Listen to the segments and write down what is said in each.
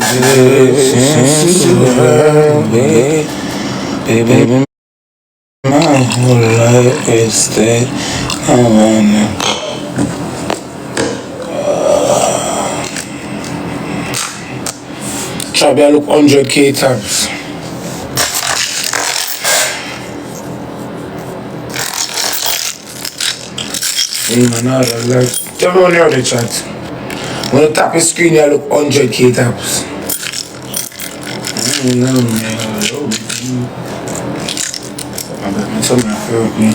Since you heard me, baby, my whole life is that I wanna. Try to look 100K times. Another like everyone heard the chat. When you tap your screen, you look 100K taps. No, man. Something hurt me.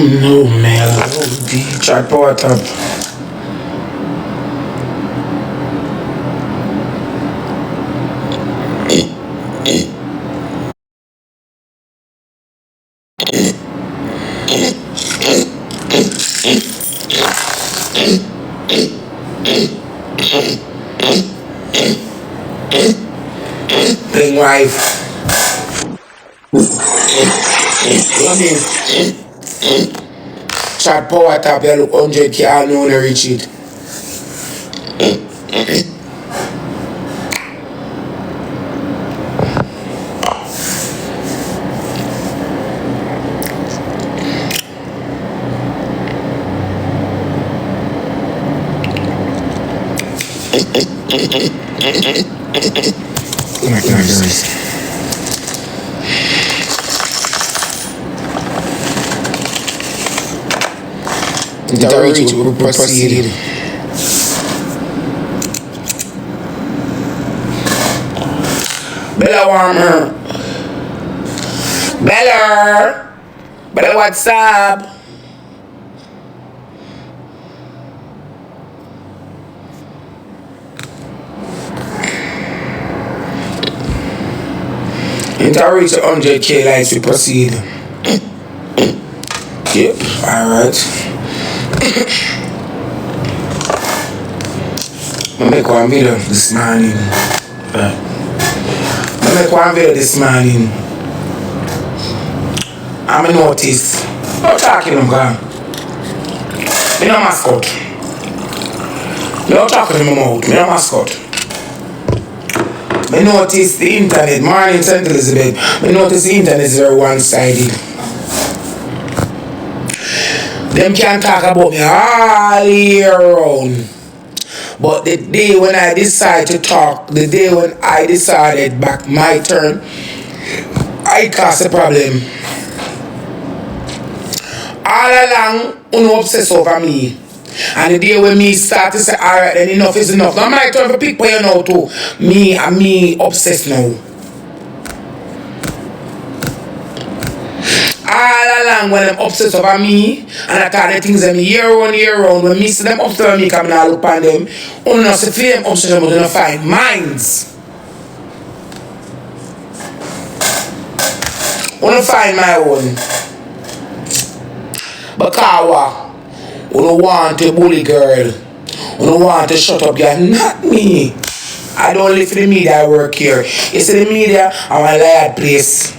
No, man. Try power tap. Big wife. Chat power tap, you look 100K, I know to reach it. Oh my God, Directory will proceed. Bella Warmer. Bella. Bella, what's up? Until reach 100K likes we proceed. Yep, alright. I make one video this morning. I'm a notice. I'm talking to God. I'm a mascot. I'm talking to my mouth. I'm a mascot. I notice the internet. Morning, St. Elizabeth. I notice the internet is very one-sided. Them can talk about me all year round. But the day when I decide to talk, the day when I decided back my turn, I caused a problem. All along, you obsessed over me. And the day when me start to say, alright, then enough is enough. Now my turn for people you know too. Me obsessed now. All along when them obsessed over me, and I call the things them year round, when me see them obsessed over me, come and I look upon them, only not see them obsessed, but don't find minds. Only find my own. Because we don't want to bully girl. We don't want to shut up girl. Not me. I don't live for the media, I work here. You see the media, I'm a liar place.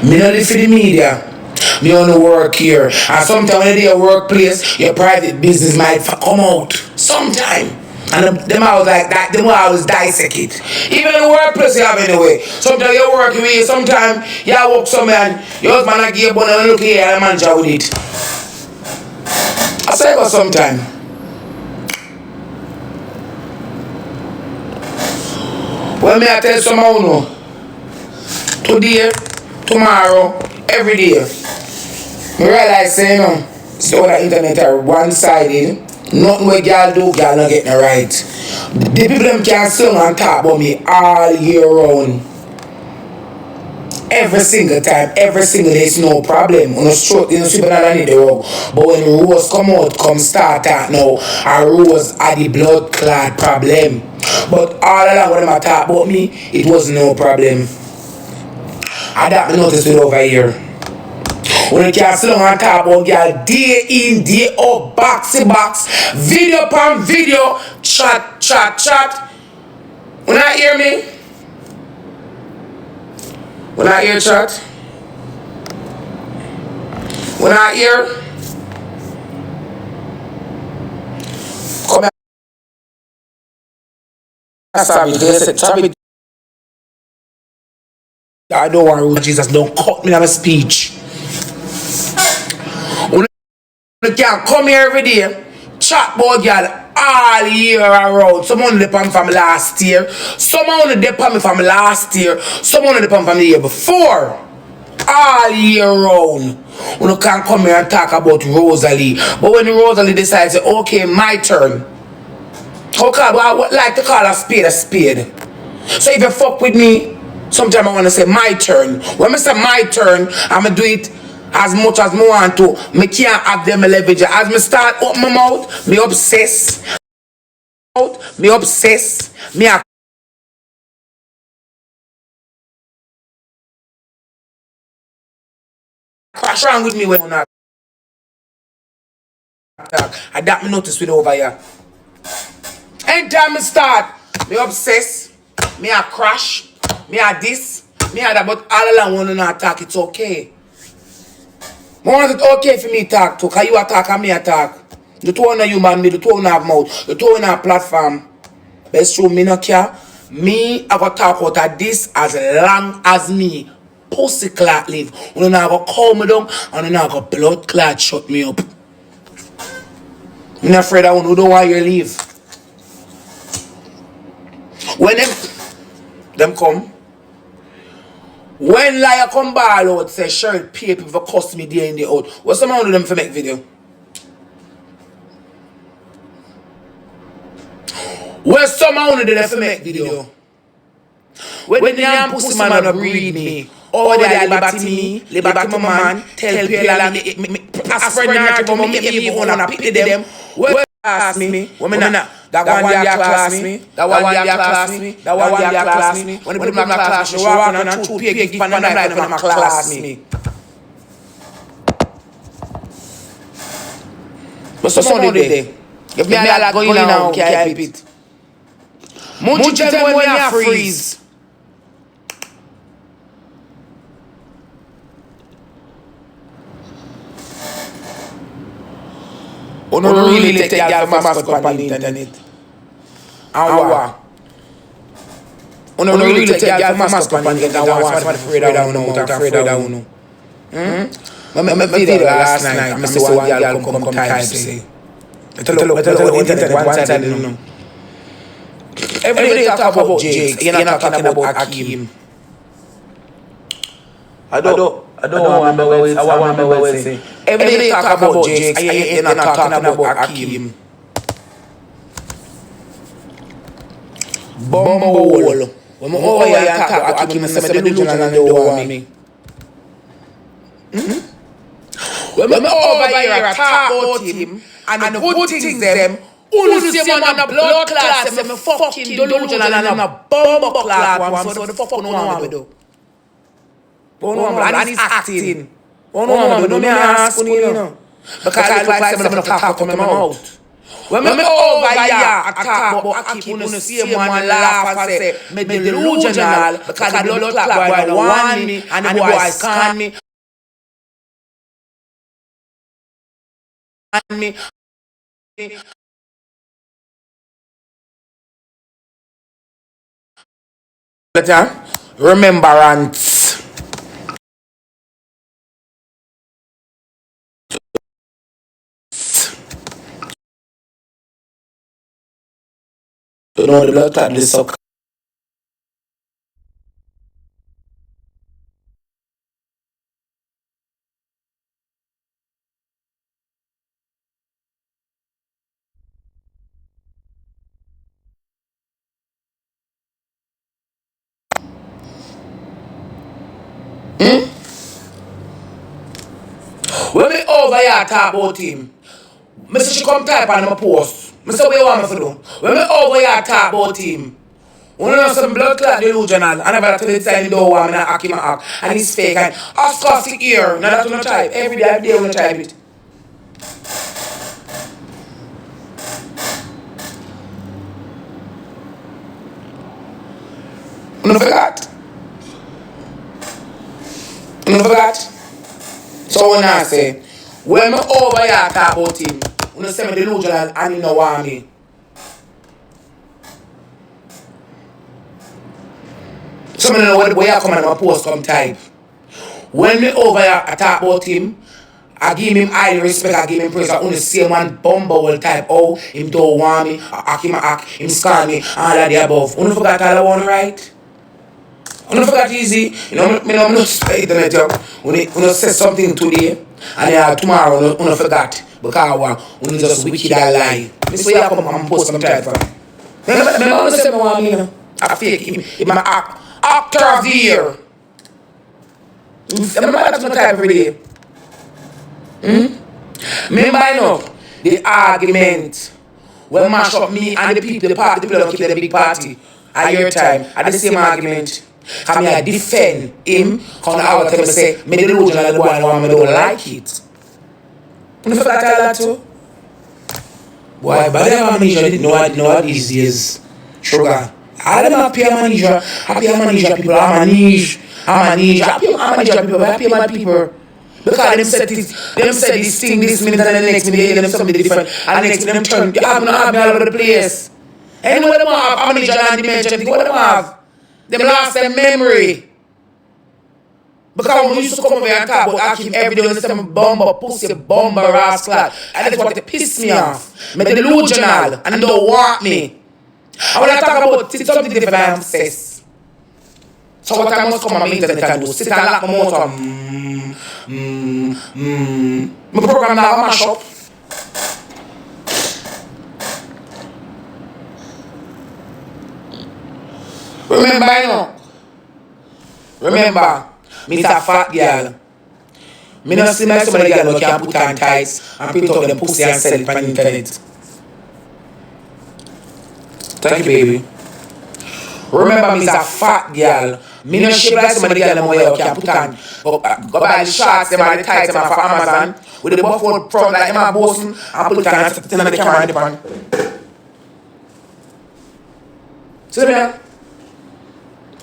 Me don't live for the media. Me only work here. And sometimes when you do a workplace, your private business might come out. Sometime. And them always like that, them always dissect it. Even in the workplace you have anyway. Sometimes you work with sometimes you work somewhere and your husband like give one and look here and manager with it. I say it sometime. Well, me I tell someone no. Today, tomorrow, every day. Me realize say so the internet are one-sided. Nothing what y'all do, y'all not getting it right. The people them can sing and talk about me all year round. every single time, every single day, it's no problem. You know, stroke, you know, sweep banana in the rug. But when the rose come out, come start out now, a rose are the blood clot problem. But all along when them talk about me, it was no problem. I that me notice it over here. When you can sit down and talk about girl day in, day out, box to box, video upon video, chat, chat, chat. When I hear me, when I hear chat, when I hear, come here, savage. I don't want to, Jesus, don't cut me on a speech. When you can come here every day, chat about girl all year around. Someone depend from last year, someone depend from last year, someone depend from the year before. All year round. When you can come here and talk about Rosalie. But when Rosalie decides, okay, my turn. Okay, but I would like to call a spade a spade. So if you fuck with me, sometimes I want to say my turn. When I say my turn, I'm going to do it as much as I want to. I can't have them leverage. As I start open my mouth, me obsess. Me obsess. Me a crash around with me when I'm not talk. And that me notice with over here. Anytime I start, me obsess, me a crash, me a this, me a that, but all along when you not talk, it's okay. I want it okay for me to talk to, because you attack and me attack. The two on a human, me, the two on a mouth, the two on a platform. But it's true, me no care. Me, I go talk about this as long as me pussy clot live. You not go calm me down, and you not go blood clot shut me up. I'm not afraid of one who don't want you to leave. When them come, when liar come ball out, say Sheryl pay people for cost me day in the out. What's the amount of them for make video? Where's some amount of them for make video? When the damn pussy man breed me, or they liberty me, liberty my man, tell people I spread narrative about me, even wanna pity them. Where class me, women not. That one year class me, that one year class me, that one year class me. When the people class me, she walk on and shoot, pay gift and them like them class me. But some day, if me a lot going on, can't keep it. Munch them when you freeze. You don't really take y'all for mascot on the internet. And what? You don't really take y'all for mascot on the internet and want somebody afraid of you out and afraid of you. I made a video last night. I see one girl come type say. Better look on the internet one side, you know. Every day you talk about Jakes, you're not talking about Akeem. I don't want to say. Every day you talk about Jakes, you're not talking about Akeem. Bumble. When I over here and talk about Akeem, I say me delusional and they don't want me. When I over here and talk about him and the good things them, who see him on a blood class, say me fucking delusional and a bumble class, so the fuck no want me do. And he's acting. No me ask you know. Because I look like someone talk out of my mouth. When me over here, I talk about Akeem, you see him one laugh and say, me delusional, because the blood clot boy don't want me, and the boy scan me. Remembrance. You know the blood clot is so. When me over here talk about him, me say she come type on my post. Me say what you want me to do? When me over here talk about him, you know some blood clot delusional. I never tell you the door one and I act him act. And it's fake and disgusting ear. Now that you type. Every day you type it. You forgot. You forgot. So when I say, when me over here talk about him, you say me delusional and you know what I mean. Some of them know where I come and my post come type. When me over here I talk about him, I give him high respect, I give him praise. I only see one bumble will type, oh, him don't want me, I act him act, him scar me, all of the above. You forgot all I want right? You forgot easy. You know, me no spend internet yo. When you say something today, and tomorrow you forgot. Because when you just wicked and lie. This way I come and post some type from. Me no say me want me, you know. I fake him. He's my actor of the year. I'm not that type every day. Remember enough the argument when mash up me and the people don't keep the big party at your time at the same argument. Come here defend him, come out and say, me the delusional the one who don't like it. You know that all that too? Boy, but them manager didn't know what these days. Sugar. All them happy manager people, I manage people, I pay my people. Because them said this thing this minute and the next minute them something different and the next minute them turn you have me all over the place. Anyway them have manager and dementia, what them have? Them lost their memory. Because when we used to come over here and talk about Akim every day, when they say bomber, pussy, bomber, rascal, and that's what piss me off. I'm delusional and they don't want me. And when I talk about something different, I'm obsessed. So what I must come on the internet and do, sit and lock my mouth my program now, mash up. Remember, you know? Remember, me a fat girl. Me not see like somebody girl who can put on tights and print out them pussy and sell it on the internet. Thank you, baby. Remember, me a fat girl. Me not shape like somebody girl who can put on go buy the shorts, them and the tights them for Amazon with the buffalo front like them a bossing and put it on and stick it on the camera and the pan. See me?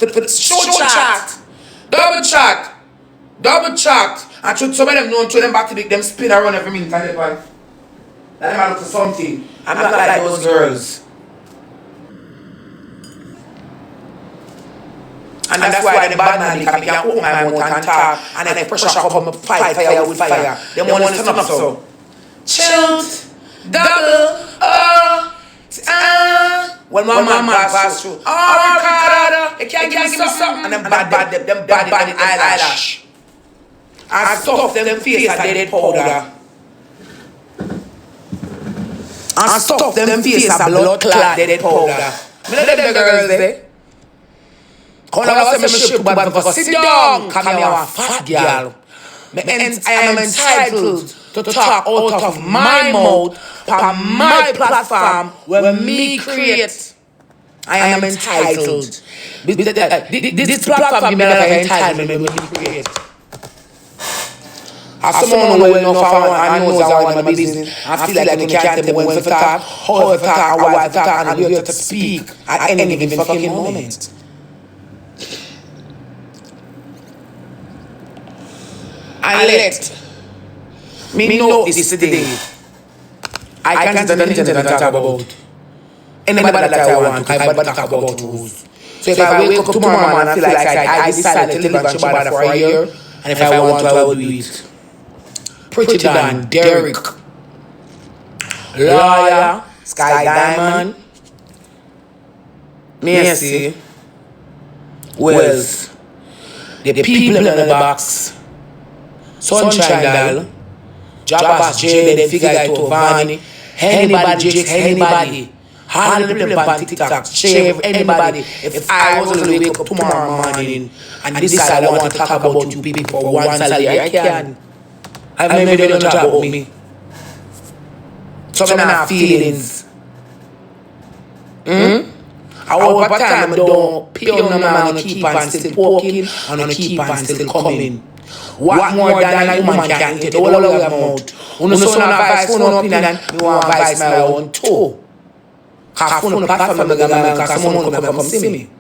Short chat, double chat, and should some of them know, throw them back to them spin around every minute and like them look for something. I'm not like those girls. And that's why the bad man can open my mouth and talk, and then pressure come up, fight fire with fire. Them want to turn up so. Chilled, double, when my man pass through, oh God, you can't give me something. And them bad in eyelash. And stuff them face a dead powder. And stuff them face a blood clot dead powder. Me know them girls there. Come on, say me shape bad because sit down. Come here, a fat girl. I am entitled to talk out of my mouth on my platform where me create. I am entitled. This platform give me an entitlement when me create. As someone who well enough and knows I want my business, I feel like you can't tell me when to talk, how to talk, or why to talk, and where to speak at any given fucking moment. And let me know this today. I can't sit on the internet and talk about anybody that I want to, I talk about rules. So if I wake up tomorrow morning and feel like I decided to live on Shabbat for a year, and if I want to, I will do it. Pretty Dan, Derek, Lawyer, Sky Diamond, Mercy, Wells, the people in the box, Sunshine Doll, Jabba's J, then figure it to Vani, anybody, Jakes, anybody, all the people on TikTok, share anybody. If I was to wake up tomorrow morning and decide I want to talk about you people for once a day, I can. I've never done a job about me. So I have feelings. I want part time I don't pay on them and keep on still poking and keep on still coming. What more than a woman can take the whole of your mouth? When you say no advice, no opinion, you want advice my own too. Because phone platform me man, because someone come see me.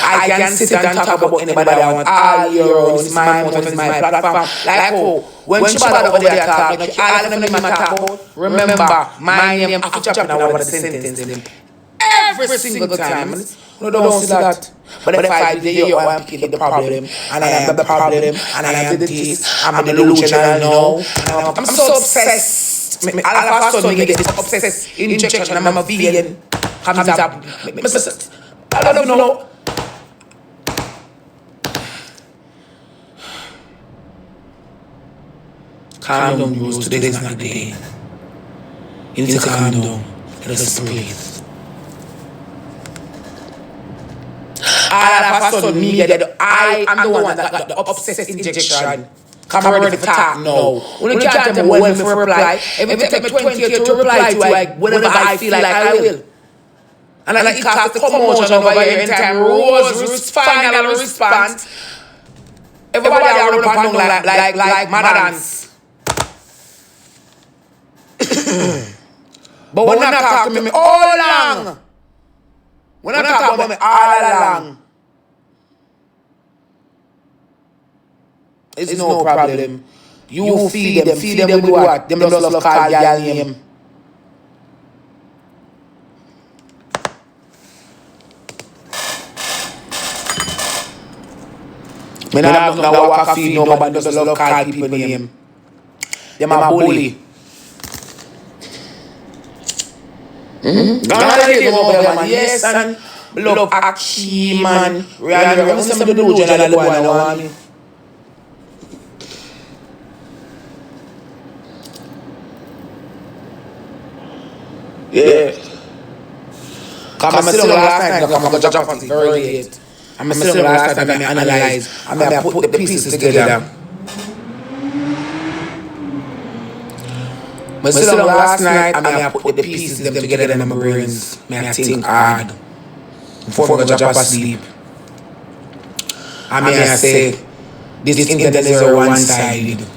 I can sit and talk about anybody I want all year round. It's my mouth, it's my platform. Like oh, when Sheryl over there talk, all of them talk about, remember, my name after jumping over the sentence. Every single time. No, don't see that. But if I do the year, I'm picking the problem, and I am the problem, and I am the this, I'm delusional now. I'm so obsessed. All of a sudden, I get this obsessed injection, and I'm a villain. Comes up. I don't know. Calm down, Rose. Today is not the day. You need to calm down. Let us breathe. All of a sudden, me get I am the one that got the obsessed injection. Come ready for talk now. When you can't tell me when to reply, if it take me 20 years to reply to you, whenever I feel like I will. And then it caused the commotion over here anytime Rose final response. Everybody are running up and down like madans. But when you talk to me all along, when you talk about me all along, it's no problem. You feed them with what? Them just love call y'all name. Me not have no walk feed nobody just love call people name. Them a bully. God give over there, man. Yes, and love Aki, man. Rihanna, I'm some delusional boy now, want me. Yeah. Come I sit down last night, I'm going to jump on it very late. I'm sit down last night, I'm analyze, I'm put the pieces together. I sit down last night, I put the pieces them together in my brains. I think hard before I go drop asleep. I say, this internet is one-sided.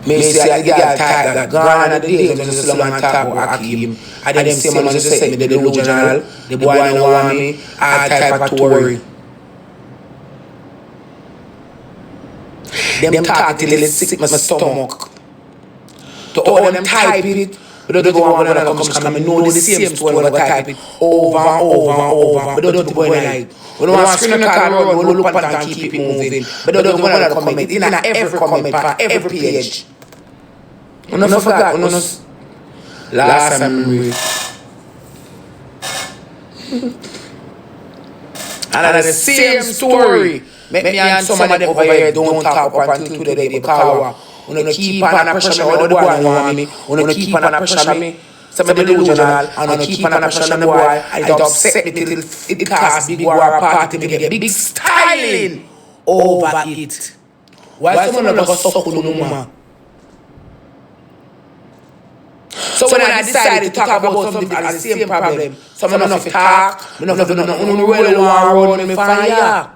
Me say I get tired that gone are the days when you sit down and talk about Akeem. I didn't say man just say me the delusional, the boy no want me, all type of Tory. Them talk till it sick my stomach. To all them type it, but don't go on and come because I know the same story when I type it over and over and over. But don't go in like when I want to screen a car run, we look at it and keep it moving. But don't go on and comment in every comment, for every page. I never forgot. Last time I read. And the same story. Make me and some of them over here don't talk up until today because we keep on pressure me, all the boy want me. We keep on pressure me. Some of the delusional and we keep on pressure the boy. I upset me till it cause big war party to get big styling over it. Why someone not go suck on no man? So when I decided to talk about something and the same problem, someone not talk, me not really want to run me fire.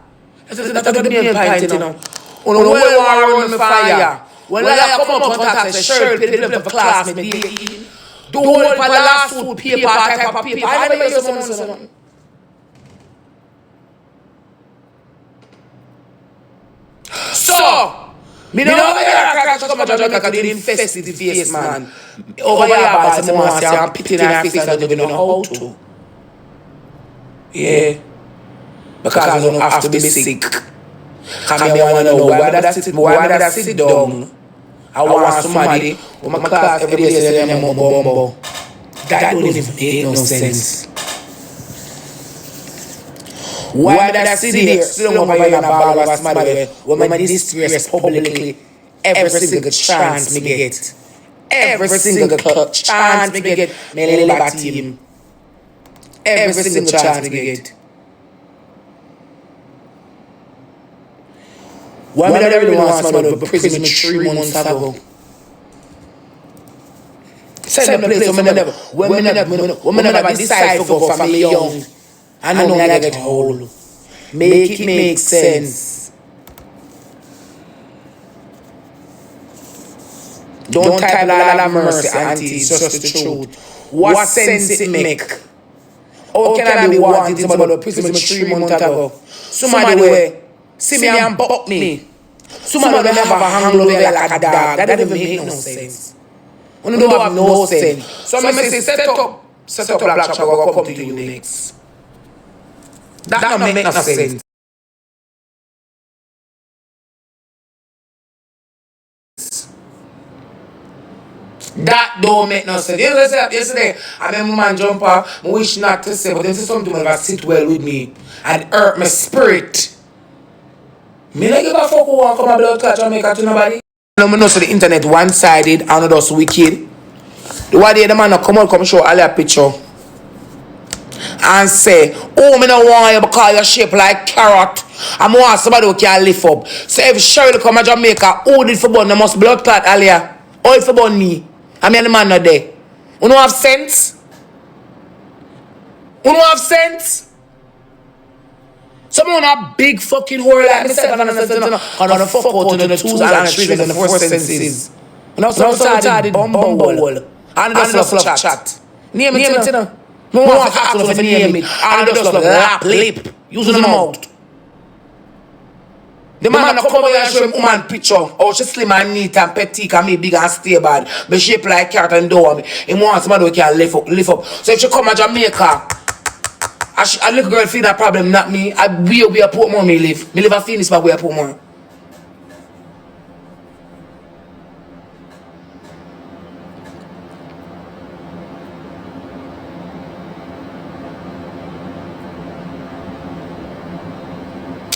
That's the main point, you know. When you want to run me fire, when I come up and talk to Sheryl, people for class, me do all for lawsuit paper, type of paper. I never hear someone say something. So, me know over here, I come to Jamaica because they infest the face, man. Over here, but someone say I'm pitting her face and they don't know how to. Yeah. Because I don't have to be sick. Because I want to know why did I sit down. I want somebody who my class every day say them a bumbo. That don't even make no sense. Why did I sit there, sit down over here and ball over somebody when I disgrace publicly every single chance me get. Every single chance me get, me liberty him. Every single chance me get. Why me not really want somebody to prison me 3 months ago? Send me place when me never decide to go from me young. I know me I get old. Make it make sense. Don't type la la mercy, auntie, it's just the truth. What sense it make? How can I be wanting somebody to prison me 3 months ago? Somebody way see me and buck me. Somebody will never hang over like a dog. That doesn't make no sense. When you don't have no sense. So I say, set up Black Shop, I'll come to you next. That don't make no sense. That don't make no sense. Yesterday, I made my man jump off. I wish not to say, but this is something that sit well with me and hurt my spirit. Me not give a fuck who want come a blood clot Jamaica to nobody. No, me know so the internet one-sided and not just wicked. The one day the man come show all your picture and say, oh, me don't want you because you're shaped like carrot. I want somebody who can lift up. So if Sheryl come to Jamaica, who did for born? They must blood clot earlier. All for born me. I mean the man not there. You don't have sense? You don't have sense? Someone a big fucking whore like myself and a fuck out to the twos and the threes and the four senses. And also started bumble. And just love chat. Name it, you know. No one to ask for name it. And just love lap, lip. Using the mouth. The man come over here and show him woman picture. Oh, she slim and neat and petite and me big and stable. Me shape like carrot and door me. He wants somebody who can lift up. So if she come to Jamaica, a little girl feel that problem, not me. We a Portmore me live. Me live a Phoenix, but we a Portmore.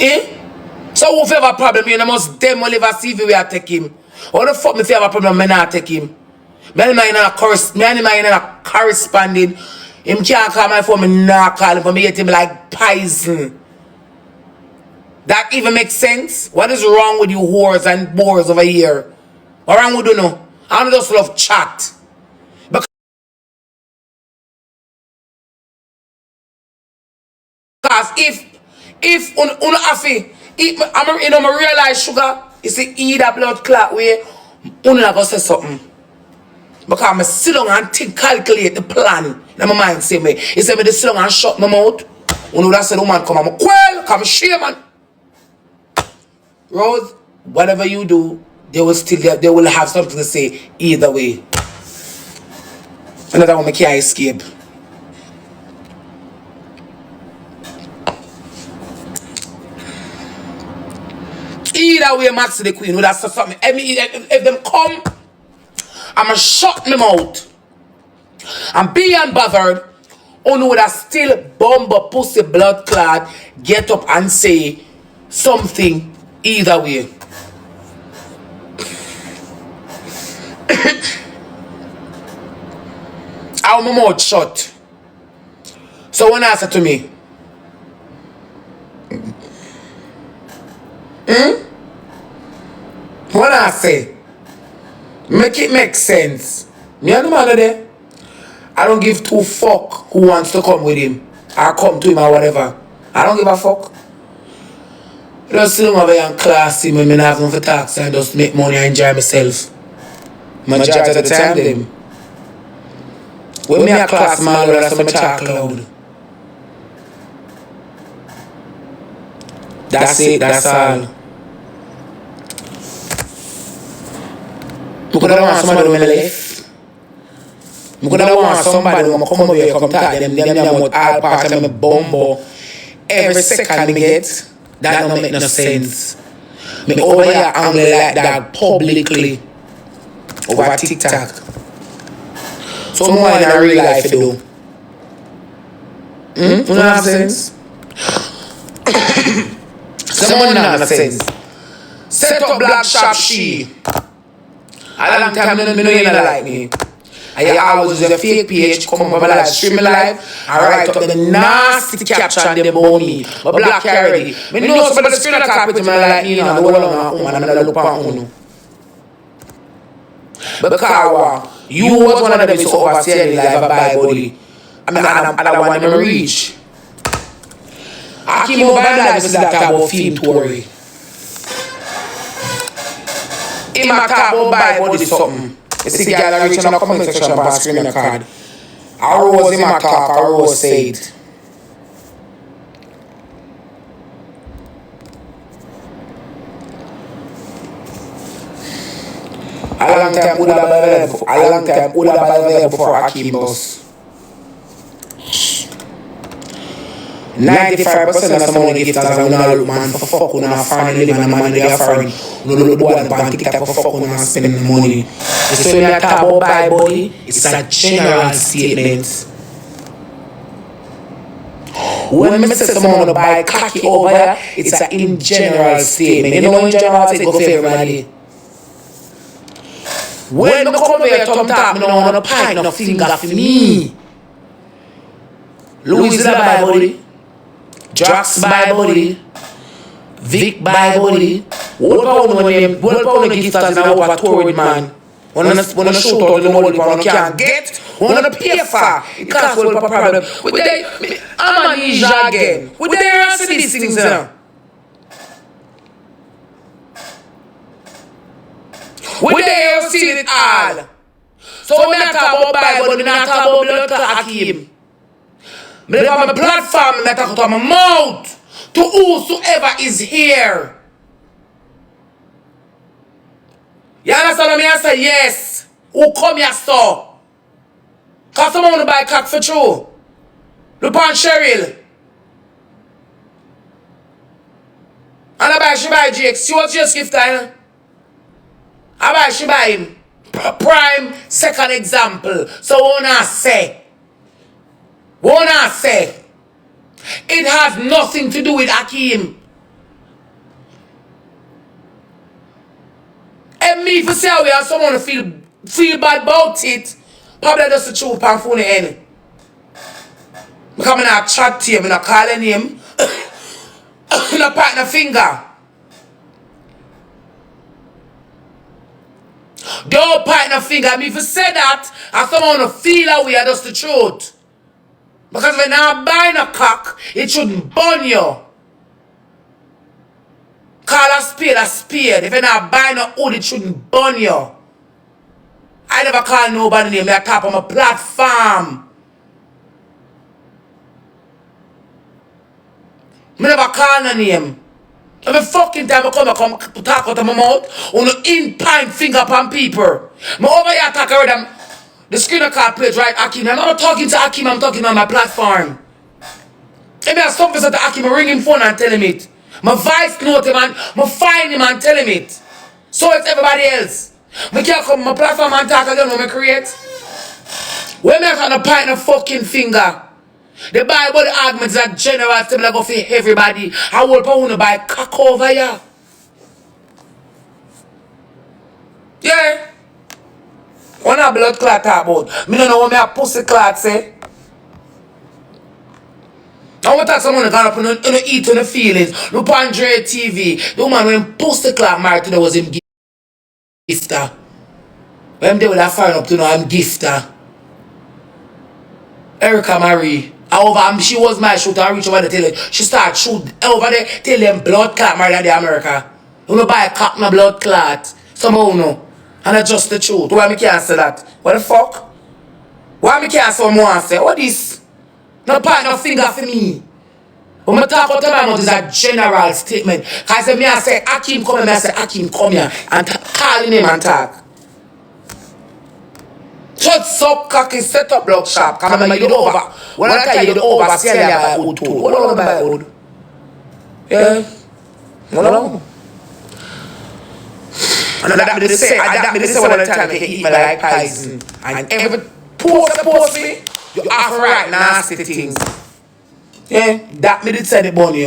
Eh? So who have a problem, you know, must them will live a CV we are take him. What the fuck me if you have a problem, me not take him? Me and him in a corresponding. Him can't call my phone, me not call him for me get him like poison. That even makes sense? What is wrong with you whores and bores over here? What wrong with you know? I just love chat. Because if I'm realize sugar, it's a eat a blood clot way, I'm not gonna say something. Because I sit down and think, calculate the plan. In my mind, same way. He said, I sit down and shut my mouth. When that said, woman, come, I'm well, come share, man. Rose, whatever you do, they will have something to say either way. Another one, I can't escape. Either way, Max the Queen, that's something. If them come, I'ma shut my mouth and be unbothered. Only would I still bumble pussy blood clot get up and say something either way. I'll my mouth shut. So when answer to me, what I say, make it make sense. Me and the man there, I don't give two fuck who wants to come with him. I come to him or whatever. I don't give a fuck. Just sit over here and class him when I have nothing for tax and just make money and enjoy myself. Majority of the time them. When me a class man, that's when I talk loud. That's it, that's all. I could have want somebody when I left. I could have want somebody when I come over here, come talk to them about all parts of my bumbo. Every second me get, that don't make no sense. Me over here angry like that publicly over TikTok. So more in real life you do. You know what I'm saying? Someone not have sense. Set up Black Shop she. A long time me know you not like me. And you always use your fake page, come up live, stream live, and write up the nasty caption them about me. But black you already. Me know somebody screen a copy to me like me, you know, the whole on and I'm look on uno. Because you was one of them is overselling live a buy body. I mean, I don't want them to reach. I keep on buying live is that about film Tory. In my car, about buy body something. You see girl reach in the comment section and screen a card. I rose in my talk, I rose said. A long time would have been there before Akeem boss. 95% of some money gift as I don't look man for fuck on a foreign living and man they are foreign. No look what the TikTok for fuck on and spending money. So when you talk about buy body, it's a general statement. When I say someone want to buy cocky over here, it's a in general statement. You know in general it go for everybody. When I come over here Tom Tap, I don't want to pint no finger for me. Louis is a buy body. Drax buy body, Vic buy body. What pound the gifters in our touring man? When I shoot out the money pound can't get, when I pay for, it costs well for problem. I'm an Asia again. Would they answer these things now? Would they see it all? So when I talk about Bible, when I talk about blood clot Akeem. I have a platform that I put my mouth to whosoever is here. You understand me? I say yes. Who come here, so? Because someone want to buy cock for true. Look on Sheryl. And she buy Jake. See what your gift time? She buy him. Prime second example. So wanna say. It has nothing to do with Akeem. And me for say we have someone to feel bad about it, probably just the truth and phone any. Because I'm not chat to him, I'm not calling him, I'm not patting a finger. Don't pat a finger. Me if you say that, and someone to feel how we are just the truth. Because when I'm buying a cock, it shouldn't burn you. Call a spade a spade. If you're not buying a hood, it shouldn't burn you. I never call nobody name. I tap on my platform. I never call no name. Every fucking time I come talk out of my mouth, on the in-pine finger upon people. I over here talk around them. The screener card page, right, Akeem? I'm not talking to Akeem, I'm talking on my platform. If I have something to Akeem, I ring him phone and tell him it. My voice note him and I find him and tell him it. So it's everybody else. I can't come on my platform and talk again when I create. When I can point a fucking finger. The Bible the argument is a general statement go for everybody. I will want to buy cock over here. Yeah. What a blood clot talk about? Me don't know what me a pussy clot say. I want to talk someone that got up and eat on the feelings. Look on Dre TV. The woman when pussy clot married to was him gifter. When they will have found up to know I'm gifter. Erica Marie. However, she was my shooter. I reach over there tell her. She start shoot over there tell them blood clot married in America. You know buy a cock no blood clot. Somehow know. And that's just the truth. Why me can't say that? What the fuck? Why me can't say what I say? What this? No point no finger for me. When I talk about my mouth is a general statement. Because if I say Akeem come here, I say Akeem come here and call him and talk. Shut up, cocky, set up block shop. Because I you over. When I tell you the over, sell you by wood too. What do you buy wood? Yeah. What do you And that me say all the time they eat me like poison. And every post me, you have to write nasty things. Yeah, that me did say the bunny.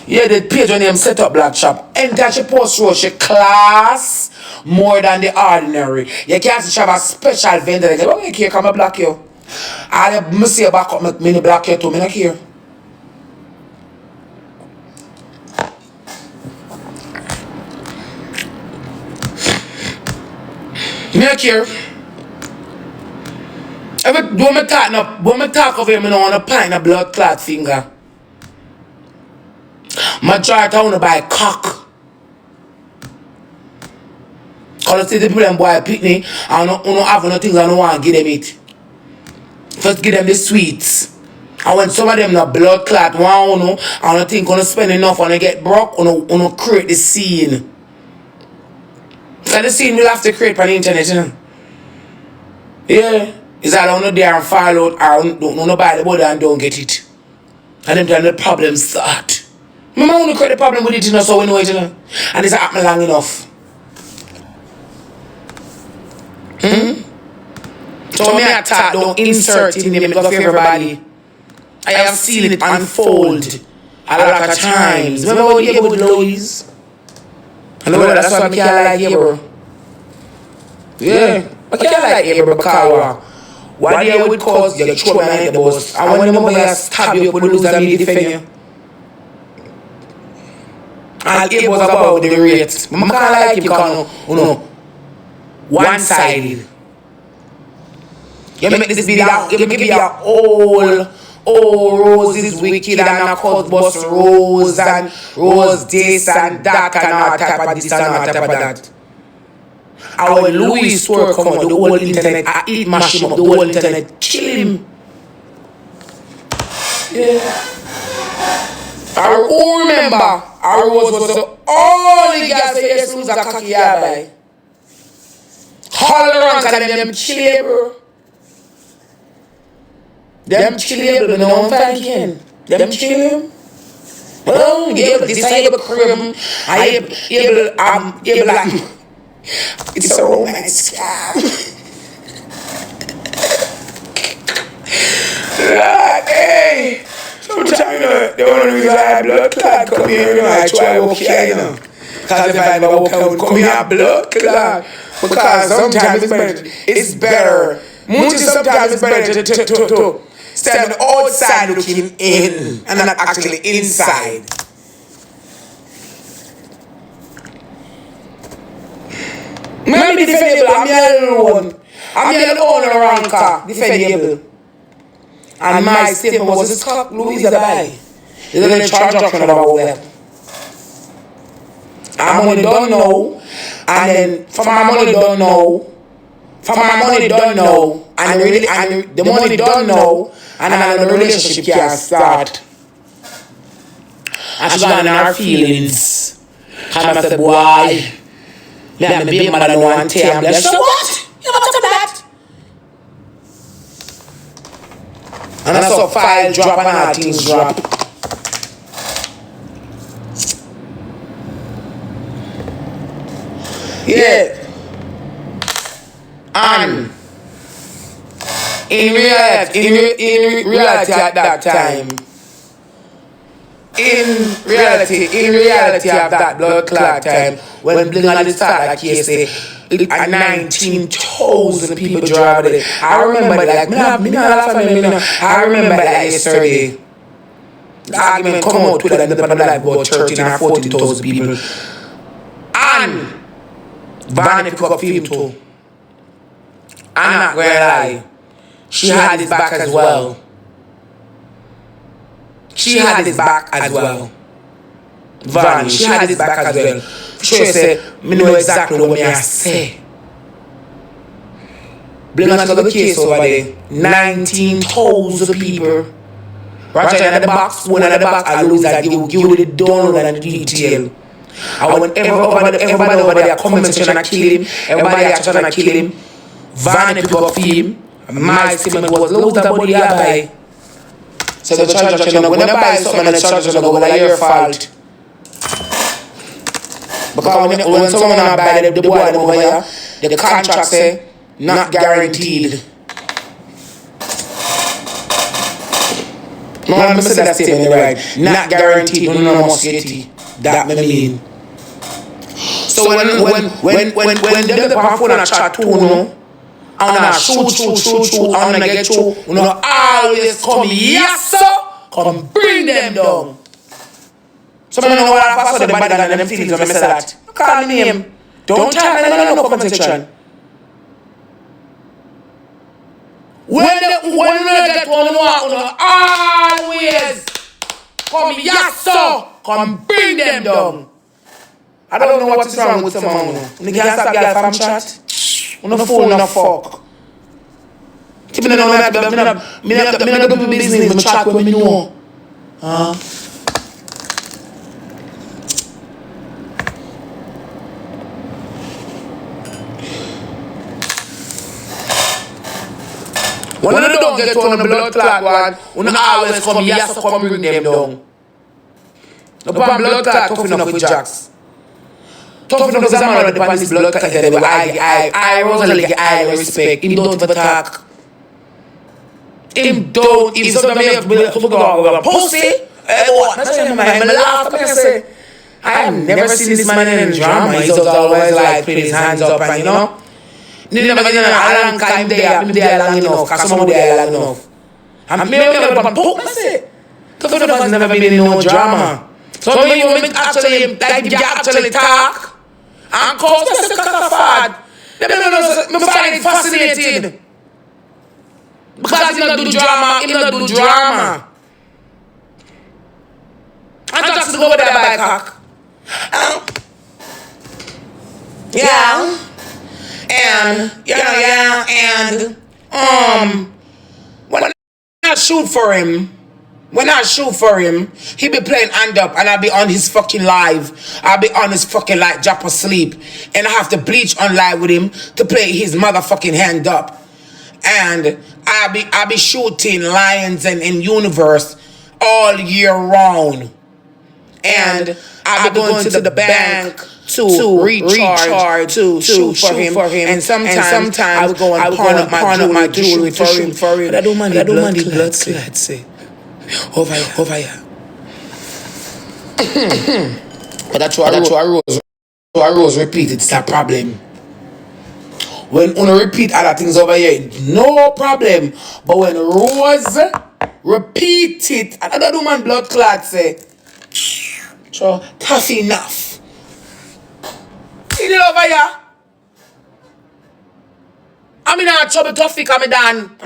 Yeah, the page when them set up black shop. Enter she post row, she class. more than the ordinary. You can't have a special vendor. They go, okay, here, come and block you. I see you back up, me block you too, me not care. Me not care. When me talk of him, I don't want to pint a blood clot finger. Majority I want to buy cock. Because I see the people them boy picnic, I don't have no things I don't want to give them it. First give them the sweets. And when some of them the blood clot want I don't think gonna spend enough when they get broke, on create the scene. So the scene we'll have to create on the internet, you know. Yeah. Is that I don't there and follow out, I don't know nobody about it and don't get it. And them tell the problem start. Remember when you create the problem with it, you know, so we know it, you know. And it's happening long enough. So me attack, don't insert in the because of everybody. I have seen it unfold a lot of times. Remember when you gave with Lois? I know that's why I can't like you, bro. Yeah, I can't like you, bro, because one day would cause you throw me at the boss. And when the mother stab you, would lose and me defend you. And it was about the rate. I can't like him because, you know, one-sided. You make this video, you make a whole Rose is wicked and a cult bus Rose and Rose this and that and all type of this and all type of that. And when Louis store come out, the whole internet, I eat mash him up, the whole internet, kill him. Yeah. I remember, I was the only guy say yes, who's a cocky by. All around, because them kill bro. Them kill him, but no one find him. Them kill him. Well, you able to decide crib. I able like it's a romance scam. Like, hey, sometimes you know the only reason I have blood clot come here, you know, I try to walk here, you know. Because if I never walk out, come here blood clot. Because sometimes it's better. Sometimes it's better to stand outside looking in and not actually inside. Maybe defendable, I'm here alone. I'm here alone around car, defendable. And my statement was, it's cock Louis the buy. You're going to charge up about that. I'm only don't know. And then for my money don't know. For my money don't know. And really, and the money don't know. And then the relationship can start. And she's got in her feelings. And I said, boy, me and my baby mother don't want to tell me. So what? You know what's that? And I saw file drop and all things drop. Yeah. And in reality at that time, in reality of that blood clot time, when Bling on the start like you say, 19,000 people drive it. I remember that, I remember that yesterday. The argument come out with like about 13 or 14,000 people. And Vanny pick up film too. I'm not gonna lie. She had his back as well. She had his back as well. Vanny, she had his back as well. She said, me know exactly what I say. Bling on the case over there. 19,000 people. Right in the box, one in the box, I lose that give you the download and the detail. And when everybody over there commenting trying to kill him, everybody trying to kill him, Vanny pick up him, my statement was lose that body I buy. So the church when I buy something and the church go, well, that's your fault. Because when someone buy the boy over here, the contract say not guaranteed. No, I'm saying that statement right. Not guaranteed, no must get it. That me mean. So when the phone a chat to no, and shoot, and get through, always come yes sir, come bring them down. So I don't know what I saw them better than them feelings when I say that. Call me name. Don't tell me no comment section. When you get one always come yes sir, come bring them down. I don't know what is wrong with some man. You can't stop girl from chat. You no phone, no fuck. Me no do business, me chat when me know. When you don't get on the blood clot one, you always come yes to come bring them down. The blood clot tough enough with Jacks. Tough enough because I'm already the this blood clot I Rosalie I respect. Him don't even talk. Him don't, if somebody else will post it, what? That's what I'm laugh. I say, I have never seen this man in drama. He's always like putting his hands up and you know. Never been a long time there, long enough, because some of them long enough. And me never poke, I say. Tough enough has never been in no drama. So when you actually, like, you actually talk, and cause that's a catafad, I find it fascinating. Because he not do drama. And just to go with that by cock. Yeah. And when I shoot for him, he be playing hand up and I'll be on his fucking live. I'll be on his fucking like drop asleep. And I have to bleach on live with him to play his motherfucking hand up. And I'll be shooting lions and in universe all year round. And I'll be going to the bank to recharge, to shoot for him. And sometimes I would go and pawn up my jewelry to shoot for him. But I don't mind the blood clot, say. Over here. But that's why I rose repeat, it's a problem. When you repeat other things over here, no problem. But when Rose repeat it, another woman blood clot say, so tough enough. See it over here? I'm in a trouble toughy, I'm a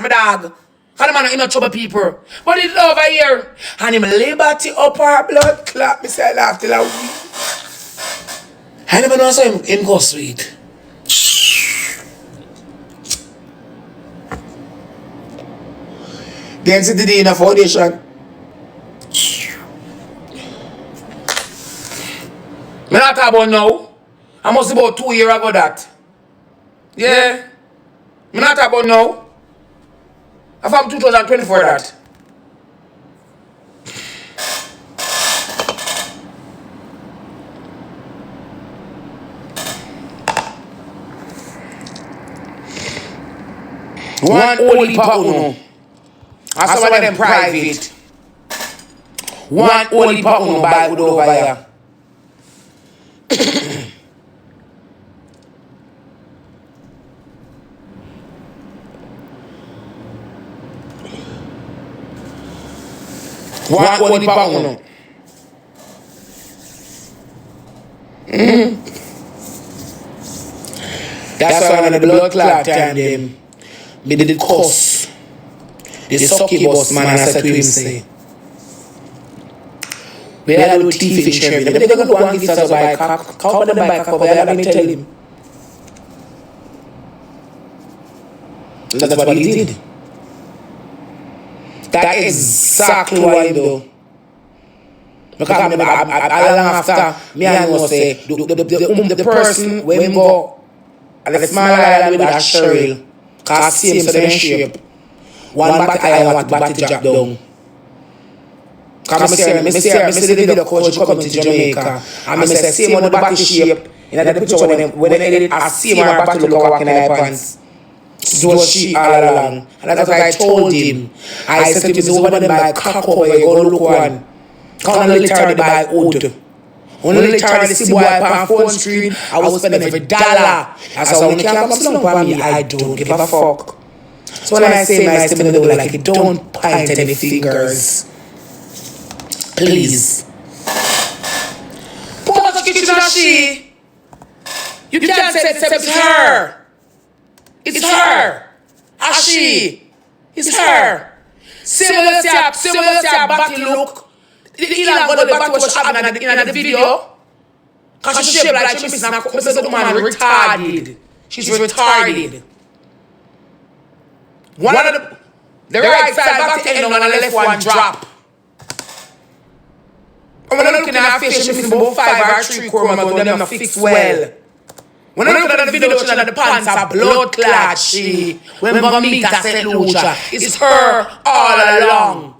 dog. And I'm in a trouble people. But it's over here. And him liberty up our blood clot, me say I laugh till I weep. I never know so him go sweet. Density in a foundation. Me not talk about now. I must about 2 years ago that. Yeah. Me not talk about now. I'm from 2024 that. One only part and some of them private. One only part buy good over here. One only part That's why when the blood clot time them, me did cuss. The sucky boss man I said to him say, we had no teeth in Sheryl. They're going to go and give us a bike. Cover the bike up, let me tell him. That's what he did. That's exactly why he do. Because I long after, me and go say, the person when go, and the small island with that Sheryl, because same so them shape. One batty I want batty drop down. Because I see the video coach coming to Jamaica. And I say, same on the batty shape. In the picture when they edit, I see my batty look walking in my pants. So she all along. And that's what I told him. I said to him, over them by cock over, you go look one. Come and literally by wood. When you literally see boy on phone screen, I will spend every dollar. As I when you can't come slump on me, I don't give a fuck. So when I say nice to me, they go like, don't point any fingers. Please. Put the kitchen on she. You can't say it's her. It's her. As she. It's her. See when you see her body look. The Ilan got the body was having in the video. Because she shaped like she missing a woman retarded. She's retarded. One of the right side back to end on the left one drop. And when I look in her face, she missing about 5 or 3 chromosomes, them not fixed well. When I look at the video, she had the pants are blood clot, she. When Mamita said Lucha, it's her all along.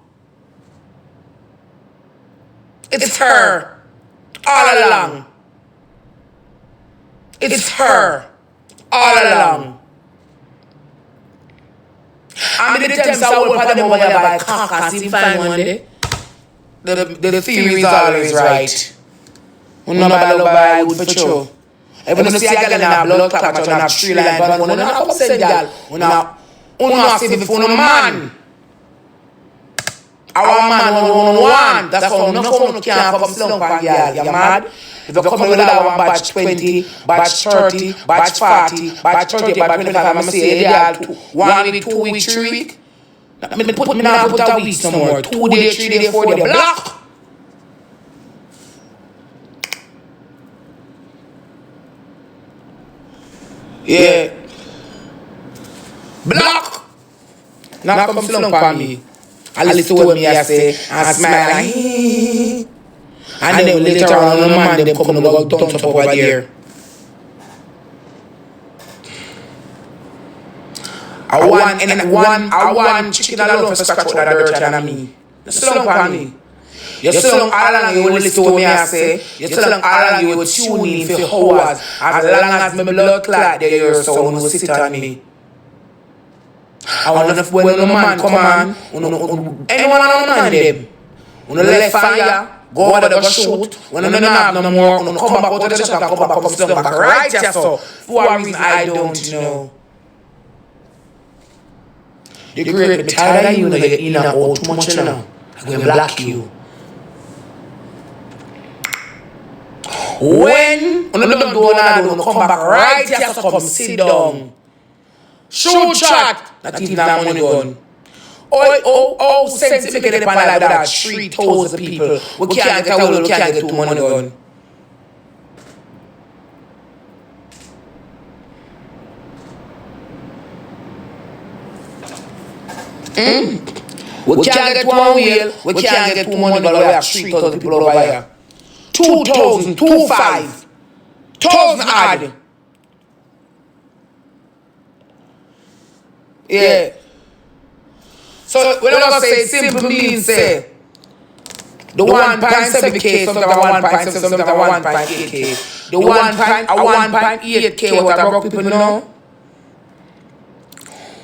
It's her all along. It's her all along. I'm in the Thames, I will put them over there by Kaka, see if I find one day. The theory is always right. When nobody love I would for sure. Even if you see a girl in a blood clot, you have 3 lines, but when you have a percent girl, you have to see for no man. Our man one. That's how no phone can't come slump on girl. You mad? If you come with that one batch 20, batch 30, batch 40, batch 30, batch 25, I'm say girl 1 week, 2 weeks, 3 weeks. Me put a week somewhere. 2 days, 3 days, 4 days, block. Yeah. Block. Now come slump on me. I listen to what me I say and smile like and then later on the man them come and go down up over there. I want chicken alone for scratch out that dirt and me. You slump on me. You slump all along you will listen to what me I say. You slump all along you will tune in for hours. As long as my blood clot there your sound will sit on me. I want to when no man come on, anyone on man them. When you left fire, go over there, go shoot. When you don't have no more, you come back out of the shot and come back right here. So, for a reason I don't know. The great, tired of you, you get in and out too much now. I'm going to block you. When you don't do that, you come back right here, so come sit down. Shoot shot, not even that money gun. Since we get it on like that, 3,000 people, we can't get a we can't get 2 money gun. We can't get 1 wheel, we can't get 2 money gun, we have 3,000 people over here. 2,000, 2,500, 1,000 odd. Yeah. So when I say simple means say the 1.7K, sometimes 1.7, sometimes 1.8K. The 1.8K what I broke people know.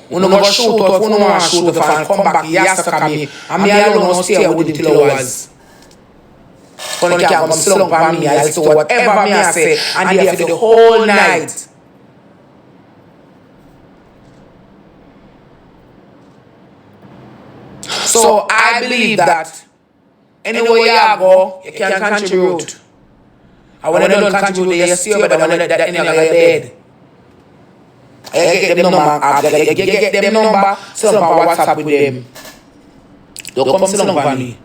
When I go shoot off, when I want to shoot off and come back, he has to come here. And me alone must stay with him till hours. When he can't come slump on me, I'll say whatever me I say, and they have to the whole night. So I believe that anywhere you go, you can contribute. And when you don't contribute, you see over there, that in your bed. You get them number, you get them number, send them on WhatsApp with them. Don't come sit on me.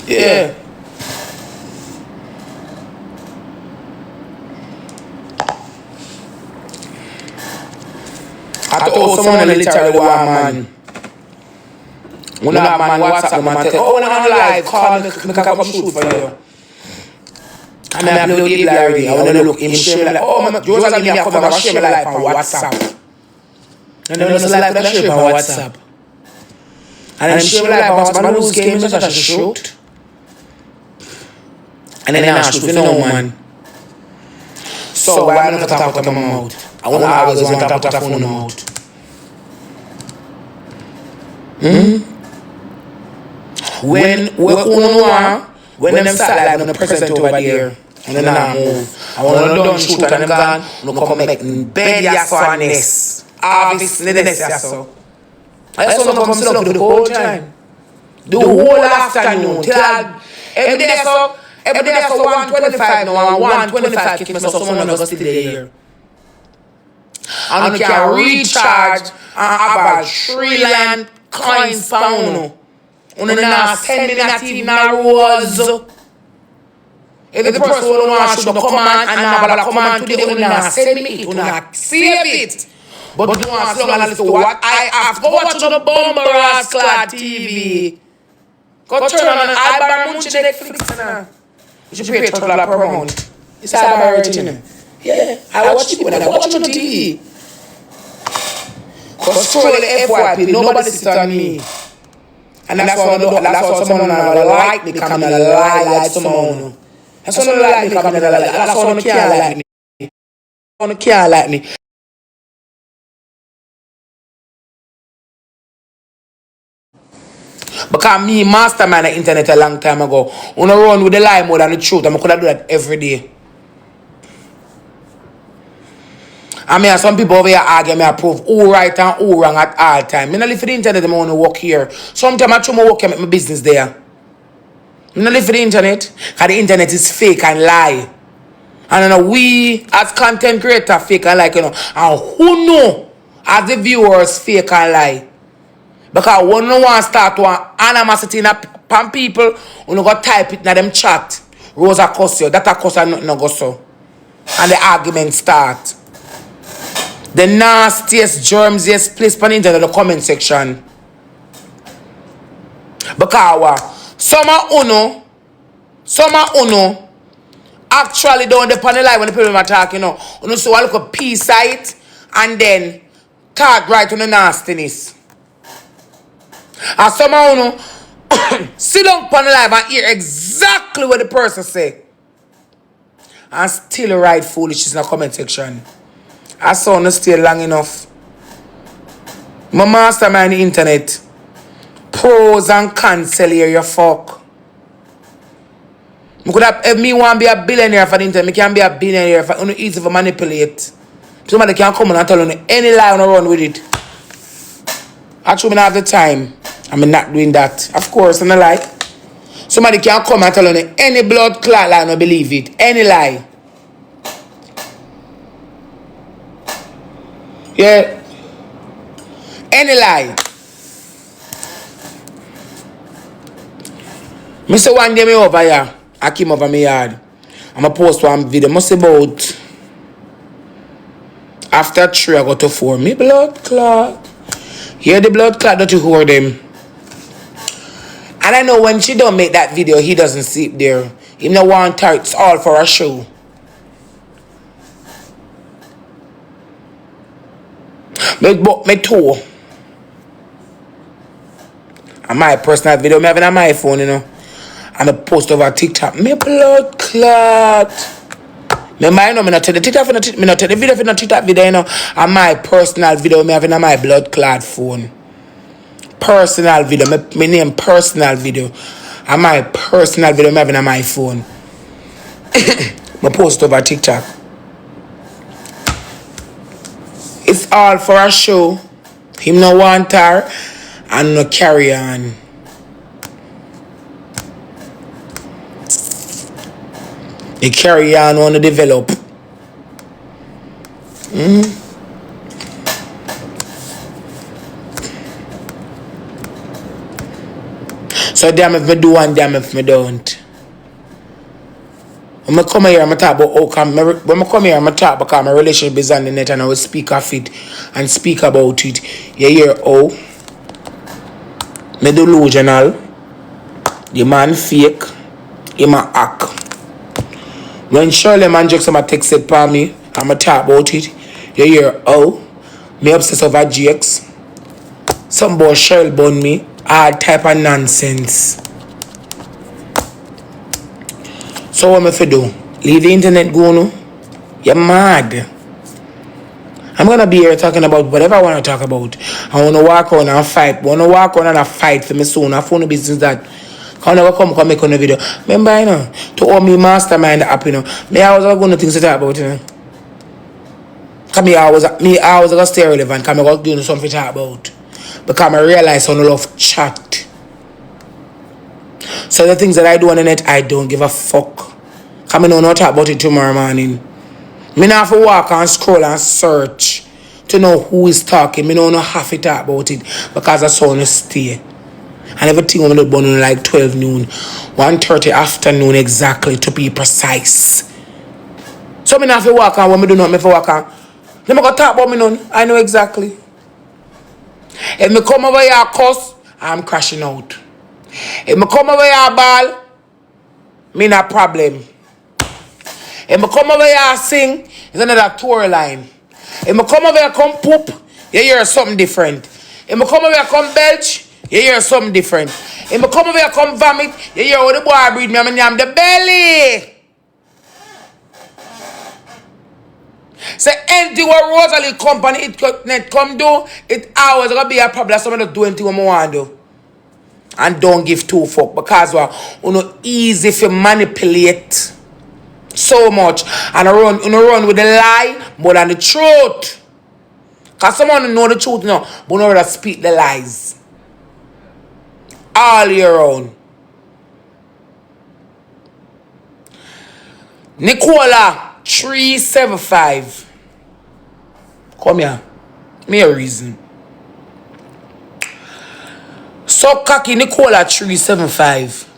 Yeah. I told someone literally one man. When that man WhatsApp man tell, oh, when I'm live, call me, I can come shoot for you. And I upload it already. I want to look him share me like, oh, Joseph give me a cover, share me live on WhatsApp. And then just live that share on WhatsApp. And then share me live on WhatsApp, I lose game, just have to shoot. And then I shoot for no man. So why am I not talking to my mouth? I want to always want to put a phone out. When we want, when them start like on the present over there, and then I move. I want to done shoot and them gone, no come make bed yasso and nest. Obviously the nest yasso. I just want to come sit up for the whole time. The whole afternoon till every day so 125 now and 125 kick me so someone go still there. And you can recharge and have about 3 land coins pound. You not send me not even a rose. If the person who want should command and have a command today, you not send me it, you not save it. But you want to listen to what I have. Go watch on the Bomber Rascal TV. Go turn on an Albar Munch Netflix. You should pay $12 per month. It's Albar original. Yeah, I watch it when I watch on the TV. Because scroll the FYP, nobody sits on me. And that's why someone like me come and lie like someone. That's why someone like me come and lie. That's why someone can't like me. Someone can't like me. Because me mastermind the internet a long time ago. On a run with the lie more than the truth. I could do that every day. I mean, some people over here argue me, I prove who right and who wrong at all time. I don't live for the internet, I want to work here. Sometimes I try to work and make my business there. I don't live for the internet, because the internet is fake and lie. And you know, we as content creator fake and like, you know, and who know as the viewers fake and lie. Because when no one start to animosity in pan people, when you go type it in them chat, Rosa cuss you, that a cuss and nothing go so. And the argument start. The nastiest germs is placed on the internet in the comment section. Because some of uno actually don't depend on the live when the people are talking, you know. You so I look a peace site and then talk right on the nastiness. And some of uno sit down on the live and hear exactly what the person say. And still write foolishness in the comment section. I saw no stay long enough. My mastermind the internet. Pros and cons here, you fuck. I could have, if me want to be a billionaire for the internet, I can be a billionaire for it's easy to manipulate. Somebody can come and tell you any lie and run with it. Actually, I don't have the time. I'm not doing that. Of course, I'm not lie. Somebody can come and tell you any blood clot lie and I believe it. Any lie. Yeah. Any lie. Me say one day me over here. I came over my yard. I'm going to post one video. Must about after 3 I go to 4. Me blood clot. Hear the blood clot that you hear them. And I know when she don't make that video, he doesn't sleep there. He no want her. It's all for a show. Me too. And my personal video, me having on my phone, you know. And I post over TikTok. Me blood clot. Remember, you know, me not take the TikTok for me not take the video for no TikTok video, you know. And my personal video, me having on my blood clot phone. Personal video, me name personal video. And my personal video, me having on my phone. Me post over TikTok. It's all for a show. Him no want her and no carry on. He carry on want to develop. So damn if me do and damn if me don't. When I come here, I talk about when I come here, I talk about my relationship is on the net and I will speak of it and speak about it. You hear how? Me delusional. The man fake. He man act. When Sheryl man Jackson text it for me, I'm talk about it. You hear how? Me obsessed over GX. Some boy Sheryl bun me. All type of nonsense. So what am I do? Leave the internet go no? You're mad. And I'm gonna be here talking about whatever I want to talk about. I want to walk around and fight. I want to walk around and fight for me soon. I phone business that. Can never come make on a video. Remember, you know, to all me mastermind app, you know. Me I was going to things to talk about, you know. Cause me I was gonna stay relevant. Cause me was doing something to talk about. Because I realize I don't love chat. So the things that I do on the net, I don't give a fuck. Cause I know not talk about it tomorrow morning. Me not have to walk and scroll and search to know who is talking. Me don't have to talk about it because I saw no stay. And everything I'm going to like 12 noon, 1:30 afternoon exactly to be precise. So me not have to walk on when me do not me for walk on. Let me go talk about me none. I know exactly. If me come over here cuss, I'm crashing out. If me come over here ball, me not problem. If me come over here sing, it's another tour line. If me come over here come poop, you hear something different. If me come over here come belch, you hear something different. If me come over here come vomit, you hear how the boy breathe me, I'm the belly. Say anything what Rosalie company it come do, it always gonna be a problem. Somebody do anything what I want to do. And don't give two fuck because you know easy to manipulate so much and run with the lie more than the truth. Cause someone know the truth now, but know how to speak the lies. All year round. Nicola 375. Come here. Me a reason. So cocky Nicola 375.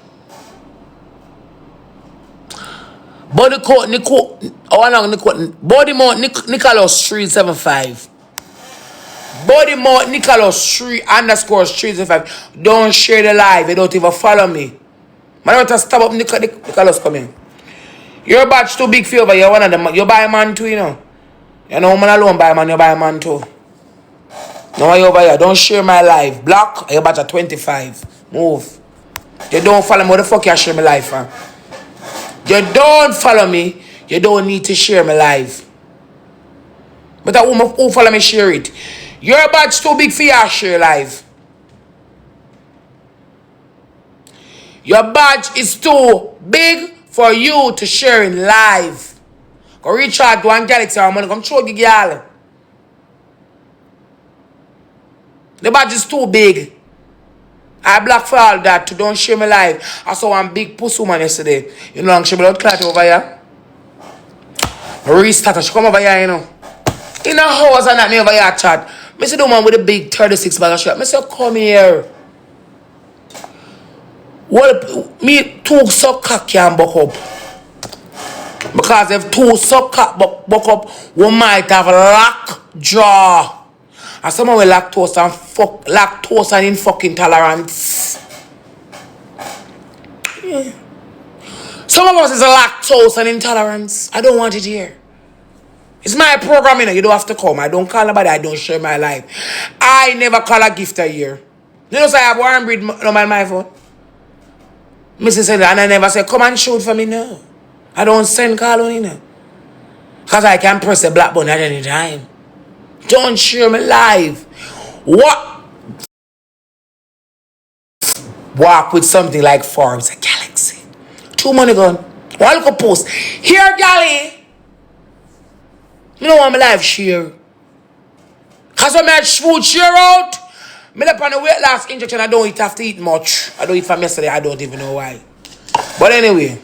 Body coat Body mount Nicholas 375. Body mount Nicholas 3_375. Don't share the live. You don't even follow me. Man, I want to stop up Nicholas coming. Your batch too big for you, but you're one of them. You buy a man too, you know. You know, man alone buy a man, you buy a man too. No, you over here. Don't share my live. Block, you batch at 25. Move. You don't follow me. What the fuck you share my life, huh? You don't follow me, you don't need to share my live. But that woman who follow me share it. Your badge too big for you to share live. Your badge is too big for you to share in live. Go reach out to one galaxy or money, come show the girl. The badge is too big. I block for all that to don't share my life. I saw one big pussy woman yesterday. You know, she blood clot over here. Restart, she come over here, you know. In a house and that me over here chat. I see the woman with the big 36 bag of shot. I say, come here. Well, me two suck cock can buck up. Because if two suck cock buck up, we might have lockjaw. And someone with lactose and in fucking tolerance. Yeah. Some of us is a lactose and intolerance. I don't want it here. It's my program, you know. You don't have to come. I don't call nobody. I don't share my life. I never call a gift a year. You know, so I have one breed on my phone. Mrs. said, and I never say, come and shoot for me now. I don't send call on you know. Because I can press a black button at any time. Don't share my life. What? Walk with something like Forbes, a galaxy. 2 money gone. One look post. Here, galley. You know what my life share. Because when I food share out, me up on the weight loss injection, I don't have to eat much. I don't eat from yesterday, I don't even know why. But anyway,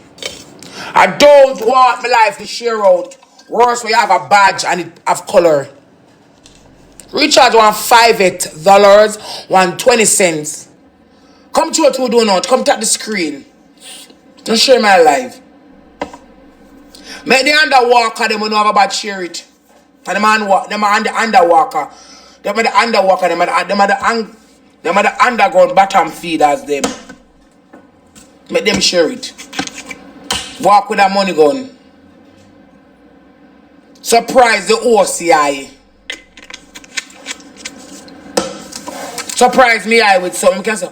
I don't want my life to share out. Worse when you have a badge and it have color. Recharge $158, $1.20. Come to a two donut. Come tap the screen. Don't share my life. Make the underwalker them know about share it. And the man walk. Them are the underwalker. Them are the underwalker. Them are the underground bottom feeders. Them. Make them share it. Walk with a money gun. Surprise the OCI. Surprise me with something. Can say,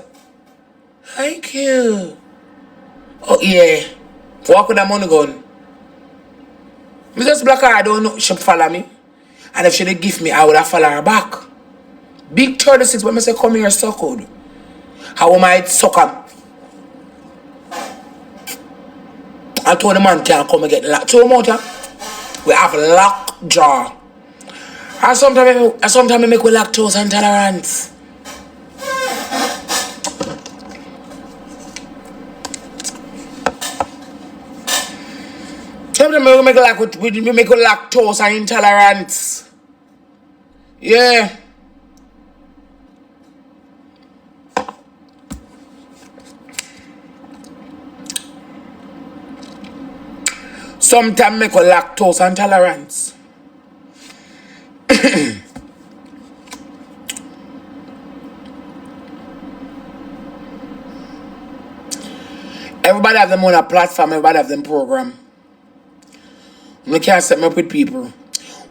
thank you. Oh yeah. Walk with a money gun. Me just black her, I don't know. She follow me. And if she did give me, I would have followed her back. Big 36, when I say come here, suck out. How am I suck up? I told the man can't come and get locked. So motor, we have locked jaw. And sometimes I make with lactose intolerance. Sometimes we make with lactose and intolerance. Yeah. Sometimes make with lactose intolerance. Everybody have them on a platform, everybody have them program. I can't set me up with people.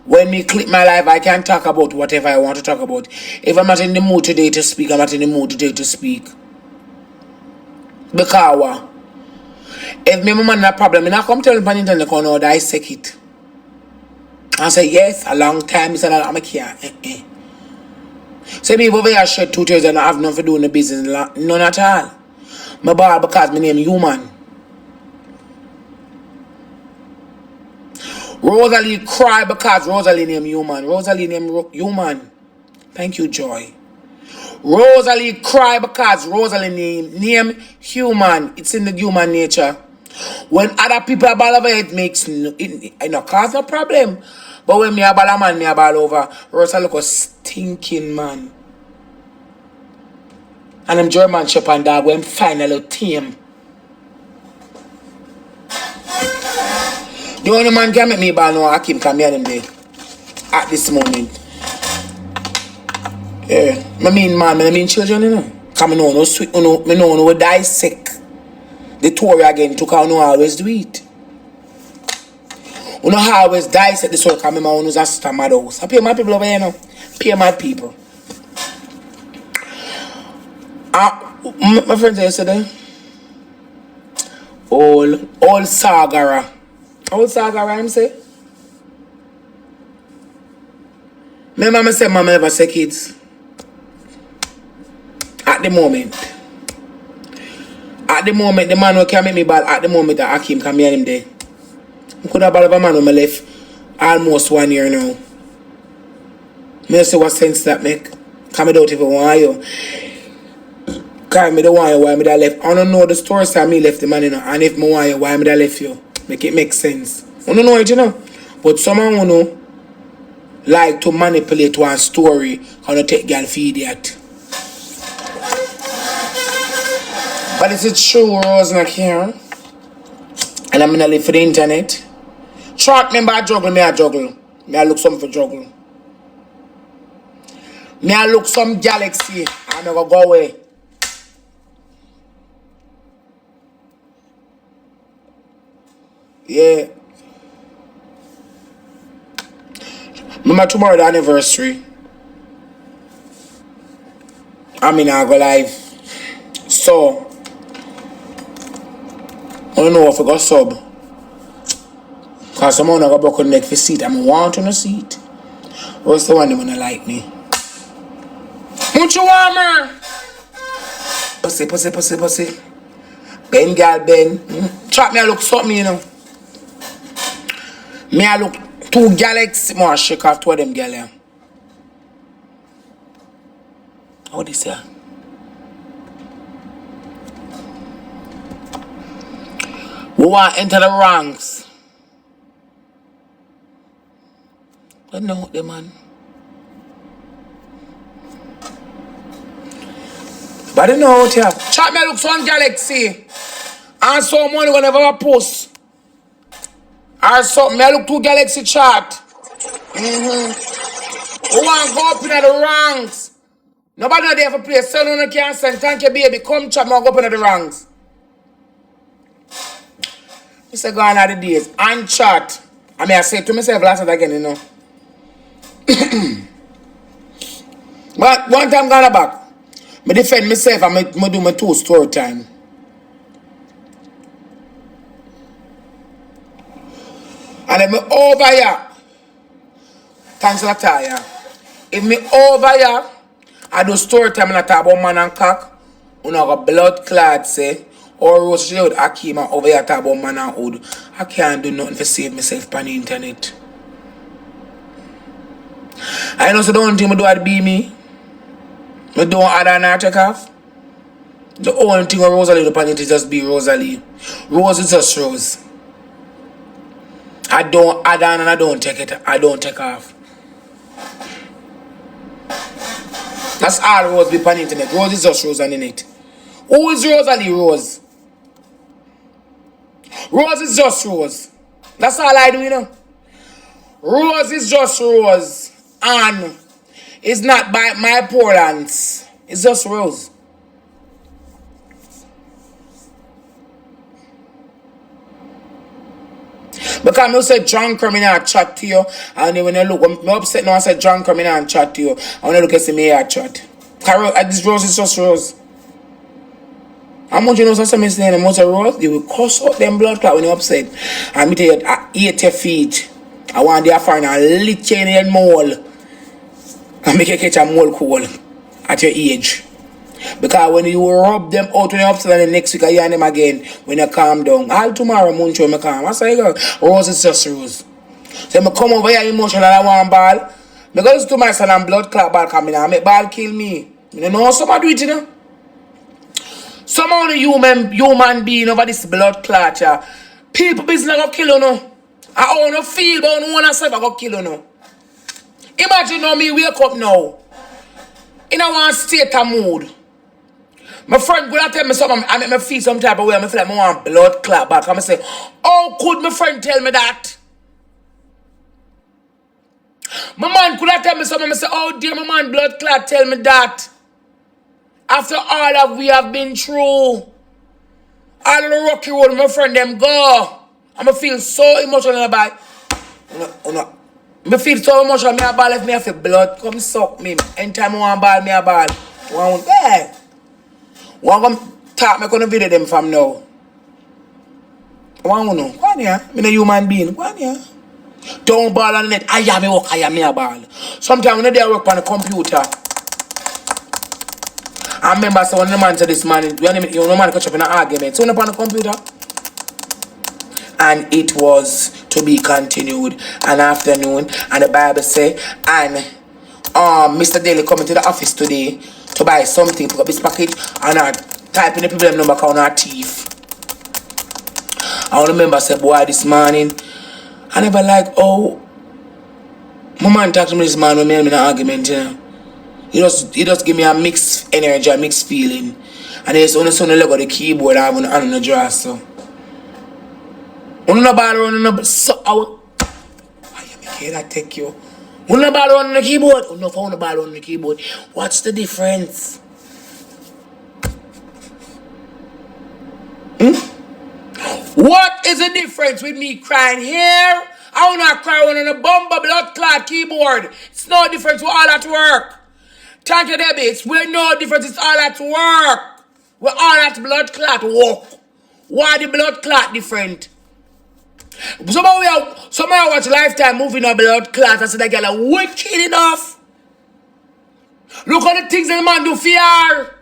When me click my life, I can talk about whatever I want to talk about. If I'm not in the mood today to speak, I'm not in the mood today to speak. Because if me man have a problem, I come tell me on the internet, I dissect it. I say, yes, a long time, I said, I'm a care. Say me over here shed 2 years and I have nothing to do in the business. None at all. My ball because my name human. Rosalie cry because Rosalie name human. Rosalie name human. Thank you, Joy. Rosalie cry because Rosalie name human. It's in the human nature. When other people are ball over, it makes it not cause no problem. But when me a ball a man, me a ball over. Rosalie look a stinking man. And them German Shepherd dog when finally tame. The only man can make me ball now, Hakim can hear them there. At this moment. Yeah. I mean children, you know. Come on, no sweet, no, me know we die sick. The Tory again took out no always do it. You know how I always die sick the soul come in my own house at my house. I pay my people over here now. Pay my people. My friends yesterday. Old Sagara. Old Sagara, I'm say. My mama said mama never say kids. At the moment. At the moment, the man who can make me ball at the moment that Hakim can hear him there. I could have ball of a man who left almost 1 year now. I see what sense that make. Come out if I want you. Because I don't want you, why I left. I don't know the story so me left the man, you know. And if I want you, why I left you. Make it make sense. I don't know it, you know. But someone who know like to manipulate one story how to take girl for idiot. But is it true Rose not here? And I'm gonna live for the internet. Track me by juggle, me I juggle. Me I look some for juggle. Me I look some galaxy. I'm gonna go away. Yeah. Remember tomorrow the anniversary. I mean I go live. So I don't know if I got sub. Because someone I got broken neck for seat. I'm want on a seat. What's the one that wanna like me? Much warmer. Pussy. Ben girl Ben. Trap me I look something, you know. Me I look 2 galaxy more shake off 2 of them girl here. How this here? We want to enter the ranks. But no, the man. But I don't know out here. Chat me look some galaxy. And someone gonna have a post. Or something. I look 2 galaxy chat. We want to go up in the ranks. Nobody not there for play. So no can send. Thank you, baby. Come chat me go up in the ranks. I say gone are the days. And chat. I mean I say to myself last night again, you know. But one time gone back. I defend myself and I do my 2 story time. And then over here. Thanks a lot, yeah. If me over here, I do story time and I talk about man and cock, you know, got blood clot say, or Rose Shield, Akima over here talk about man and hood. I can't do nothing to save myself on the internet. I know so the only thing I do at be me. I don't add and take off. The only thing with Rosalie upon it is just be Rosalie. Rose is just Rose. I don't add on and I don't take it. I don't take off. That's all Rose be on the internet. Rose is just Rose on the net. Who is Rosalie Rose? Rose is just Rose. That's all I do, you know. Rose is just Rose. And it's not by my poor lands. It's just Rose. Because I said John coming and chat to you, and then when I look, I'm upset now. I said John coming and chat to you, and when I look, I see me here chat. This Rose is just Rose. How much you know something saying the most of Rose? They will cuss out them blood clot when you're upset. And me tell you, I 80 feet. I want their find a lit chain in mole. And make you catch a mole cool at your age. Because when you rub them out when you're upset, and the next week I hear them again when you calm down. All tomorrow, Muncho, me calm. I say, Rose is just Rose. So I come over here emotional, I want ball. Because to my son and blood clot ball coming out, make ball kill me. You know somebody do it, you know? Some of the human being over this blood clot, yeah. People business go kill you, no. I don't feel, but I don't want to say I go kill you, no. Imagine how me wake up now. In a one state of mood. My friend gonna tell me something, I make me feel some type of way, I feel like I want blood clot back. I'm say, how could my friend tell me that? My man could have tell me something, I say, oh dear, my man blood clot tell me that. After all that we have been through, all the rocky road, my friend them go. I'm feel so emotional about it. I feel so emotional, me a ball if me have blood come suck me. Anytime I want ball, me a ball. One come talk me gonna video them from now. One know. Go on here. Me a human being. Go on here. Don't ball on the net. I am me work, I am me a ball. Sometimes when they work on the computer. I remember so when the man said this man, you know man catch up in an argument. So on the computer. And it was to be continued an afternoon. And the Bible say, and Mr. Daly coming to the office today to buy something, pick up his package, and I type in the problem number count our thief. I remember say, boy, this morning, I never like, oh, my man talked to me this man when me in an argument, you know. He just give me a mixed energy, a mixed feeling. And there's only some look at the keyboard I have on the drawer, so. Una ball on the so I make that take you. Una ball on the keyboard. Una found the ball on the keyboard. What's the difference? What is the difference with me crying here? I wanna cry on a bomber blood clot keyboard. It's no difference. We're all at work. Thank you, Debbie. We're no difference. It's all at work. We're all at blood clot work. Why the blood clot different? Somehow watch Lifetime movie no blood clot and say that girl are wicked enough. Look at the things that the man do for her.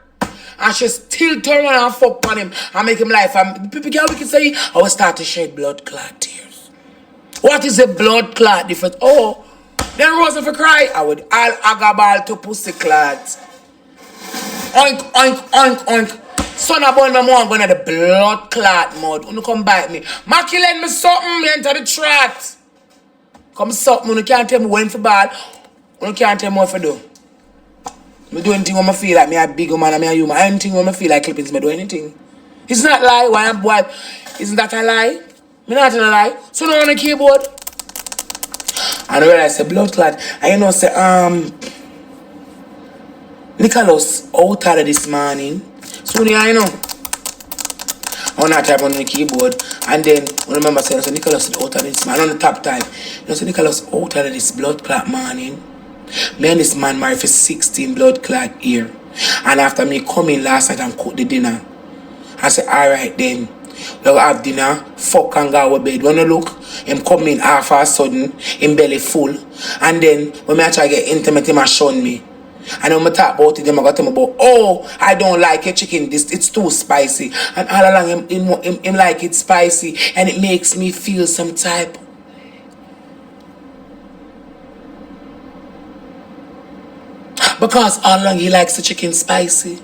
And she still turn around and fuck on him and make him life. And people can say, I will start to shed blood clot tears. What is a blood clot difference? Oh, then Rose if I cry, I would all agabal to pussy clot. Oink, oink, oink, oink. Son about my mom going to the blood clot mode. You come bite me. Mackie lend me something, me enter the tracks. Come something, you can't tell me when for bad. You can't tell me what to do. I do anything when I feel like me a big man and me a human. Anything when I feel like clippings, I do anything. It's not a lie, why I'm boy. Isn't that a lie? Me not a lie. So now on the keyboard. And I realize the blood clot. And you know say Nicholas out of this morning. So I know. I want to type on the keyboard. And then I remember saying, so Nicholas is out of this man. On the top type. You know, so Nicholas out of this blood clot morning. Me and this man married for 16 blood clot year. And after me coming last night and cook the dinner, I said, alright then. We have dinner, fuck and go to bed. When you look, him come in half a sudden, him belly full. And then when I try to get intimate, him a shun me. And when I talk about it, them I got him about, oh, I don't like your chicken, this it's too spicy. And all along him like it spicy and it makes me feel some type. Because all along he likes the chicken spicy.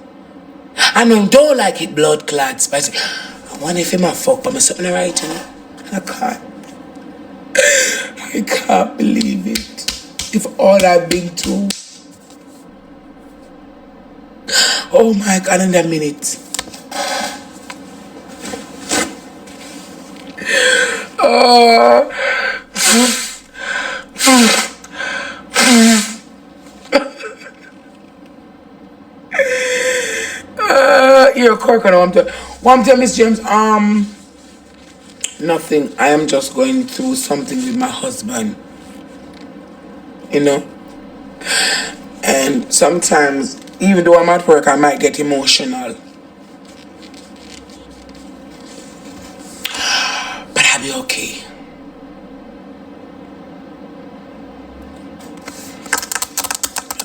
And him don't like it blood clot spicy. I wonder if him a fuck but me something right, you know? I can't believe it. If all I've been through. Oh my God, in a minute. You're cork on one time, Miss James. Nothing. I am just going through something with my husband. You know? And sometimes, even though I'm at work, I might get emotional. But I'll be okay.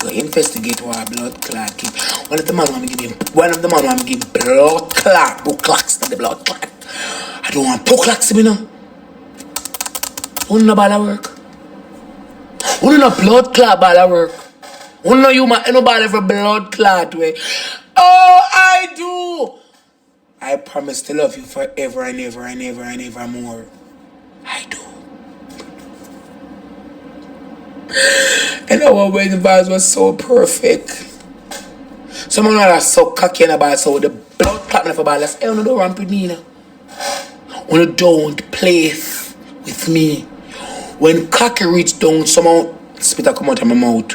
I'll investigate why blood clot keep. One of the man want to give blood clot, two clocks to the blood clot. I don't want two clocks to me now. Who no ball work? Who no blood clot ball work? Who no you man nobody for blood clot way? Oh, I do. I promise to love you forever and ever and ever and ever more. I do. And our wedding vows was so perfect. Someone was so cocky and about so the blood clot for ball. Hey, don't ramp with me now. Don't play with me. When cocky reach down, someone spit come out of my mouth.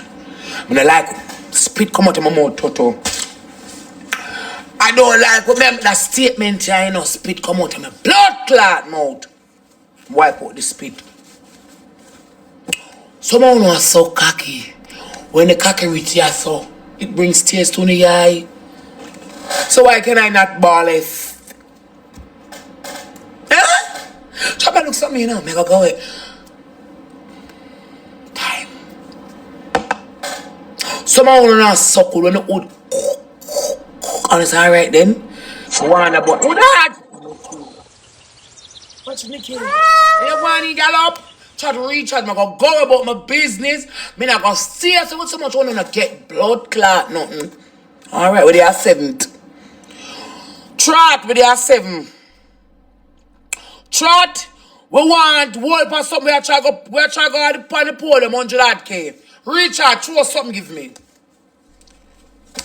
When I like spit come out of my mouth, Toto. I don't like remember that statement, you know, spit come out of my blood clot mouth. Wipe out the spit. Someone was so cocky. When the cocky reach here, so it brings tears to the eye. So why can I not ball it? Huh? Try to look something, you know, make a go away. Time. Someone will not suckle when the wood. And it's alright then. One about who that? What's Nicky? You want to gallop? Try to reach out, I'm gonna go about my business. Me not gonna stay so with so much want to get blood clot, nothing. Alright, we are 7th. Trot, we are 7. Trot, we want whole for something we are trying to go on the podium 100K. Richard, throw something give me.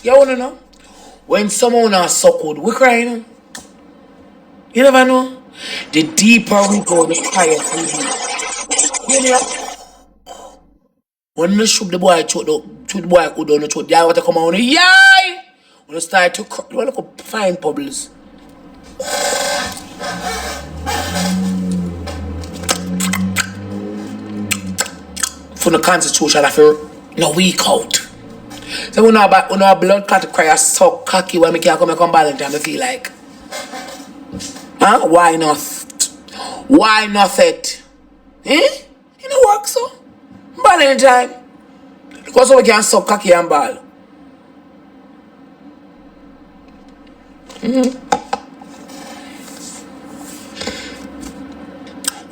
You wanna know? When someone is so good, we crying. You never know. The deeper we go, the higher we be. You know? When you shoot the boy, shoot the boy who don't shoot, yeah, what to come on, yay! When you start to cry, you look fine bubbles. For the constitution, I feel no weak out. So when our blood clot cry so cocky when we can't come Valentine, I feel like. Huh? Why not? Why not it? Eh? You know work so? Valentine. Because we can suck cocky and ball.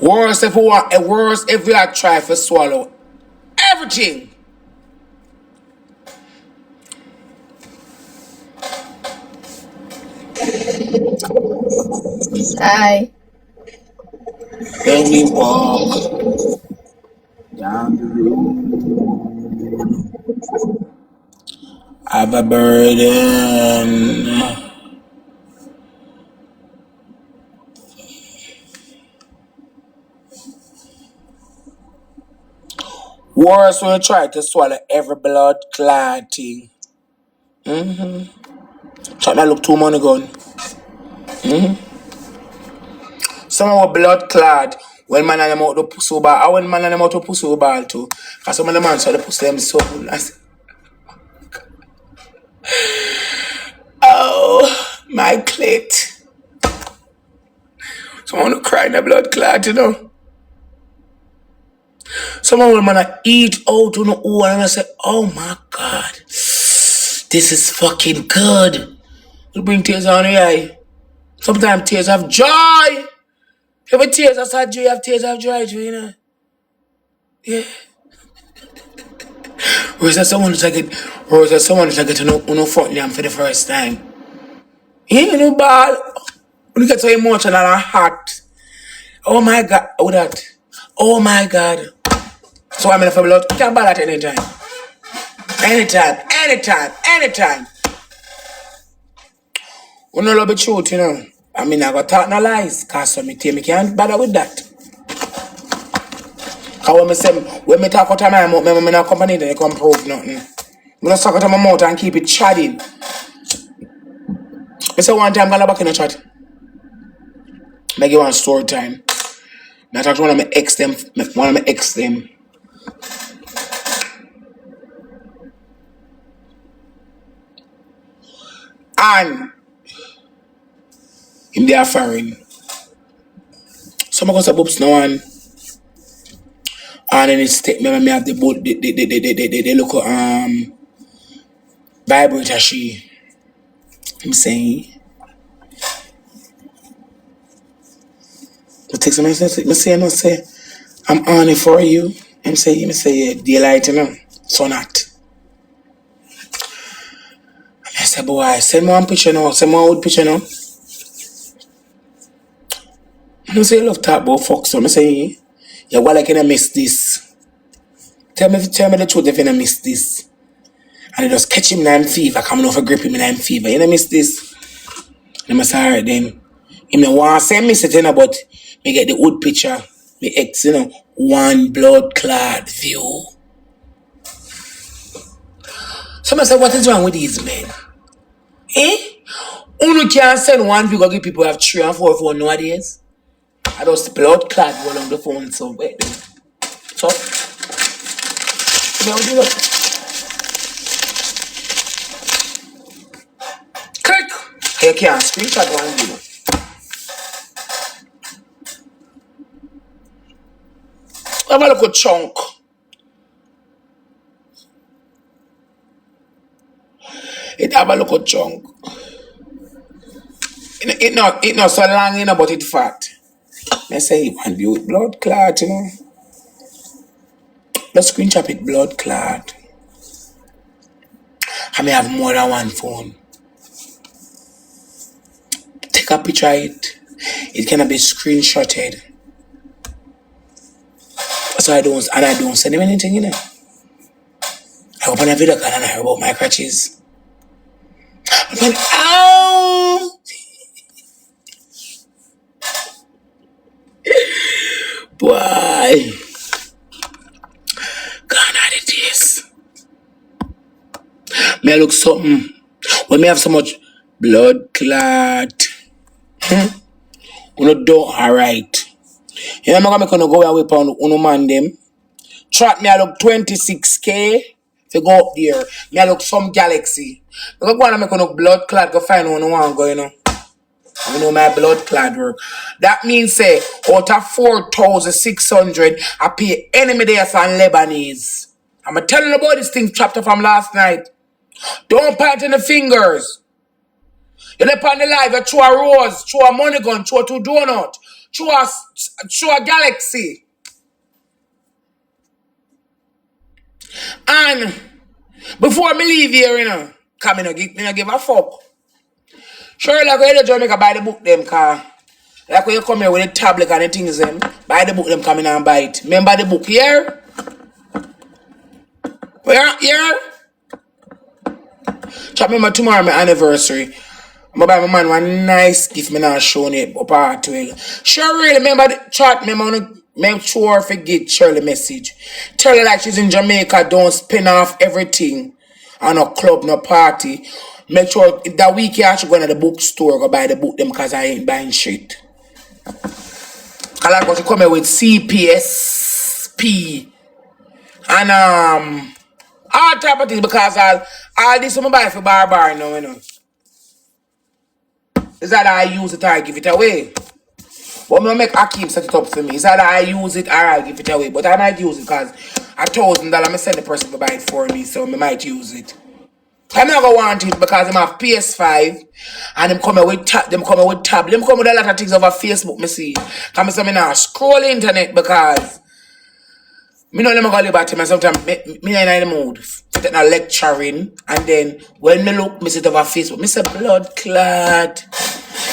Worse if we are trying to swallow everything. Hi. Then we walk down the road. I have a burden. Worse when you try to swallow every blood clotting. Try to look too money gun. Some of our blood clot when man and them out the pussy ball. When man and them out the pussy ball too. Cause some of the man saw the pussy them so good. I say, oh, my clit. Someone who cry in the blood clot, you know. Someone will wanna eat out on the own and I say, oh my God, this is fucking good. You bring tears on the eye. Sometimes tears of joy. Every tears of sad joy, you have tears of joy too, you know. Yeah. Or is that someone who's like to know fucking for the first time? Yeah, you know, ball. When you get so emotional and hot. Oh my God, oh that. Oh my God. So I'm in a family, you can ball at any time. Anytime. We no love the truth, you know. I mean, I got talk no lies, cause so me can't bother with that. Cause when me talk out of my mouth, me not company, then they come prove nothing. Me just talk out of my mouth and keep it chatting. I say one time, I'm gonna back in the chat. Make it one story time. I talk to one of my ex them. And him they are foreign. Some of us are books now and then it's take me have the boat they look Bible it she. I'm saying but take some say I'm on it for you. I'm saying yeah, daylight, you know. So not. I said, boy, send me one picture now, send me one old picture now. I say you love talk about fuck, so I say, yeah, well, I can miss this. Tell me the truth if you miss this. And I just catch him in fever, coming over grip him in fever. You know miss this? And I say, alright then. Him no want to send me something about me get the old picture, me ex, you know, one blood clot view. So I say, what is wrong with these men? Eh? Uno can't send one view, go give people have 3 and 4 phone nowadays. I just blood clot go along the phone, so wait. So, you do that. Click! You can't screenshot one view. Have a look at chunk. It have a look at chunk. It not so long, you know, but it fat. I say one view with blood clot, you know. Let's screenshot it blood clot. I may have more than one phone. Take a picture of it. It cannot be screenshotted. So I don't send him anything, you know. I open a video call and I hear about my crutches. I'm like, ow! Boy. God, how it is. May I look something. When me have so much blood clot. You do alright. You know, I'm gonna go away on uno man them. Track me, I look 26K. If you go up there, me I look some galaxy. I'm going to make a blood clot go find one one go, you know. You know my blood clot work. That means say out of 4,600 I pay enemy there for Lebanese. I'm telling you about this thing chapter from last night. Don't point in the fingers. You left on the live, you throw a rose, throw a money gun, throw 2 donut, throw a galaxy. And before me leave here, you know, come in and give a fuck. Sheryl, like when you to Jamaica, buy the book them car. Like when you come here with the tablet and the things them, buy the book them come in and buy it. Remember the book here? Where here? Chat remember tomorrow my anniversary. I'm gonna buy my man one nice gift me now showing it up at 12. Sheryl, remember the chat, remember make sure forget Shirley message. Tell her like she's in Jamaica, don't spin off everything on a club, no party. Make sure that week you actually go to the bookstore, go buy the book them because I ain't buying shit. I like what you come here with CPSP and all type of things because all this I'm buy for bar now, you know. Is that I use it, I give it away. But I'm gonna make Akeem set it up for me. It's either I use it or I give it away. But I might use it because $1,000 I send the person to buy it for me, so I might use it. I'm not gonna want it because I'm have PS5 and them coming with them coming with tablet, them coming with a lot of things over Facebook, me see. Come so me now scroll the internet because me know them gonna live at him and sometimes me in the mood for taking a lecturing and then when me look, me sit over Facebook, me say blood clot.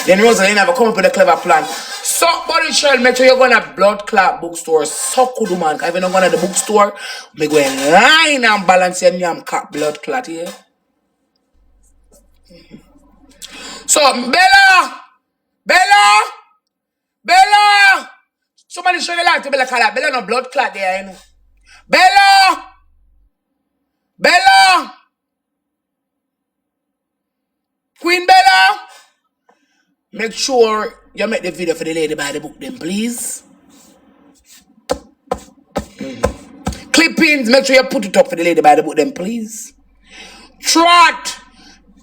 Then Rosalie never come up with a clever plan. So, buddy Sheryl, make sure you're going to blood clot bookstore. So good, man. If you're not going to the bookstore, me go in line and balance your name cat blood clot here. So, Bella! Somebody show the light to Bella call Bella no blood clot there, you know. Bella! Queen Bella! Make sure you make the video for the lady by the book then, please. Clippings, make sure you put it up for the lady by the book then, please. Trot!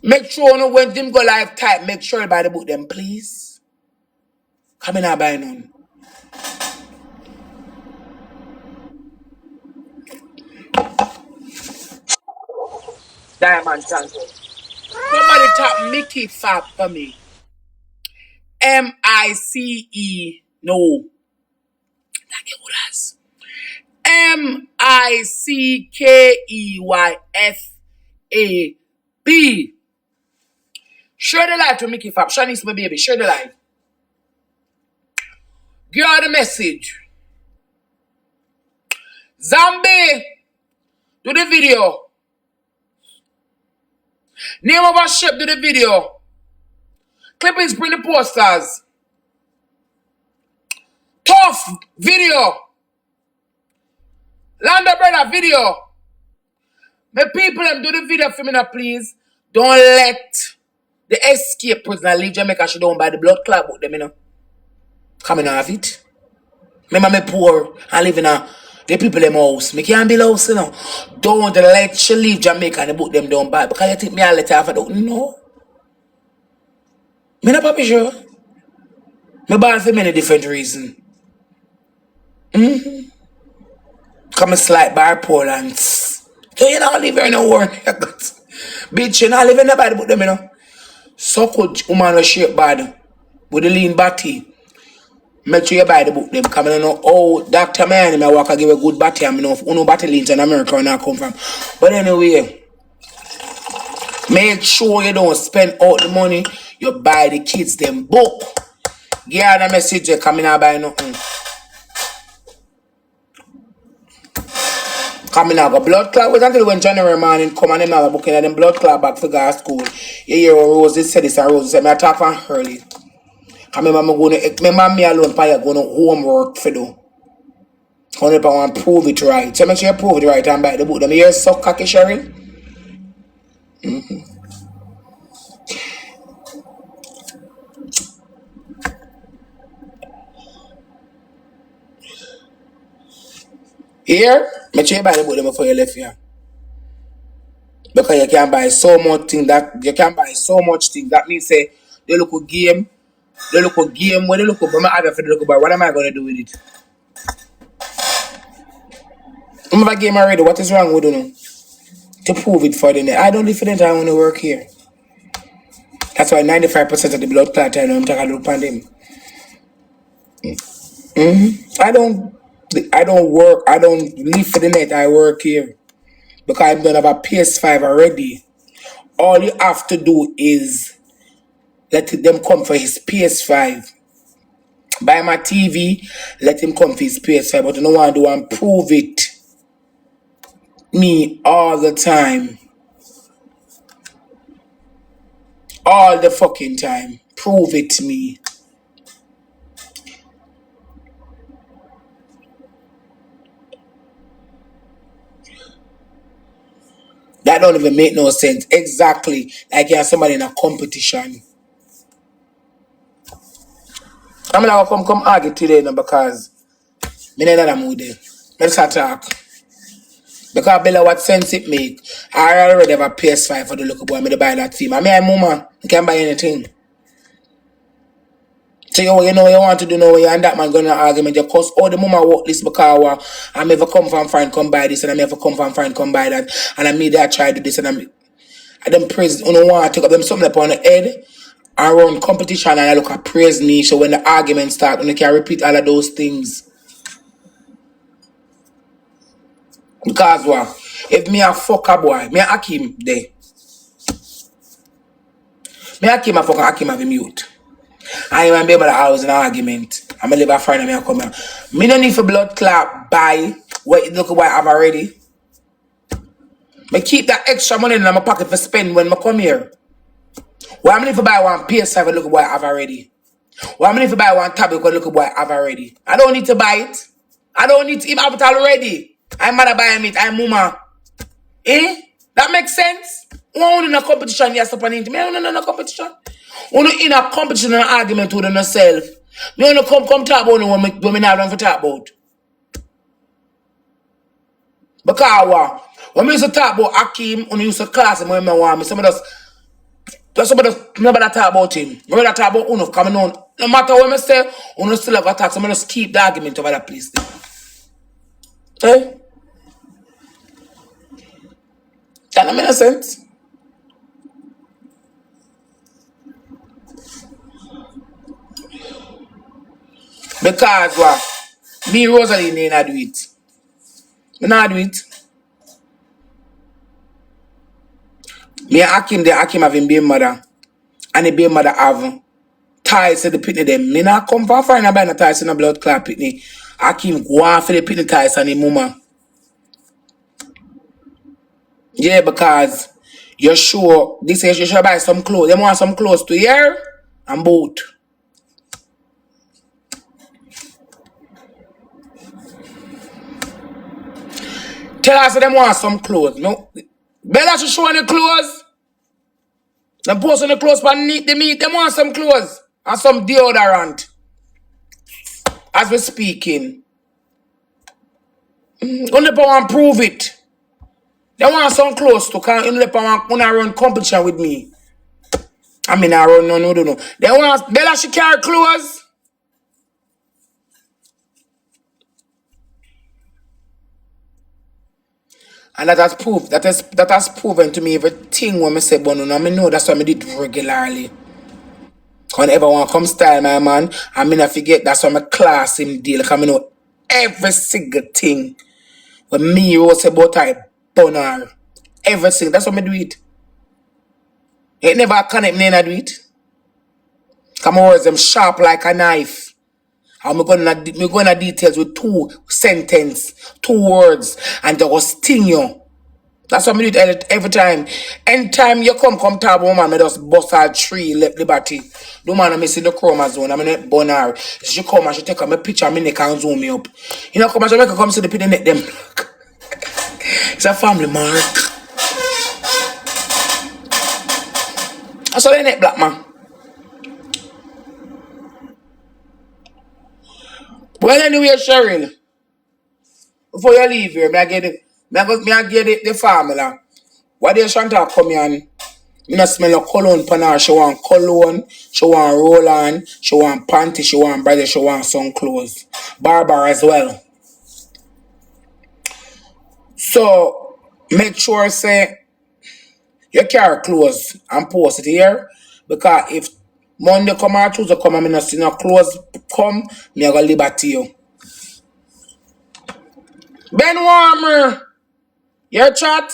Make sure you know when them go live type, make sure you buy the book then, please. Come in and buy none. Diamond Tango. Somebody tap Mickey Fab for me. M-I-C-E. No. That get what else? M-I-C-K-E-Y-F-A-B. Share the live to Mickey Fab. Shanice, my baby. Share the live. Give her the message. Zombie. Do the video. Name of our ship. Do the video. Clippings, bring the posters. Tough video. Landa brother video. My people them do the video for me now, please. Don't let the escape prisoner leave Jamaica. She don't buy the blood clot book them, you know. Coming off it. Remember me poor and living in the people in my house. Me can't build a house, you know. Don't let she leave Jamaica and the book them don't buy. Because you think me I'll let her have it. No. Me not papi sure. Me buy for many different reasons. Come slide bipolar. So you not live here in a war. Bitch, you not live in nobody but them, you know. So could woman with shape bad. With the lean body. Make sure you buy the book them. Come I don't know oh Dr. Man I walk and give a good body. I know no body leans in America where I come from. But anyway, make sure you don't spend all the money. You buy the kids them book. Give her the message you come in and buy nothing. Coming out, blood clot. Wait until when January morning come and them have a booking and them blood clot back for girls school. You hear what Rose said this and Rose said, I talk from early. I remember me alone going to homework for do. 100% prove it right. So make sure you prove it right and buy the book. Them hear so cocky, Sheryl? Here, make sure you buy the book them before you left here. Because you can buy so much thing that means say they look a game when they look up my other for the look about what am I gonna do with it? I'm a game already, what is wrong with you know? To prove it for the net. I don't live for them, I wanna work here. That's why 95% of the blood clot I know I'm talking about pandemic. I don't live for the net, I work here. Because I don't have a PS5 already. All you have to do is let them come for his PS5. Buy my TV, let him come for his PS5. But you know what I do and prove it. Me all the time. All the fucking time. Prove it to me. That don't even make no sense. Exactly like you have somebody in a competition. I'm not gonna come argue today now because I'm not in a mood there. Let's talk. Because Bella, what sense it make? I already have a PS5 for the local boy. I'm going to buy that team. I mean, I'm woman. I can't buy anything. So you know what you want to do now, you and that man gonna argument, you cuss all the mama work this because I'm ever come from friend come buy this and I'm ever come from friend come buy that and I made that try to do this and I them praise you know want to take up them something upon the head and run competition and I look at praise me so when the argument start you can repeat all of those things. Because what? If me a fuck a boy, me a Hakim there. Me a Hakim a fuck a Hakim have a mute. I even be able to house in an argument. I'm gonna leave a friend and me a come here. Me no need for blood clot buy what look what I have already. Me keep that extra money in my pocket for spend when I come here. Why am I need for buy one PS5 look what I have already? Why am I need for buy one tablet look what I have already? I don't need to buy it. I don't need to even have it already. I'm mother buying it. I'm mama. Eh? That makes sense? One in a competition, yes, upon it. Me in a competition. When in a competition and argument with yourself. Me wanna come talk about when me not run for talk about. Because what? When we used to talk about Hakim, when we used to class him when me want me, some of us never talk about him. We rather talk about Uno coming on. No matter what me say, Uno still have attack, some of us keep the argument over that place. Eh? That don't make sense. Because what? Me Rosalie need not do it. Me not do it. Me and Hakim have him baby mother. And the baby mother have ties to the pitney them. Me not come for find a buy no ties in a blood clot pitney. Hakim go on for the pitney ties and the mama. Yeah, because you're sure this is you should buy some clothes. They want some clothes to wear and boot. Tell us them want some clothes. No, Bella should show the clothes. Them post on the clothes for the meat. Them want some clothes and some deodorant. As we're speaking. Only want prove it. They want some clothes to come. Only want run competition with me. I mean I run no. They want Bella should carry clothes. And that has proven to me everything when I say but no, I know that's what I did regularly. Whenever one come style my man, I mean I forget that's why my class him deal. Because I know every single thing when me was about I boner. Everything. That's what I do it. It never connect me and do it. Come on, them sharp like a knife. I'm going to details with 2 sentences, 2 words, and they will sting you. That's what I do it every time. Anytime you come talk about man, I just bust all 3 left liberty. No man, I'm missing the chromosome. I'm in bonar. She come and she take my picture, I neck and zoom me up. You know, come and Jamaica come see the pin neck them. It's a family mark. I saw the neck black man. Well, anyway, Sheryl, before you leave here, I get the formula. Why did Chantal come here and me not smell a cologne pan her? She want cologne, she want roll on, she want panty, she want brother, she want some clothes. Barbara as well. So make sure say you carry clothes and post it here. Because if Monday come or Tuesday come and me not see no clothes come, me I go liberty you. Ben Warmer, your chat?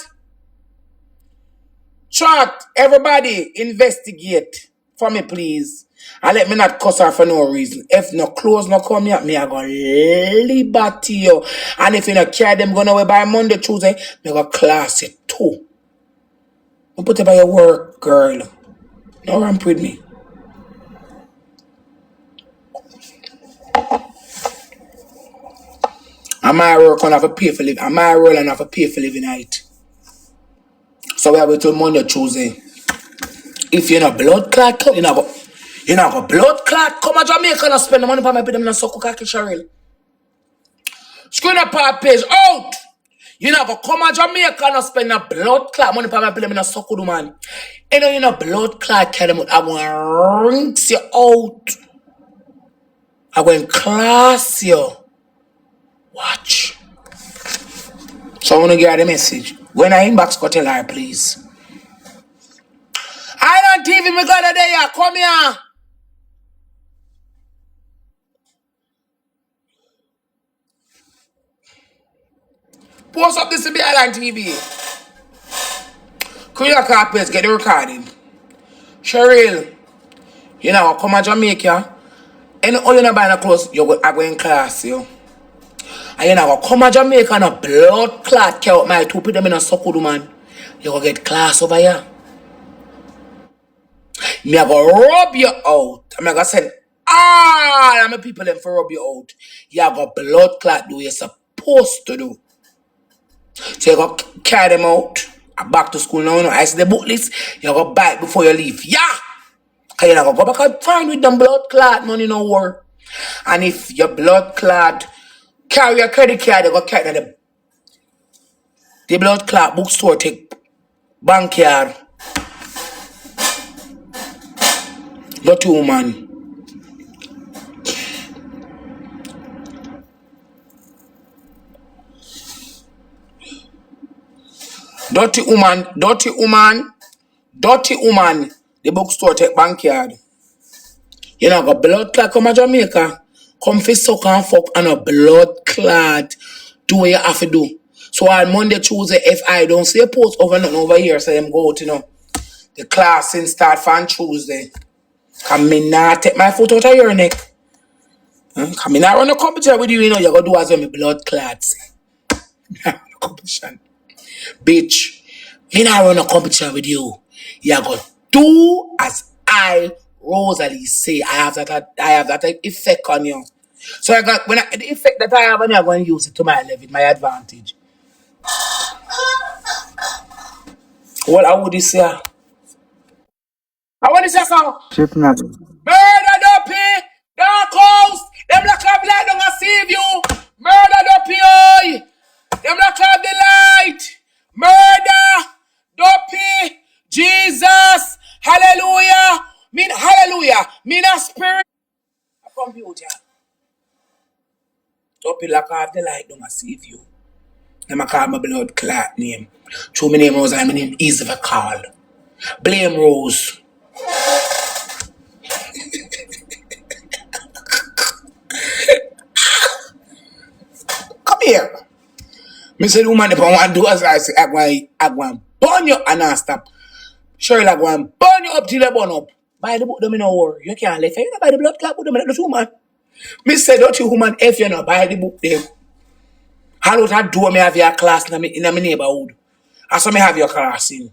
Chat, everybody investigate for me please. And let me not cuss her for no reason. If no clothes no come here, me I go liberty you. And if you not carry them going away by Monday, Tuesday, me I go class it too. Don't put it by your work, girl. No ramp with me. And my work and have a pay for living. And my role and have a pay for living night. So we have it till Monday, Tuesday. If you're not blood clot, you're not go blood clot. Come to Jamaica and spend the money for my pay them in suck cocky Sheryl. Screen up our page out. You not go come to Jamaica and spend a blood clot money for my pay them in a suck man. You know blood clot tell them I want to rinse you out. I going class you. Watch. So I want to get the message. When I inbox, go tell her, please. I don't TV me got a day. Come here. Post up this to be Island TV. Korea carpets, get the recording. Sheryl, you know, come to Jamaica. And all you know buy no clothes, you go in class, you. And you know, come to Jamaica and a blood clot carry out my two put them in a suckle, man. You go get class over here. Me I go rub you out. I'm gonna send all of my people them for rub you out. You got blood clot do you're supposed to do. So you go carry them out. Back to school now, I see the book list. You go buy it before you leave. Yeah! Cause you go back and find with them blood clot money no work. And if your blood clot carry your credit card, you go carry the blood clot bookstore take bank yard. Dirty woman. Dirty woman. Dirty woman. Dirty woman. The bookstore take bank yard. You know, got blood clot come to Jamaica. Come for suck and fuck and a blood clot. Do what you have to do. So on Monday, Tuesday, if I don't see a post over nothing over here, so them go out, you know. The class in start from Tuesday. Come me not take my foot out of your neck. Come me not run a competition with you, you know. You gotta do as well my blood clots. Competition. Bitch. Me not run a competition with you. You gotta do as I Rosalie say. I have that effect on you. So I got the effect that I have on you, I'm going to use it to my level, my advantage. What I would say? I want to say so. Shift not. Murder Duppy! Dark House! Them lock up light don't save you! Murder Duppy, oi! Them lock up the light! Murder Duppy! Jesus! Hallelujah! Mean hallelujah! Mean a spirit! A computer. Duppy lock off the light don't save you. Them a call my blood clot name. True, my name Rose and my name easy to call. Blame Rose. Come here. Me say the woman if I want to do as I say, I want to burn you and not stop. Sheryl, I want to burn you up till you burn up. Buy the book, them in no worry. You can't let you buy the blood clot book, them in the woman. Me say, don't you woman, if you not buy the book, them. How do I do me have your class in my neighborhood? I saw me have your class in.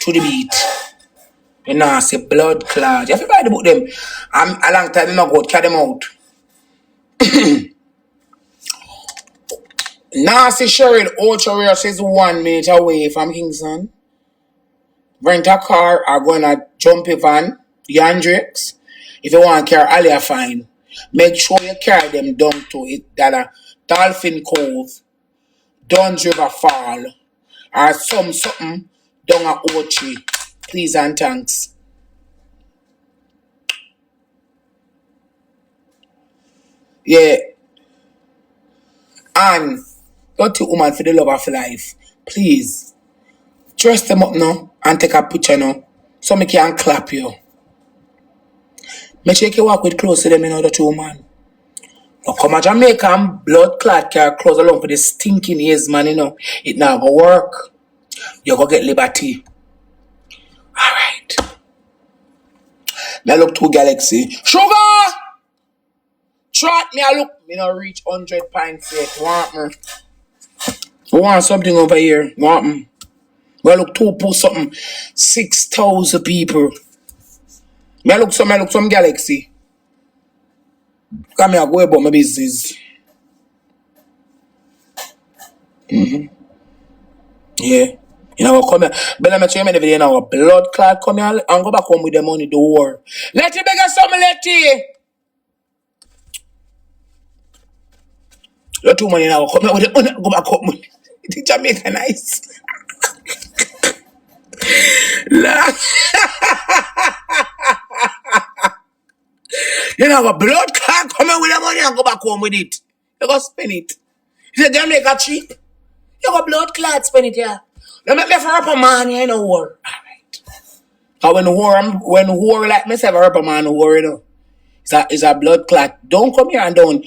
To the beat. You know, say blood clot. You have to buy the book, them. I'm a long time, they not go carry them out. Nasty Sheryl, Ultra Rare says 1 minute away from Kingston. Rent a car or go in a jumpy van, Yandrix. If you want to carry Alia, fine. Make sure you carry them down to it, that a Dolphin Cove, Duns River Fall, or something down at Ochi. Please and thanks. Yeah. And dirty woman for the love of life. Please. Dress them up now and take a picture now. So me can clap you. Make sure you walk with close to them, you know, dirty woman. Now come to Jamaica and blood clot carry close along for the stinking ears, man, you know. It now go work. You go get liberty. Alright. Me look to Galaxy. Sugar! Trot me, I look. Me not reach 100 pints yet. Want me? Want something over here? Want me? Me look to put something. 6,000 people. Me look some Galaxy. Come here, go about my business. Yeah. You know what, come here. But let me show you the video now. Blood clot, come here and go back home with the money, the war. Let you beg us some, let you. You're too money now. Come here with the money, go back home. It is Jamaica nice. You know, a blood clot. come here with the money and go back home with it. You go spend it. You say Jamaica cheap? You go blood clot spend it here. You make me for up a man, you know war. Alright. Cause when war like myself, a up man war, you know. It's a blood clot. Don't come here and don't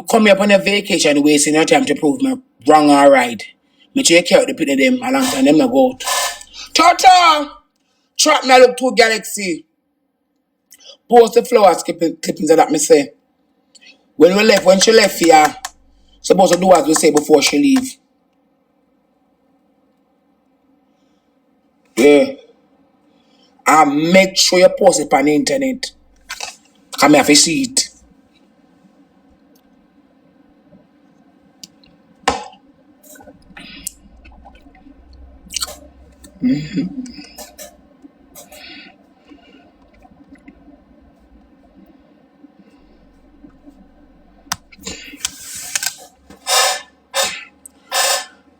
come here upon a vacation wasting your time to prove me wrong or right. Me take care of the people them a long time, them not go out. Tata! Trap me look to Galaxy. Post the flowers clippings that me say. When she left here, supposed to do as we say before she leave. Yeah. And make sure you post it on the internet. Come here to see it.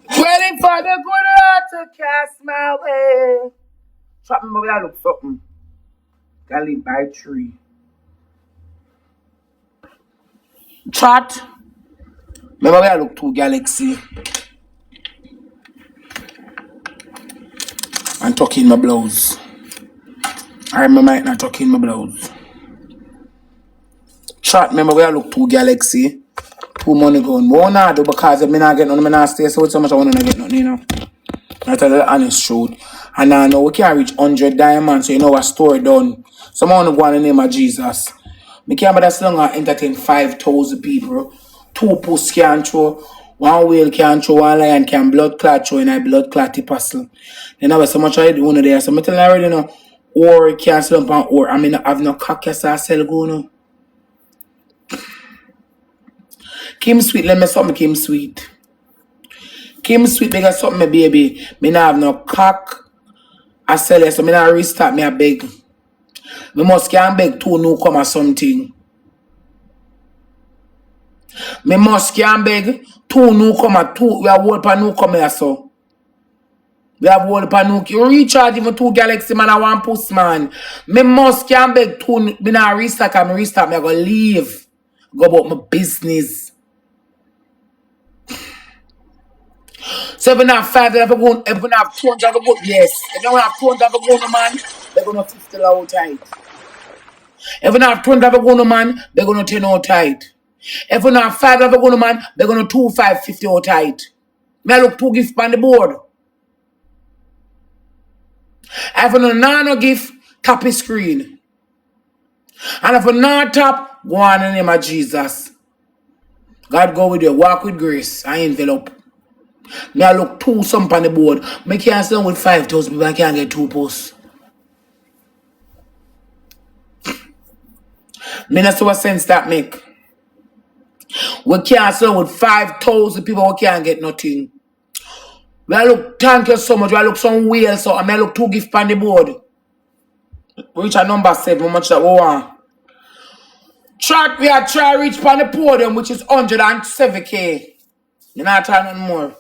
Waiting for the good Lord to cast my way. Trap me, but I look something. Gotta live by tree. Chat. Remember where I look to Galaxy and tuck in my blouse. I remember not tuck in my blouse. Chat, remember where I look to Galaxy. Two money going. But I do because if I not get nothing, I not stay so with so much I want to get nothing, you know. I tell you the honest truth. And I know we can't reach 100 diamonds, so you know a story done. Someone want to go in the name of Jesus. Me can't be that long and entertain 5,000 people. 2 puss can throw, 1 whale can throw, 1 lion can blood clot throw in a blood clot puzzle. Then I was so much I do one there. So I tell you already know, or can't sell up on or. I mean I have no cock as I sell go no. Kim Sweet, let me something Kim Sweet. Kim Sweet because something my baby. Me not have no cock. I sell it, so me not restart me a beg. Me must can beg 2 newcomer something. Me must can beg 2 newcomer, 2 we have whole pa newcomer so. We have whole pa newcomer. You recharge even 2 Galaxy man and 1 puss man. Me must can beg 2 me not restart and me restart me I go leave. Go about my business. So if we have 5, if we have 200 go, yes. If we have 200 go no man, they're gonna 50 out tight. If we have 200 go no man, they're gonna 10 out tight. If we have 5 go no man, they're gonna 2 5 50 out tight. Me I look 2 gifts on the board. If we no gift, tap his screen. And if we not tap, go on in the name of Jesus. God go with you, walk with grace, and envelope. Me I look 2 something on the board. Me can't stand with 5,000 people, I can't get 2 posts. Me not see what sense that make. We can't stand with 5,000 people, we can't get nothing. Me I look, thank you so much. We I look some whale, so I may look 2 gifts on the board. We reach a number 7, how much that we want. Track, we are trying to reach on the podium, which is 107K. You're not trying nothing more.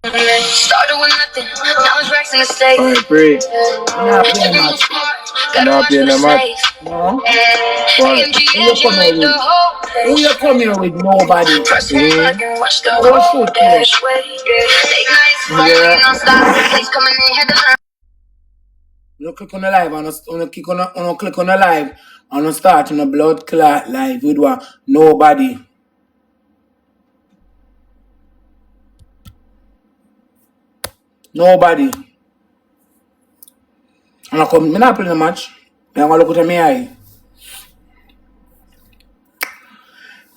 Started with nothing, now it's racks in the state. Alright, pray. Not playing the match. No. What? Who you come here with? Nobody. Oh, shoot, Yeah. You click on the live and click on the live and you start on a blood clot live with what? Nobody. Nobody. And I come, I'm not playing the match. I'm gonna look at my eye.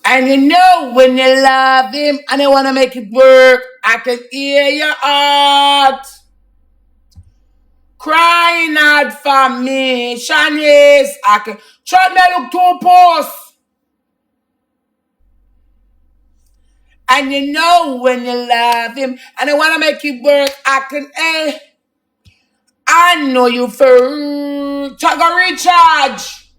And you know when you love him and you wanna make it work, I can hear your heart crying out for me. Shanice, I can try me look two posts. And you know when you love him and you wanna make it work, I know you first. Try to recharge.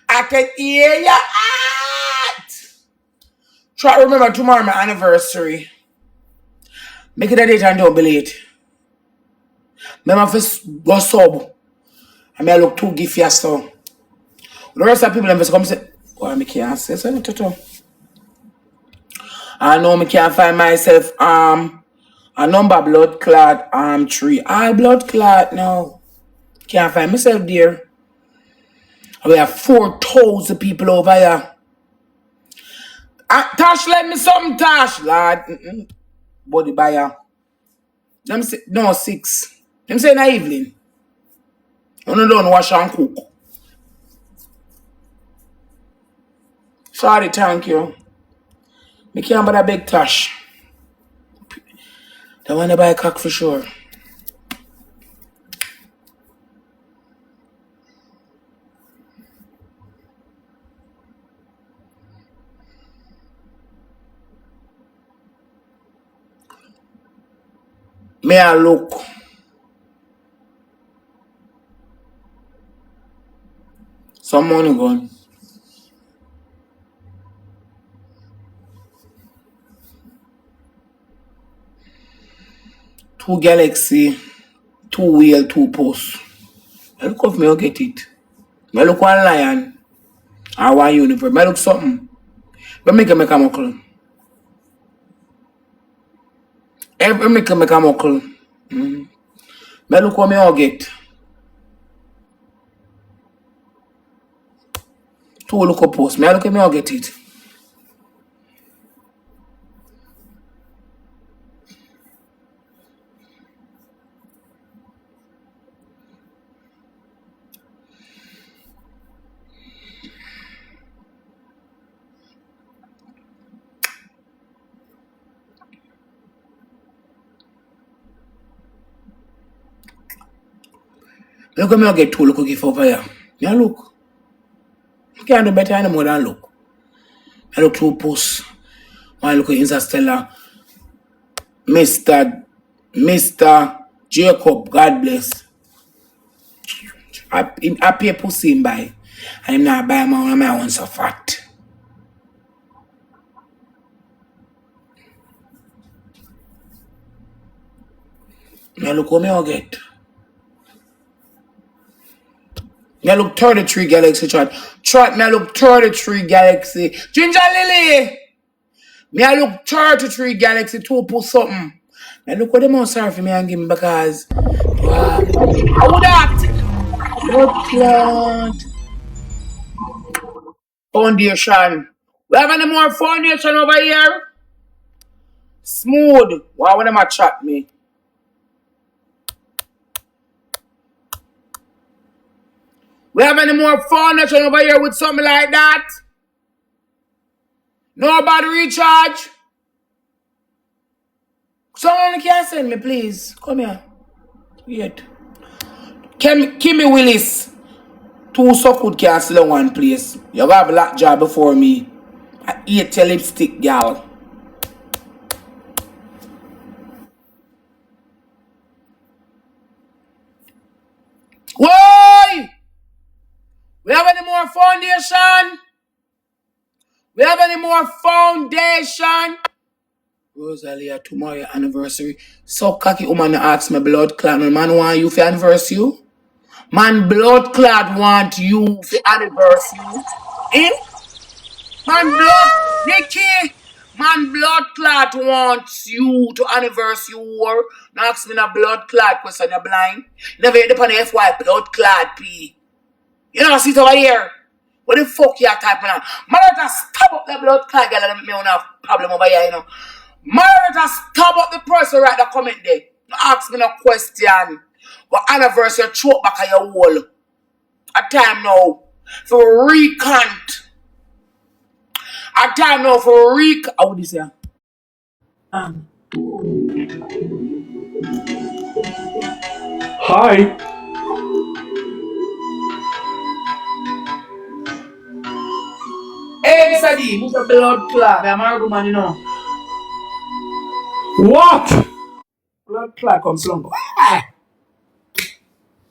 I can hear your heart. Try to remember tomorrow my anniversary. Make it a date and don't be late. Remember first go sub. I may look too gifty so. The rest of the people come say, oh, I can't say so. I know I can't find myself a number blood clot 3. I blood clot now. Can't find myself there. We have 4,000 people over here. Tash, let me something, Tash, lad. Body buyer. Them say, no, 6. Them say in the evening. You don't wash and cook. Sorry, thank you. Me can't buy a big Tash. They want to buy a cock for sure. May I look? Some money gone. Two Galaxy, 2 wheel, 2 posts. I look if me will get it. I look one lion or one universe. I look something. But make a muckle. Every make a muckle. I look what me will get. 2 look up post. I look at me will get it. Look at me will get 2 look give over here. Yeah, look. You can't do better anymore than look. I look 2 posts. One look at Interstellar. Mr. Jacob, God bless. I pay pussy him buy. I'm not buying my own so fat. Now look what me will get. Me look 33 Galaxy chat. Chat me look 33 Galaxy. Ginger Lily. Me look 33 Galaxy 2 put something. Me look what them all sorry for me and give me because how that? What plant? Foundation. We have any more foundation over here? Smooth. Why would them a chat me? We have any more foundation over here with something like that? Nobody recharge? Someone can send me, please. Come here. Wait. Kimmy Willis. 2 so can still in one place. You have a lot job before me. I eat your lipstick, gal. Why? We have any more foundation? We have any more foundation? Rosalia, tomorrow your anniversary. So cocky woman ask me blood clot. Man want you for anniversary? Man blood clot want you for anniversary. Eh? Man blood, Nikki. Man, blood clot wants you to anniversary war. Now ask me a blood clot question, you're blind. You never heard upon the FY blood clot P. You never see it over here. What the fuck you typing on? Man, just stop up the blood clot, girl, and me on a problem over here, you know. Man, just stop up the person right the comment there. Now ask me no question. What anniversary choke back on your wall? A time now for recant. A time now for recant. How would you say? Hi. Hey, Sadi, move the blood clot. I'm a woman, you know. What? Blood clot comes long.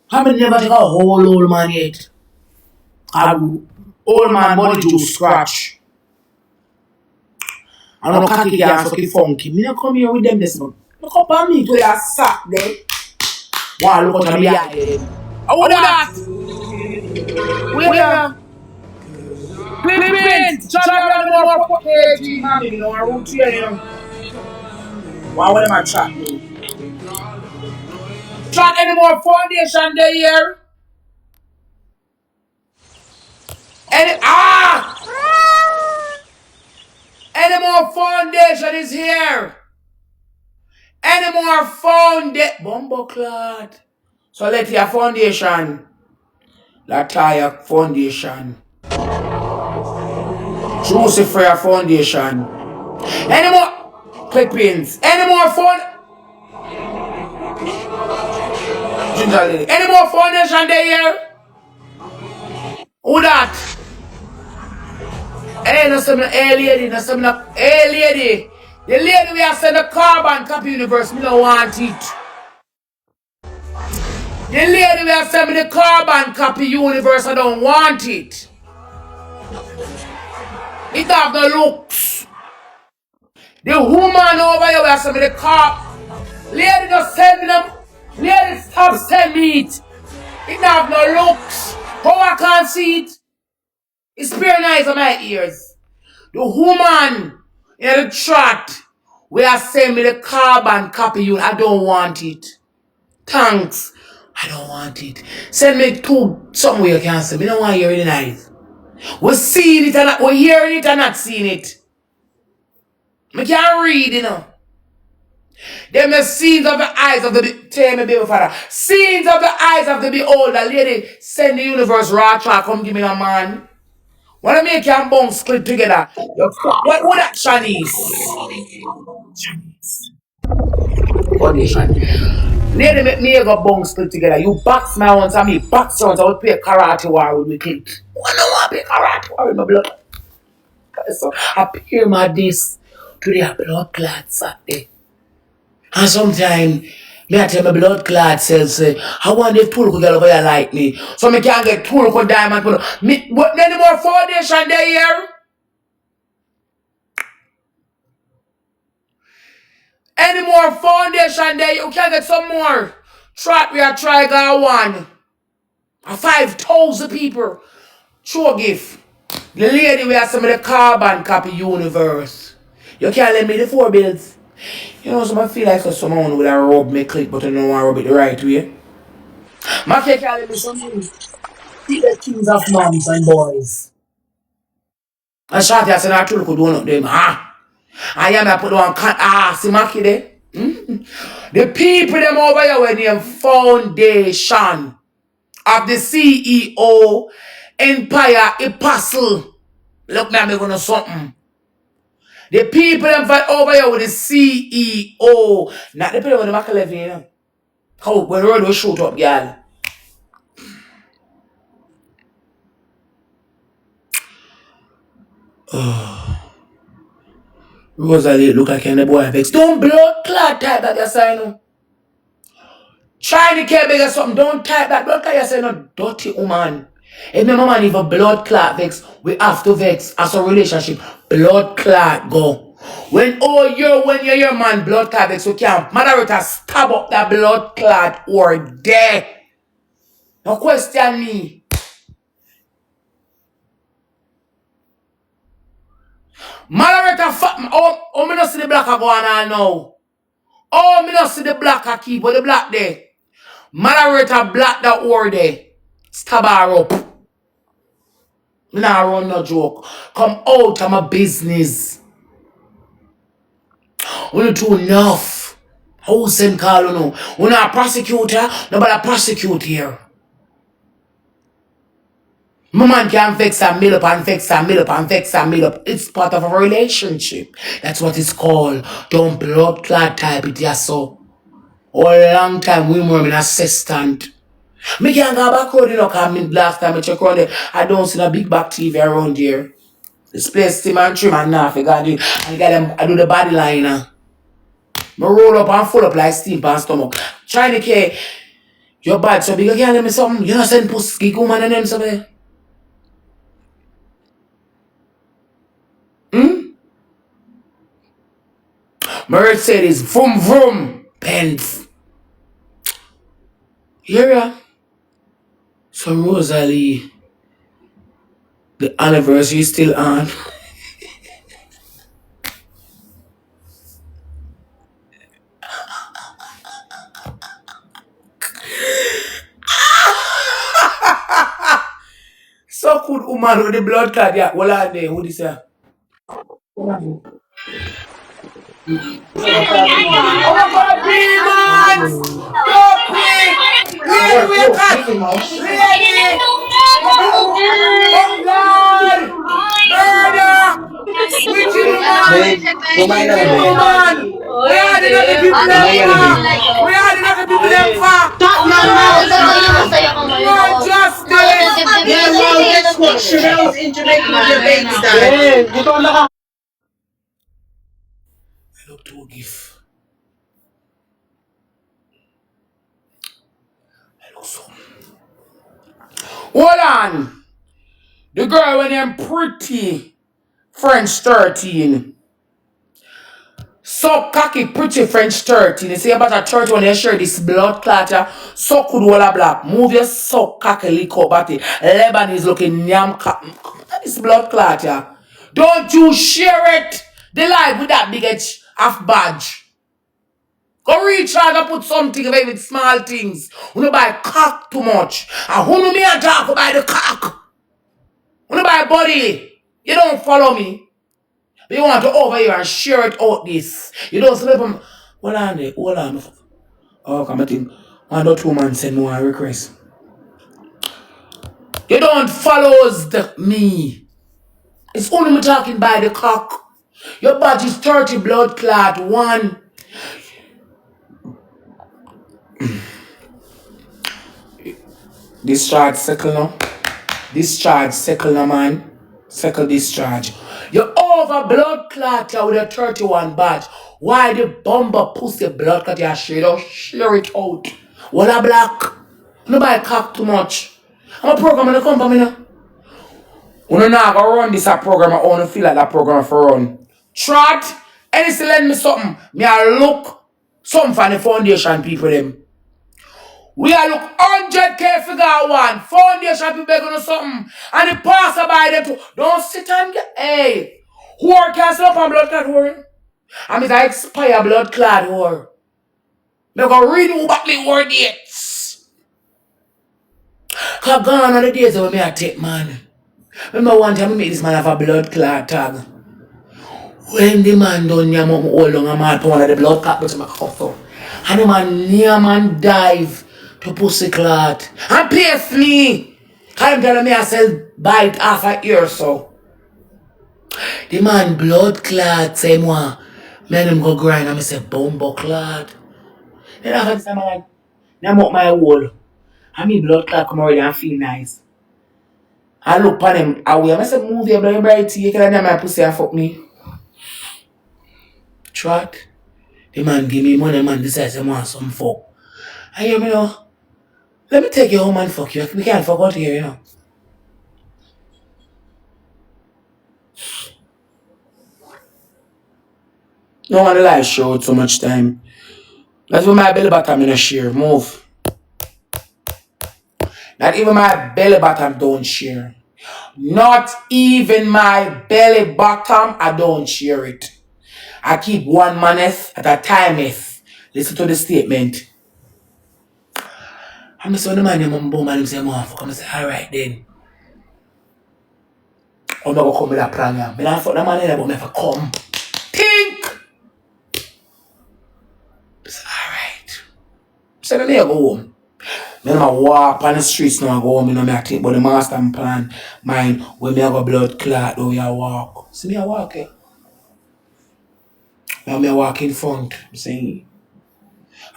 How many never take a whole old man yet? A old man body juice scratch. I don't know cocky girl fucking funky. Me not come here with them this month. Look up on me to your sack there. Wow, look out at me eye. How that? Where? Clippings! Shut up, more KG, man. You know, I root here, you know. Why would I chat me? Chat any more foundation there here? Any more foundation is here? Any more foundation? Bumbo clot. So let your foundation. Lataya foundation. Juicy Freya foundation. Any more clippings? Any more Ginger lady. Any more foundation there here? Who that? Hey, no some hey lady, no some hey lady. The lady we have sent the carbon copy universe, me don't want it. The lady we have sent me the carbon copy universe, I don't want it. It have no looks. The woman over here we have sent me the car. Lady just send me them. Lady stop send me it. It have no looks. How I can't see it? It's very nice on my ears. The woman in the chat we are sending me the carbon copy unit. I don't want it. Thanks. I don't want it. Send me to somewhere you can send me. I don't want to hear it nice. We're seeing it and not, we're hearing it and not seeing it. I can't read, you know. Them the scenes of the eyes of the tell me, baby father. Scenes of the eyes of the beholder. Lady, send the universe raw track. Come give me a man. Wanna make you and Bone split together? What that Chinese? Chinese. Foundation. Lady make me go Bone split together. You box my once and me box once. I would play karate war with me clip. I don't want to play karate war with my blood. So I pair my this to the blood clot Saturday. And sometimes me I tell my blood clot cells say, I want the tool to get over here like me. So me can't get tool for diamond. Me, but any more foundation there here? Any more foundation there? You can get some more. Try we are trying one. 5,000 people. Show gift. The lady we have some of the carbon copy universe. You can't let me the 4 bills. You know, so I feel like someone would have rub me click, but I don't want to rub it the right way. My can't let me something. See the kings of moms and boys. And Shorty, I said, I told you could do one of them. I am I put on see my kid there. The people them over here with the foundation of the CEO Empire Apostle. Look, me, I'm going to something. The people them fight over here with the CEO. Not the people with the Machiavelli, you know. How when the road will shoot up, girl. Rosalie look like any boy vex. Don't blood clot type that you say no. Trying to care bigger something. Don't type that blood clot you say no dirty woman. If my mama leave a blood clot vex, we have to vex as a relationship. Blood clot go. When you're your man blood clot vex, we can't matter to stab up that blood clot or death. Now question me. Moderator, oh, me not see the black a go on all now. Oh, me not see the black a keep, but the black there. Moderator, black that word there. Stab her up. Me not run no joke. Come out of my business. We not do enough. Who's them call you know? We not a prosecutor, nobody prosecute here. My man can vex and mill up and vex and mill up and vex and mill up. It's part of a relationship. That's what it's called. Don't blood clot type it, yes, so. All a long time, we were an assistant. Me can't go back road, you know, because last time I check around there, I don't see a big back TV around here. This place, Tim and Trim and now, I got it. And got them, I do the body liner. I roll up and full up like steam pan stomach. Trying to care. You're bad, so big, you can't let me something. You know, send pussy, woman and them, something. Mercedes, vroom vroom, Benz. Yeah. So Rosalie, the anniversary is still on. So could woman with the blood clot, yeah. What are they? Who this here? Oh my God, demons! Don't pray! Lady, wake up! Lady! Oh God! Murder! Witchy woman! Witchy woman! We are the other people them for! We are the other people them for! Want justice! Yeah, well, guess what? Sheryl's in Jamaica with your baby dad. I look to a gift. I look so. Hold on! The girl when them pretty French 13. So cocky, pretty French 13. They say about a church when they share this blood clot. So could walla black. Move your so cocky lick up at it. Lebanese looking yam cock. This blood clot, yeah. Don't you share it. The life with that big edge half badge. Go reach out and put something away with small things. You don't buy cock too much. And who know me and talk about the cock? You don't buy body. You don't follow me. You want to over here and share it out this. You don't slip them. Hold on there. Hold on. Oh, come at him. 1 or 2 man send one request. You don't follow me. It's only me talking by the cock. Your badge is 30 blood clot. 1. Discharge circle now. Discharge circle now, man. Circle discharge. You over blood clot with a 31 badge. Why the bomber pussy blood clot you share it out. What a black. Nobody cock too much. I'm a program in the company now. When you not go run this a program, I only feel like that program for run. Trot, anything lend me something. Me I look something for the foundation people them. We are look 100K figure one. Foundation people begging us something. And the passer by them too. Don't sit and get hey. Who are cancel up on blood clot whore? I mean I expire blood clot whore. They go read who back the word dates. Cause gone are the days when me I take man. Remember one time I made this man have a blood clot tag. When the man done yam up hold on a man for one of the blood clot goes to my cuff. And the man near man dive to pussy clot. And pierce me. Cause him telling me I sell bite half a ear so. The man blood clot say moi. Me and him go grind and I say bumbo clot. Then after this I'm like, I'm up my hole. And me blood clot come already and feel nice. I look upon him away. I said, move your blood bright tea. You can have my pussy and fuck me. Trot. The man give me money, man decides he want some fuck. And you know, let me take you home and fuck you. We can't fuck out here, you know. No one live show out so much time. Not even my belly bottom in a share. Move. Not even my belly bottom don't share. Not even my belly bottom, I don't share it. I keep one maneth at a timeth. Listen to the statement. I'm just on the man, I'm boom, and him say, motherfucker. I'm say, alright then. I'm not gonna come with a plan. I'm not fuck the man in there, but I'm never come. Think! I say, alright. So then I go home. Then I walk on the streets now, I go home, I think about the master plan. Mine, when I go blood clot, though, I walk. See me, I walk, eh? Now I walk in front, I'm saying.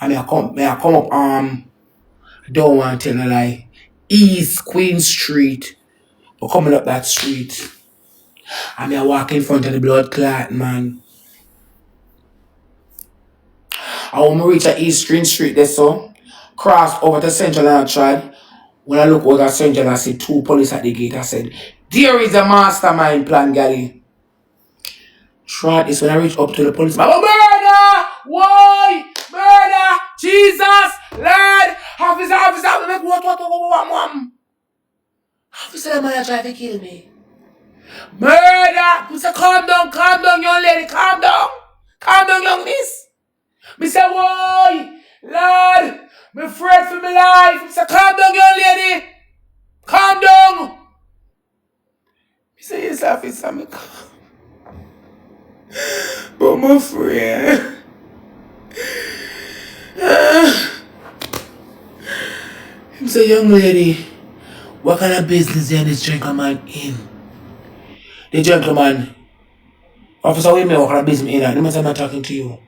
And I come up, don't want to tell a lie. East Queen Street. We're coming up that street. And I walk in front of the blood clot, man. And when I reach at East Queen Street, there so, cross over to Central and tried. When I look over at Central, I see two police at the gate. I said, there is a mastermind plan, Gally. Try this when I reach up to the police. Oh, murder! Why? Murder! Jesus! Lord! Officer! I'm like, what? Officer, the man trying to kill me. Murder! I say, calm down, young lady, calm down. Calm down, young miss. I say, why? Lord, I'm afraid for my life. I say, calm down, young lady. Calm down. I say, yes, officer, I'm calm. But my friend. I say, young lady, what kind of business is this gentleman in? The gentleman, officer, what kind of business in? I'm not talking to you.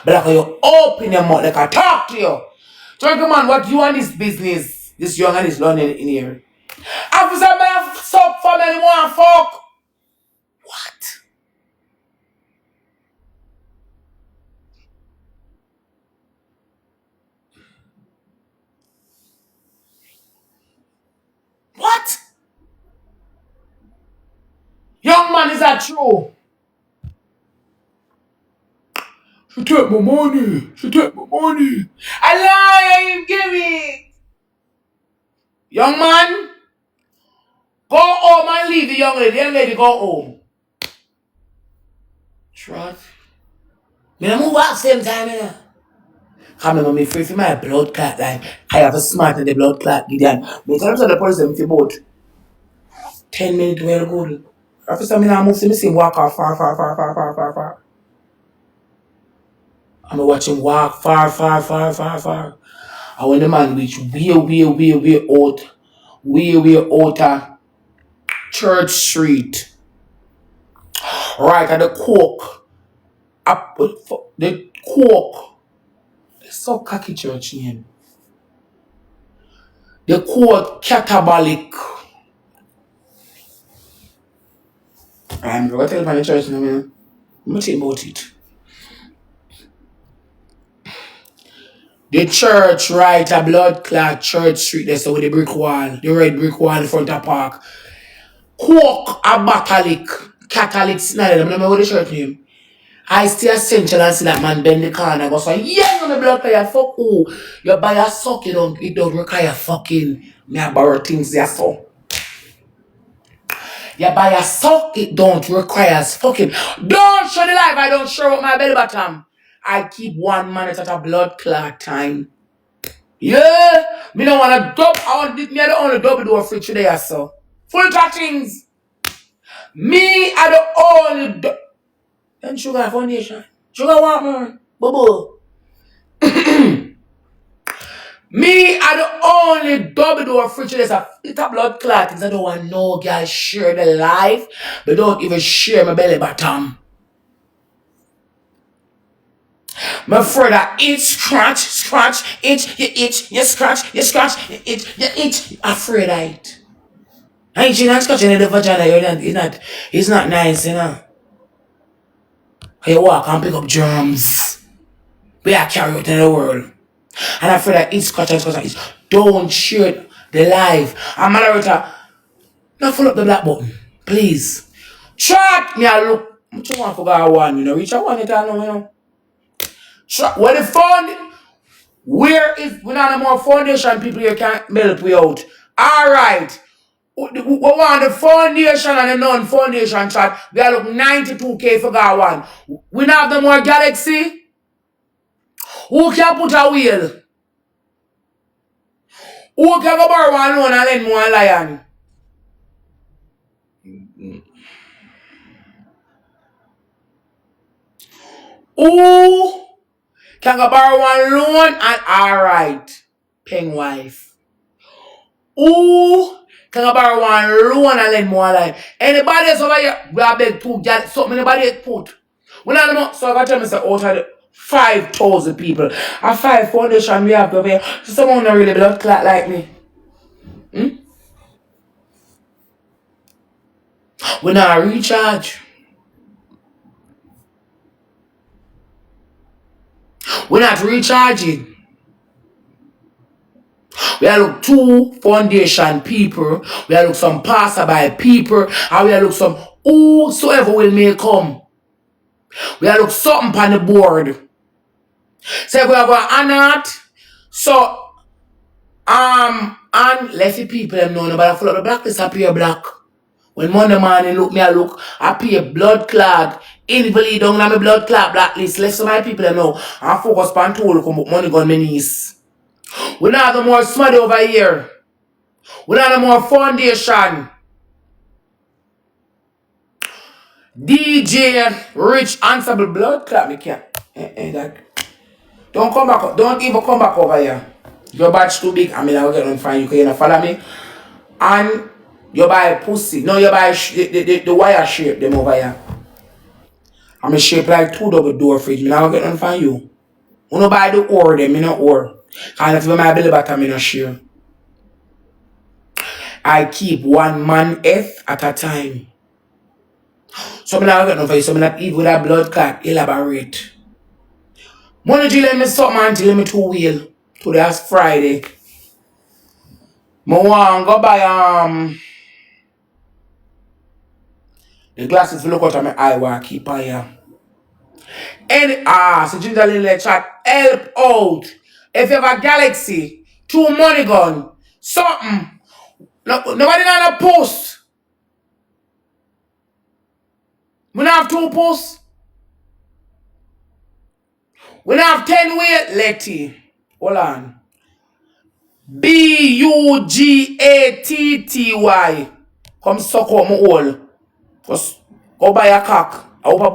But like you open your mouth, like I talk to you. Gentleman, what you want this business? This young and this London in here. Officer, man, suck for me, want fuck. What? What? Young man, is that true? She take my money. I lie, I ain't give it. Young man, go home and leave the young lady. Young lady, go home. Trust. Me move out same time, you know. Come me free for my blood clot. Like, I have a smart in the blood clot. Gideon. Me tell them to the police them for about 10 minutes well good. Officer, me now move to me see him walk off far. I'm watching walk far. And when the man reach way out Church Street. Right at the Coke. Up the Coke. It's so cocky church name. The Coke Catabolic. I'm going to tell my church name. I'm tell about it. The church, right, a blood clot Church Street there, so with the brick wall, the red brick wall in front of park. Coke a Catholic, I don't remember what the church name. I stay at Central and see that man bend the corner. I go say, yeah, on the blood clot, fuck who? You buy a suck, it don't require fucking me a borrow things there so. You buy a suck, it don't require fucking. Don't show the life, I don't show up my belly bottom. I keep 1 minute at a blood clot time. Yeah, me don't want to dub. I want me the only double door free today, so. Full of things. Me are the only and sugar foundation. Sugar want more. Bubble. Me are the only double door free today, so. It's a blood clot. I don't want no guys share the life, but don't even share my belly bottom. My friend, itch, scratch, itch, you scratch, you itch. Afraid I it. I ain't not scratching in the vagina, it's not nice, you know. You walk and pick up germs. We are carry out in the world. And I feel like it's scratch and itch. Don't share the life. And moderator, not follow up the black button. Please. Track me a look. I just want to go one, you know. Reach a one it all, you know. Track. Where the fund? Where is we not more foundation people you can't help we out. Alright. We want the foundation and the non-foundation chat. We are look 92K for that one. We not have the more galaxy. Who can put a wheel? Who can go borrow one loan and lend more lion? Who can go borrow one loan and alright, peng wife? Who can go borrow one loan and lend more lion? Anybody else over here? We have beg two something anybody else put. When I know, so I got tell me say out of the 5,000 people, a 5 foundation we have over here. So someone not really blood clot like me. We not recharge. We not recharging. We are look two foundation people, we are look some passerby people, and we are look some whosoever will may come. We are look something on the board. So we are going to honor it. So and let the people them know nobody follow the blacklist appear black. When Monday morning look me I look appear blood clot. Invalid down on my blood clot blacklist. Let some of my people them know and focus on tool come up money gun my knees. We don't have no more smuddy over here. We don't have no more foundation. DJ Rich Answerable blood clot me can't. Don't come back. Don't even come back over here. Your badge too big. I mean I will get on fine. You can follow me. And you buy pussy. No, you buy the wire shape them over here. I'm a shape like two double door fridge. Me now get on for you. You no buy the ore them, me no ore. And if you my belly button, me no share. I keep one man F at a time. So me now get on for you. So me not eat with a blood clot. Elaborate. Money let me something until me two wheel. Today's Friday. Me want go buy the glasses to look out of my eye while I keep on here. Any so ginger little chat help out. If you have a galaxy, two money gun, something. No, nobody not a post. We don't have two posts. We don't have 10 weight, Letty. Hold on. Bugatty. Come suck out my hole. Just go buy a cock. I hope a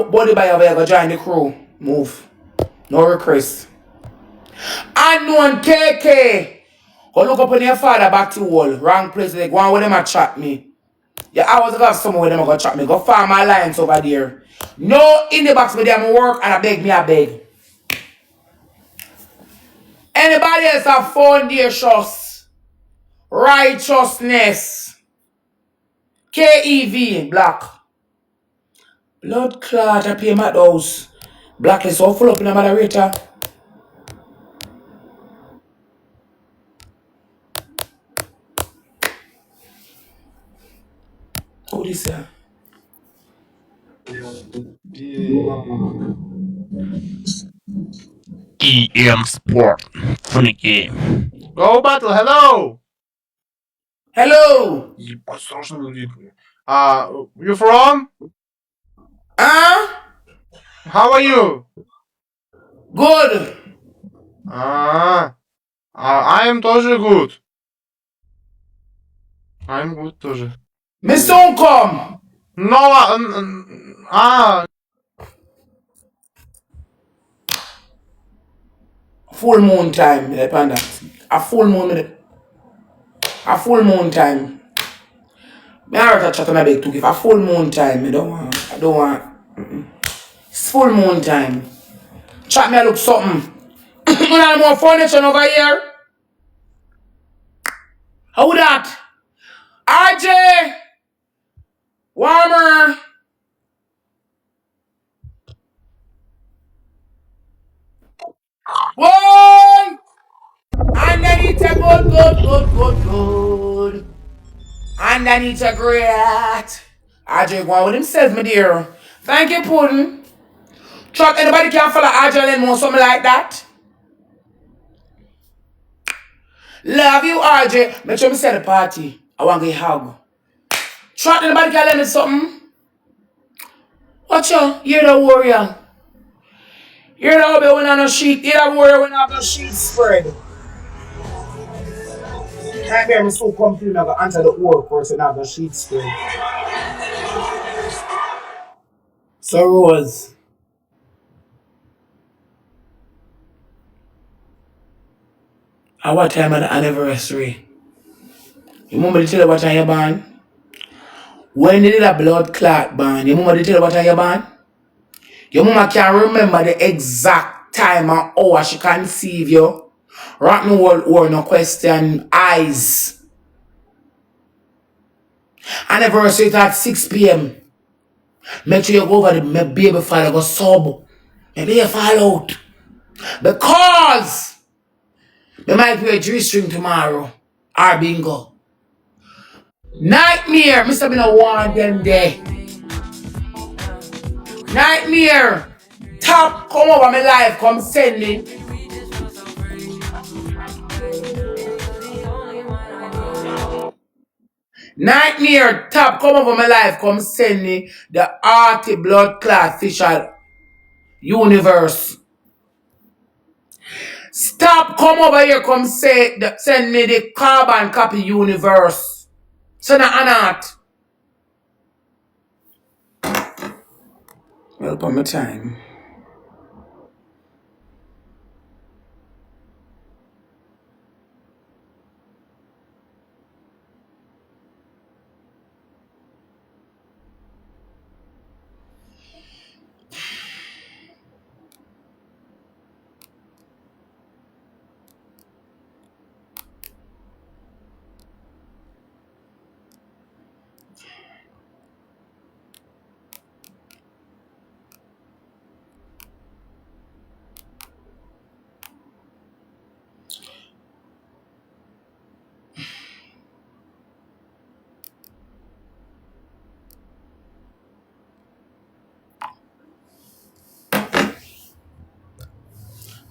body by a go join the crew. Move. No request. Unknown KK. Go look up on your father back to wall. Wrong place. They go on with them and chat me. Yeah, I was got somewhere with them gonna chat me. Go farm my lines over there. No in the box with them work and I beg. Anybody else have foundations, righteousness, KEV, black. Blood clot, I pay my house. Blacklist all full up in a moderator. Who this here? EM Sport. Funny game. Go battle, hello! Hello. You from? Huh? How are you? Good. I am тоже good. I'm good тоже. Me soon come. No, Full moon time, me depend that. A full moon time. Me I heard a chat on a big to give a full moon time. I don't want. It's full moon time. Chat me I look something. You know more furniture over here? How that? RJ! Warmer! One! Underneath a good. Underneath a great. RJ going with himself, my dear. Thank you, Puddin. Chuck, anybody can follow RJ and more something like that? Love you, RJ. Make sure me set the party. I want to get hug. Trot anybody can let me something. Watch out. You're the warrior. You're the baby when I no sheet. You're the warrior when I have no sheet spread. Can't hear me so come through. I go answer the word first and have the sheet spread. So Rose. At what time of the anniversary? You remember the tell you what time you born? When they did a blood clot born, you remember the tell you what time you born? Your mama can remember the exact time and hour she conceive you. Rotten world or no question eyes. Anniversary at 6 p.m. Make sure you go over the baby father go sober. Maybe you fall out. Because they might play a G-string tomorrow. Or bingo. Nightmare. Mr. Me no want them there. Nightmare. Top come over my life. Come send me. Nightmare. Top come over my life. Come send me the arty blood clot official universe. Stop come over here. Come send me the carbon copy universe. So now not. Well, upon my time.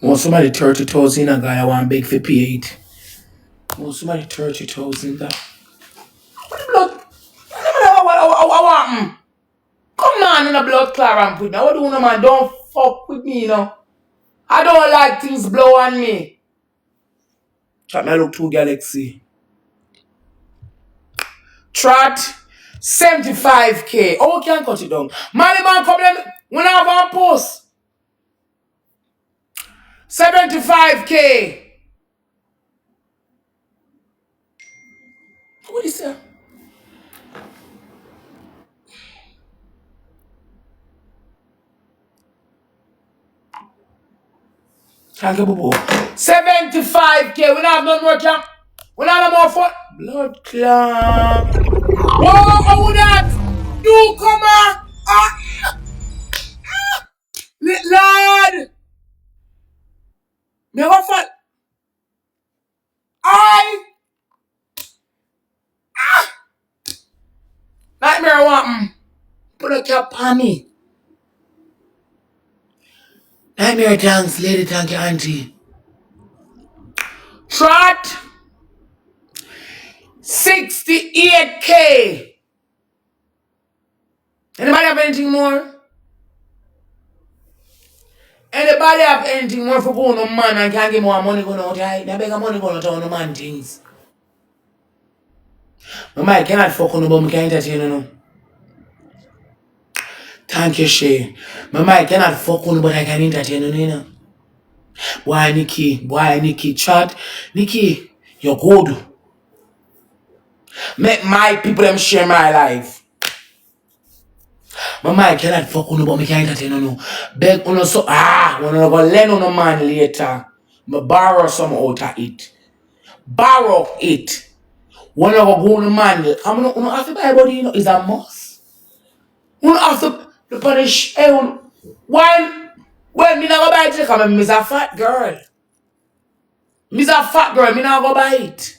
Want somebody 30,000 a guy I want big for P8. Want somebody 30,000 that. Blood. I want. Come on in a blood clot and put now. What do you know, man? Don't fuck with me, you know. I don't like things blow on me. Chat me look through Galaxy. Trot 75k. Oh, we can cut it down. Money man, come let me. When I have a post. 75k. What is that? Can't get boo. 75k. We don't have no more camp. We don't have no more fun. Blood clot. Whoa, who that? Newcomer. Lord. Me go fun. Nightmare want put a cap on me. Nightmare thanks, lady, thank you, auntie. Trot 68k. Anybody have anything more? Anybody have anything more for going on man and can't get more money going out here? They beg money going out on the man things. My mind cannot fuck on the bum, can't entertain you know. Thank you, Shay. My mind cannot fuck on but I can entertain you know. Boy, Nikki, chat. Nikki, you're good. Make my people them share my life. My mind cannot fuck on but me can't entertain you know. Beg on so when I go lend on a man later, me borrow some out of it. Borrow it. When I go on a man, I'm not have to buy body, you know, is a must. You don't have to punish when me not go buy it, because me's a fat girl. Me's a fat girl, me not go buy it.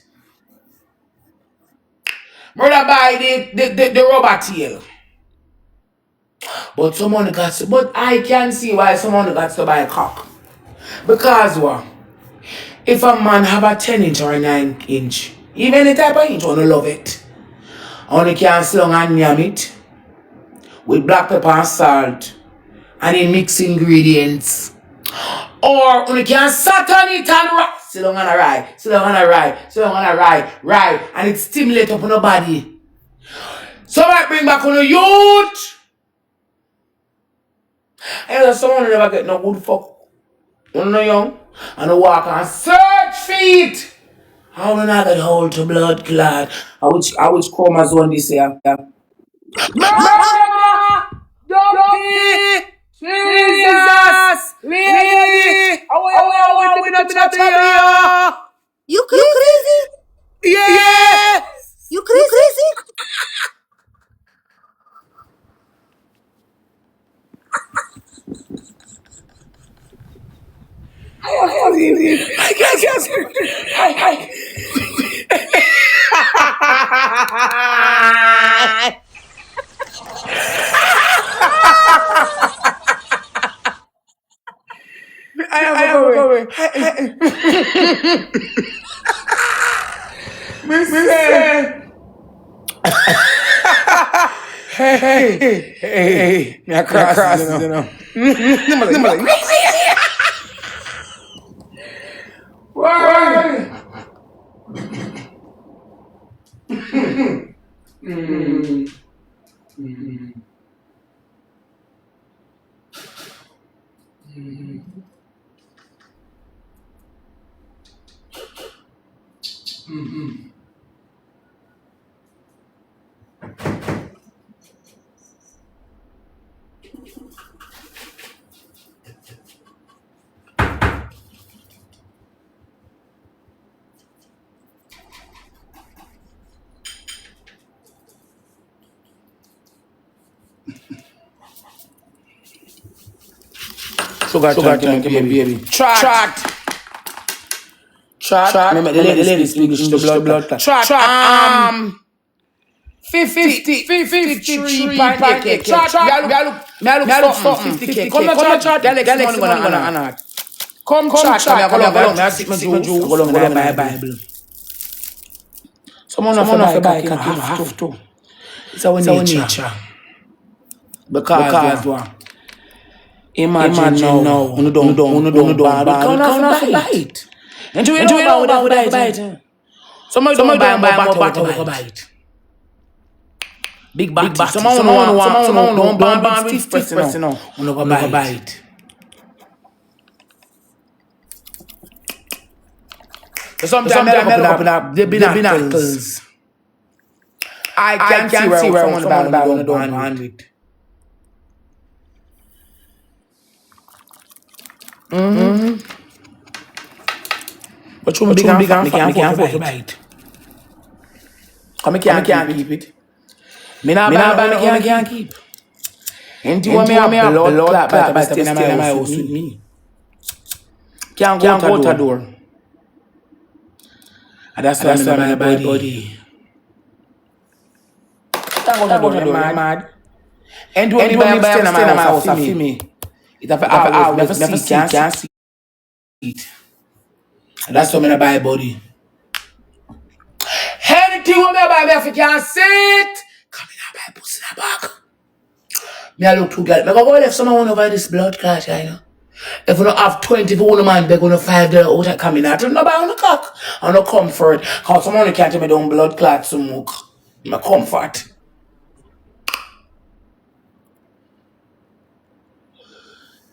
Mother buy the rubber tail. But someone got to, but I can see why someone got to buy a cock. Because what? If a man have a 10-inch or a 9-inch, even any type of inch, I don't love it. Only can slung and yam it with black pepper and salt and in mixed ingredients. Or only can sat on it and ride. Sit down and a ride, sit down and a ride, sit down and a ride, and it stimulate up on the body. So I bring back on the youth. And someone who never get no good fuck. When no young and I walk and search feet. How will I get hold to blood clot? I which chromosome this year? Murder! Dirty! Jesus! Lady! How we not chat here? You crazy? Yeah! You crazy? I guess. I am going. Hey, me a cross, you know. Why? Sugar time, baby. Chat. Remember the ladies speak the blood clot. Chat. 53.8. Chat. Me look something. 50K. Come on, chat. Galaxy money gonna. Come chat. Me go long. Me sit my juice. Go long. Buy Bible. Someone off the bike have to. It's our nature. Because imagine now, you don't buy, we can't bite. And you don't buy bite. Somebody don't buy more bite. Big batty. Someone don't buy with stiff pressing now. We don't bite. Sometimes I open up the binacles. I can't see where I want to buy when I don't hand it. But you big and fat, me can't afford to buy it. Come me can't keep it. Me not buy me can't keep. And you want me a blood clot by staying in my house with me. Can't go out the door. And that's why I buy body. Can't go out the door, mad. And when me buy a staying in my house for me. It have never see, can't see it. And that's why I buy body. Anything when I buy me if you can't see it, come in and buy pussy in the back. Me I look too good. Me go left someone over this blood clot, you know. If you don't have 20 for one man, they're gonna $5 out and come in out. No buy on the cock. On the comfort. Cause someone can't tell me don't blood clot smoke. My comfort.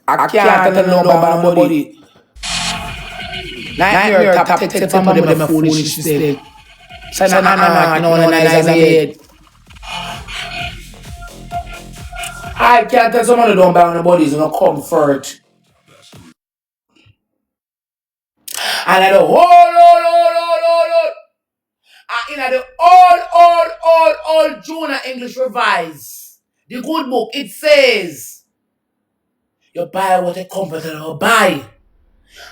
I can't tell no about nobody. Nightmare top take from them a foolish mistake. Say no, nice head. I can't tell someone who don't buy on the bodies no comfort. And I the whole in the old Junior English Revised, the good book, it says, you buy what a comfort and buy.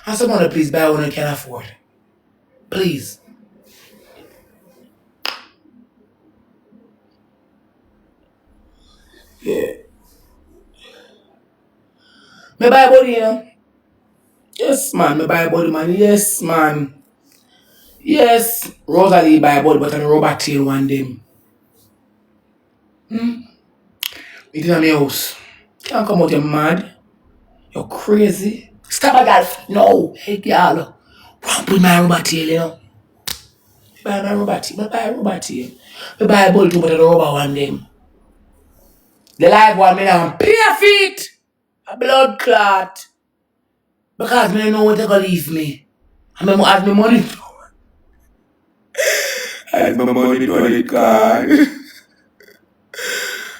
And someone please buy what you can afford. Please. Yeah. Me buy body, you know. Yes, man. Me buy body, man. Yes, man. Yes. Rosalie buy body, but I'm a rubber tail one day. It in my house. Can't come out, you mad. You're crazy. Stop my girl. No. Hey, girl. Run with my rubber tail, you know. Buy my rubber tail. Buy a rubber tail. Me buy a ball too, but I rubber one them. The live one, me now bare feet. A blood clot. Because me don't know what they gonna leave me. And me have my money. As my money done, it gone.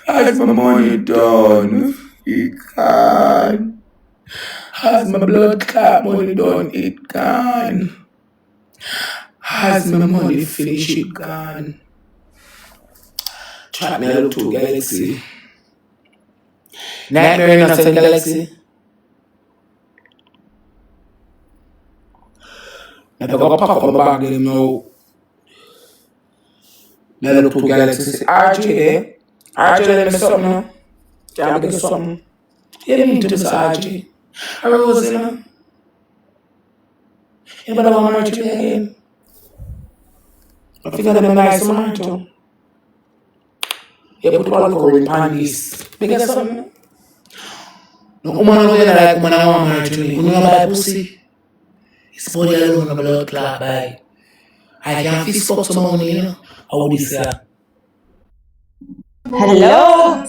As my money done, it gone. As my blood clot money done, it gone. As my money finish, it gone. Trap me a look to Galaxy. Nightmare Innocent Galaxy. I go pack up my bag them now. I look to Galaxy. RJ there. RJ let me something now. Can't get something. Yeah, me to Mr. RJ. I rose in her. You better want to marry me again. I figure them nice to marry too. You put one for in panties. Because something. No woman over there like woman I want to marry to me. You know buy pussy. It's body alone on the blood clot by. I can't fist fuck some money, you know. How would this say? Hello?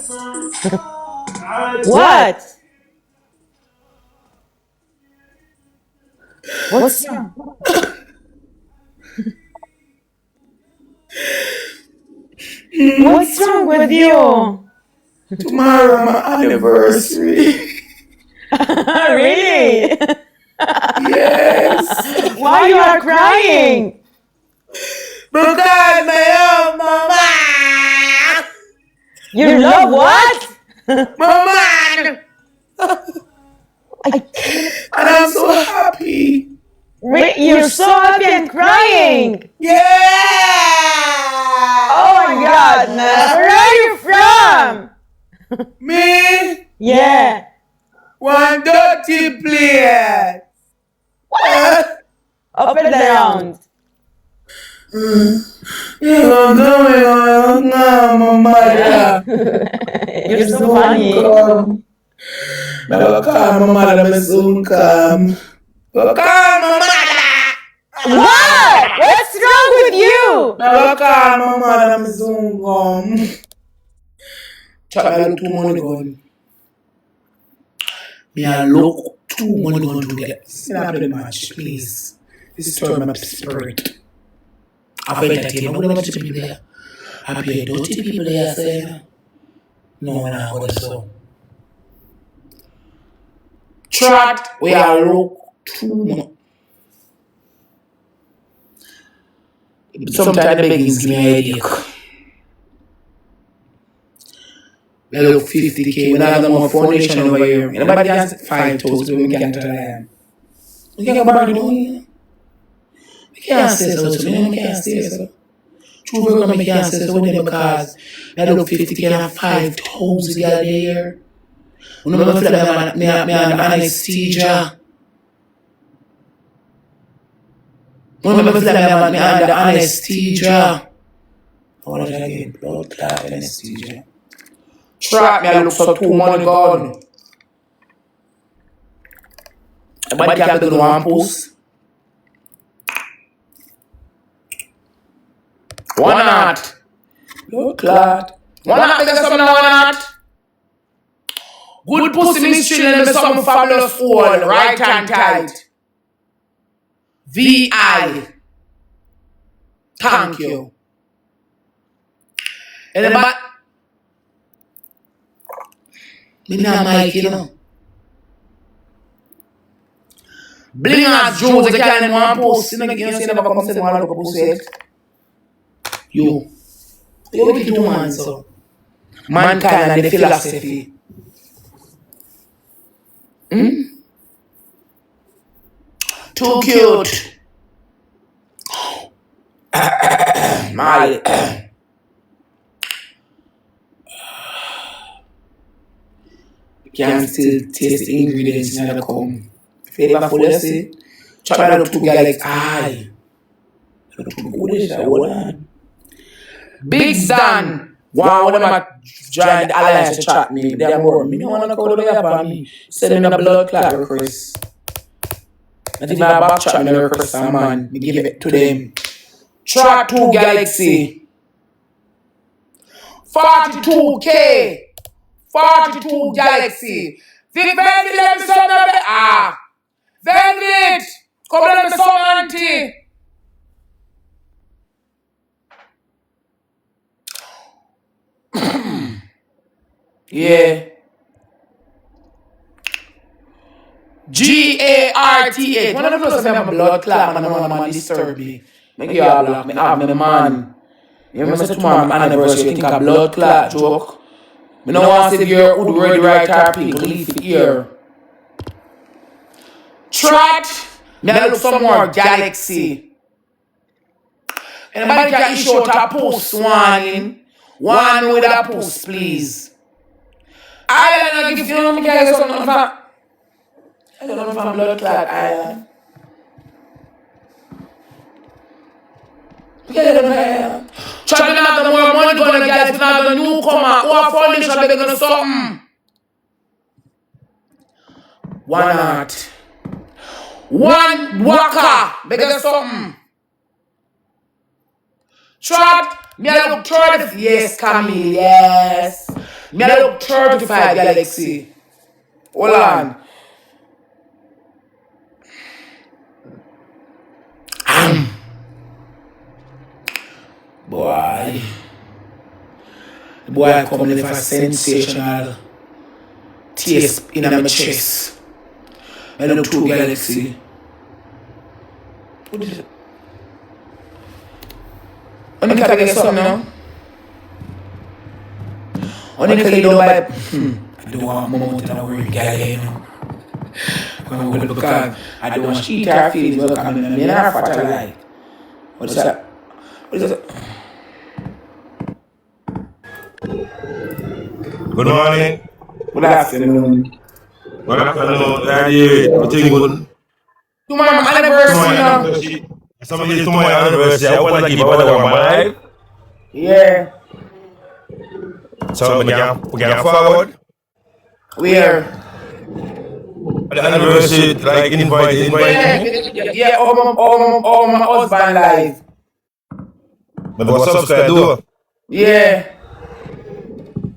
What? What's wrong? What's wrong with you? Tomorrow my anniversary. Really? Yes. Why you are crying? Because my own mama. You love what? Mama. And I'm so happy. You're so happy and crying. Yeah. Oh my God, man. Where are you from? Me. Yeah. One dirty plate. Up and down. You're going on, mama. You're so funny. Never call my mother, me soon come. Go call my mother. What? What's wrong with you? Never call my mother, me soon come. Chop me look too money gun. Me a look too money gun to get. See not play the match, please. This is turn my spirit. I've entertained. I'm going to people there. I play dirty people there saying, no, I'm not going to so. Trot, we are look too much. Sometimes the beggings give me a headache. We look 50K. We don't have more foundation over here. Nobody has 5,000 when we can't tell them. We can't bargain on here. We can't say so to me. We can't say so. True, we're going to can't say so with them because we look 50K and 5,000 a year. We don't feel like me anesthesia. We don't feel like me under anesthesia. I want to again. Blood clot anesthesia. Trap me, I look for too money gone. Everybody can't do one post. Why not? Blood clot. Why not make something why not? Good pussy mystery and me something fabulous all. Right hand tight. VI. Thank you. And about me not Mike, you know. Bling as Jones, they can't in one post. You know, you see never come say one look post yet. You look at two man, so. Mankind and the philosophy. Too cute. My. You can still taste the ingredients in the comb. Flavor full, you see. Chat me look 2 galaxy. Aye. Look 2 good, hold on. Big Dan. One of them a join the alliance to chat me. Them more. Me no wanna call them up on me. Send me a blood clot request. Not even a back chat me no request a man. Me give it to them. Track 2 Galaxy. 42K. 42 Galaxy. Think Vendit let me some of it. Ah. Vendit. Come let me some auntie. Yeah. GARTH. One of the first time I have a blood clot, man, man disturb me. Make you all black, me have me man. You remember say tomorrow my anniversary, you think a blood clot joke? Me no want to see your would ready right or people leave it here. Trot, me I look some more Galaxy. Anybody can issue out a post one with a post, please. I don't know if you know me can get something from I don't know from blood clot island. Try to have more money gonna get if not the newcomer or foundation they're gonna something. Why not? One waka, bigger something. Trot, me I look 30. Yes, Camille, yes. Me I look 35 Galaxy. Hold on. Boy. The boy come with a sensational taste in my chest. I look 2 Galaxy. What is it? Only can get something now? Only can you don't buy. I don't want mom to worry, Galaxy, you know. Because I don't want to eat her feelings, but I'm in her fat light. What is that? What is that? Good morning. Good afternoon. Good afternoon. What you good? Tomorrow my anniversary. Somebody is tomorrow anniversary. I want to keep all the one alive. Yeah. So we can forward. Where? The anniversary, like invite. Yeah, all my husband live. But what subscribe do? Yeah.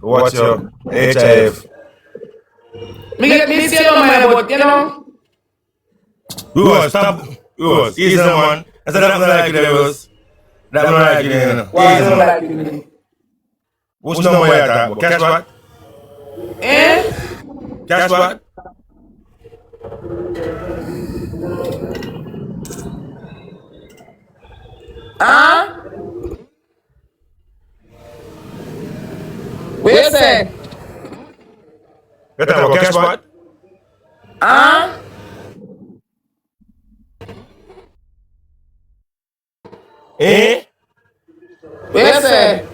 Watch your HIF. Me say no man, but you know. Who stop? Who easy man. I said that like it was. That not like it. Why don't like it? What's no more that? Catch what? Eh? Catch what? Huh? What you say? You talking about catch what? Huh? Eh? What you say?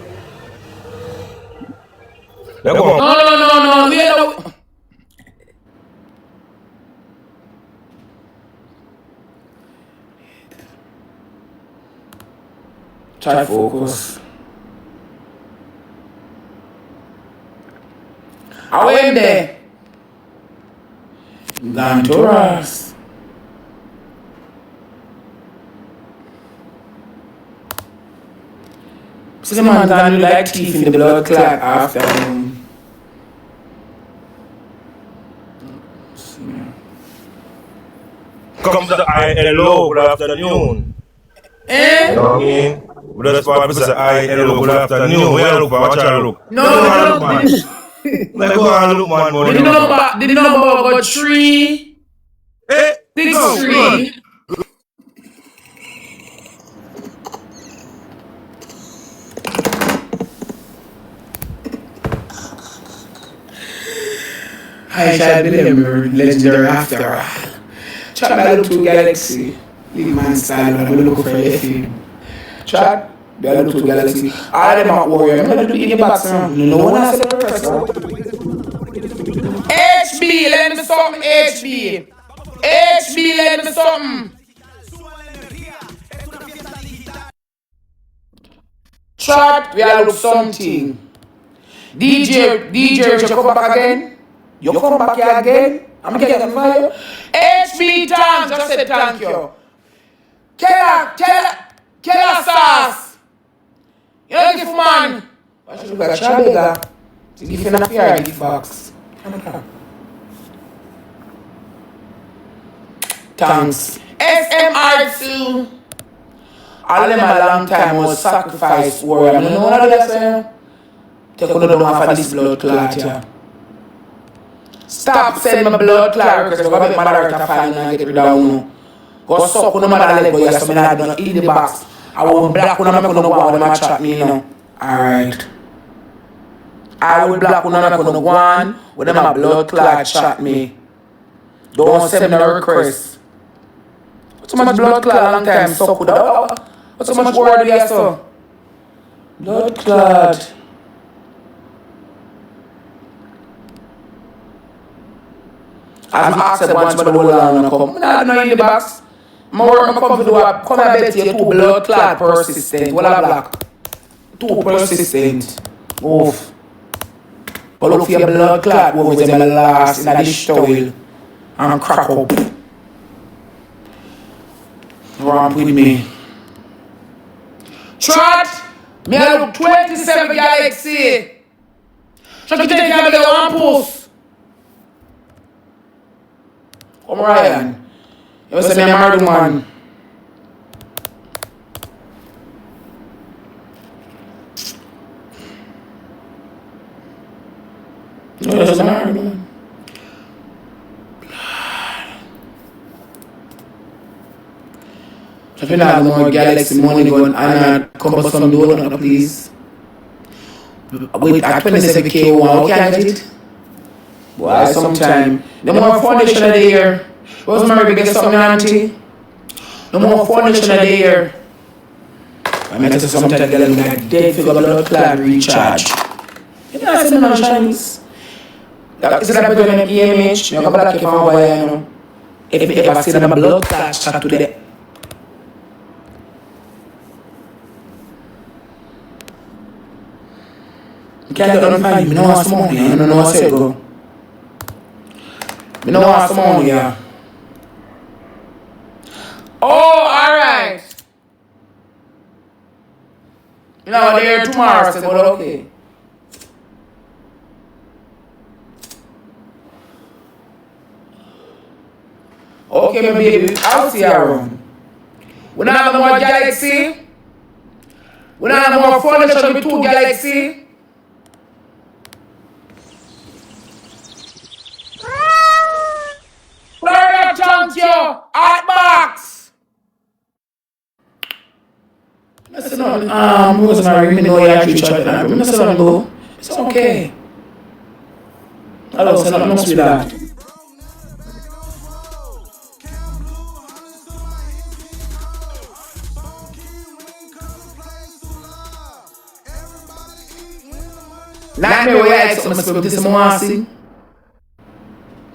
No. No. We don't. Try focus. I went there. Gone to us. See the man gone with like teeth in the blood clot after him. Come to the ILO, good afternoon. Eh? You know what I mean? We just want to say ILO, good afternoon. Where you look for? What you look? No. Like go and look, man. The number got 3. Eh? 6 3. I shall be remembered legendary after all. Chat me look 2 Galaxy. Leave man style, I'm looking for a film. Chat, me look 2 Galaxy. All them are warrior. I'm gonna do in the box now. No one has to press. HB, let me something HB. HB, let me something. Chat, we are look something. DJ, you come back again? You come back here again? I'm getting fire. HB, thanks. Just say thank you. Killer sauce. You know, give man. I should look like Shabega. To give you a fair gift box. Thanks. SMR2. All them a long time was sacrifice warrior. You know what I say? Take on the down for this blood clot, yeah. Stop sending my blood clot because I'm going to make my daughter find and get rid of you. Go suck on the mother leg, but yes, I'm not in the box. I will black when I'm going to go on them and chat me, you know. Alright. I will black when I'm going to go on with them a blood clot chat me. Don't send me no request. Too much blood clot long time, suck with that. What's so much word there, so? Blood clot. I've asked a bunch of the whole long come. I don't know in the box. I'm come to do a come and bet you 2 blood clot persistent. What a black. 2 persistent. Oof. But look for your blood clot over them last in a dish towel. And crack up. Ramp with me. Trot! Me I look 27 Galaxy. Shut you take you the one post. Come Ryan. You say me a married man. No, you're a married man. If you have more Galaxy money going and come for some donut, please. Wait, at 27K, wow, can't get it? Well, sometime. The more foundation of the year. Rosemary, get something, auntie. The more foundation of the year. I mean, sometimes get like dead figure blood clot recharge. You know, I said no Chinese. Is it like better than EMH? You can black it from over here, you know. If you ever see them blood clot chat today. You can't get on fire. You know what's money. You don't know what's it go. You know what's money, yeah. Oh, alright. You know, they're tomorrow, so but okay. Okay, my baby, I'll see you around. We don't have no more Galaxy. We don't have no more furniture with 2 Galaxy. Florida chunk you at box. Listen, Rosemary, we know you actually tried that. Listen, go. It's okay. Hello, sir, no sweet that. Like me, where I said, I'm this more sing.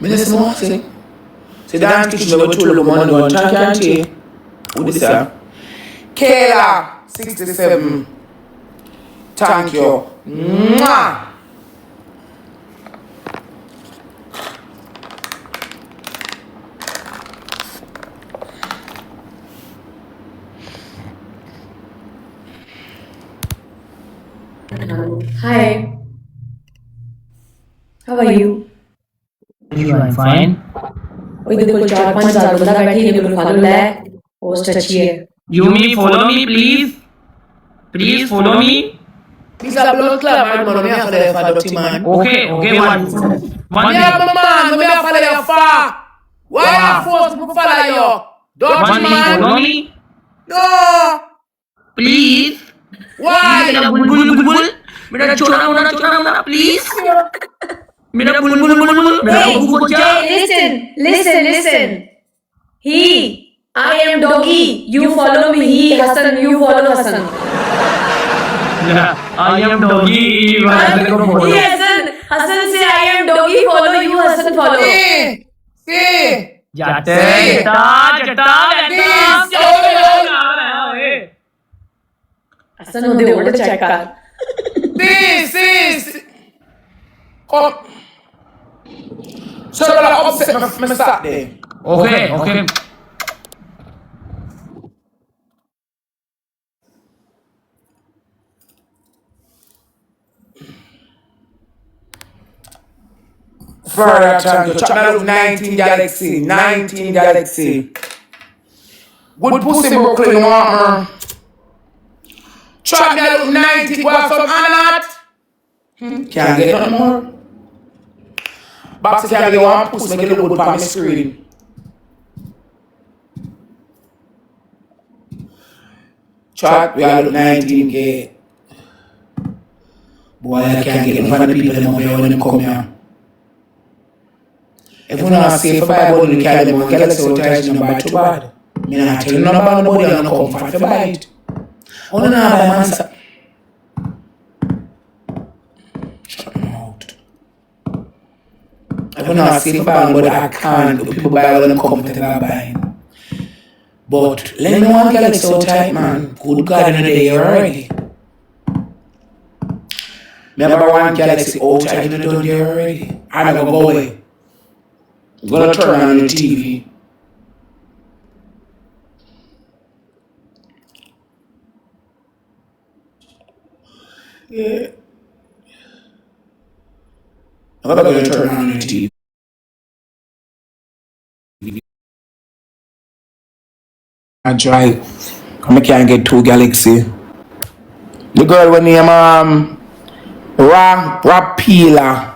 Me this more sing. See, dance kitchen, we told them money going, can't you? Who this, sir? Kayla, 67. Thank you. Mwah! Hi. How are you? I'm fine. ओए देखो 4-5 साल बंदा बैठी है बिल्कुल फालतू ले post अच्छी है You me follow me please. Please follow me. This is a blood club, man. Me have to follow you, man. Okay, one. Me have a man. Me have to follow you far. Why you force me to follow you? Don't One man. follow me. No. Please. Why? मेरा बुलबुल मेरा छोटा होना please. मेरा बुलबुल मेरा बुलबुल Hey, listen. I am doggy. You follow me. He Hassan. You follow Hassan. I am doggy. Hassan say I am doggy. Follow you. Hassan follow. See. Jata. असं नव्हते एवढं check कर. This. Come. So when I upset me stop there. Okay. Further time to chop me look 19 Galaxy. 19 Galaxy. Good pussy Brooklyn want her. Chop me look 90. What some anat? Can't get nothing more. Boxer can't get one pussy. Make it look good on my screen. Chop, we are look 19K. Boy, I can't get none of the people them over here when they come here. If we not safe for buy body, we carry them on Galaxy so tight, you buy too bad. Me not tell you nothing about nobody and no comfort to buy it. Only now buy man sir. Shut my mouth. If we not safe for buy nobody, I can't. People buy when they comfortable buying. But let me know Galaxy so tight, man. Good God, in the day already. Remember one Galaxy outside in the door there already? I'm gonna go away. I'm gonna turn on the TV. Yeah. I'm gonna turn on the TV. I try. I can't get two Galaxy. The girl with name Rapila.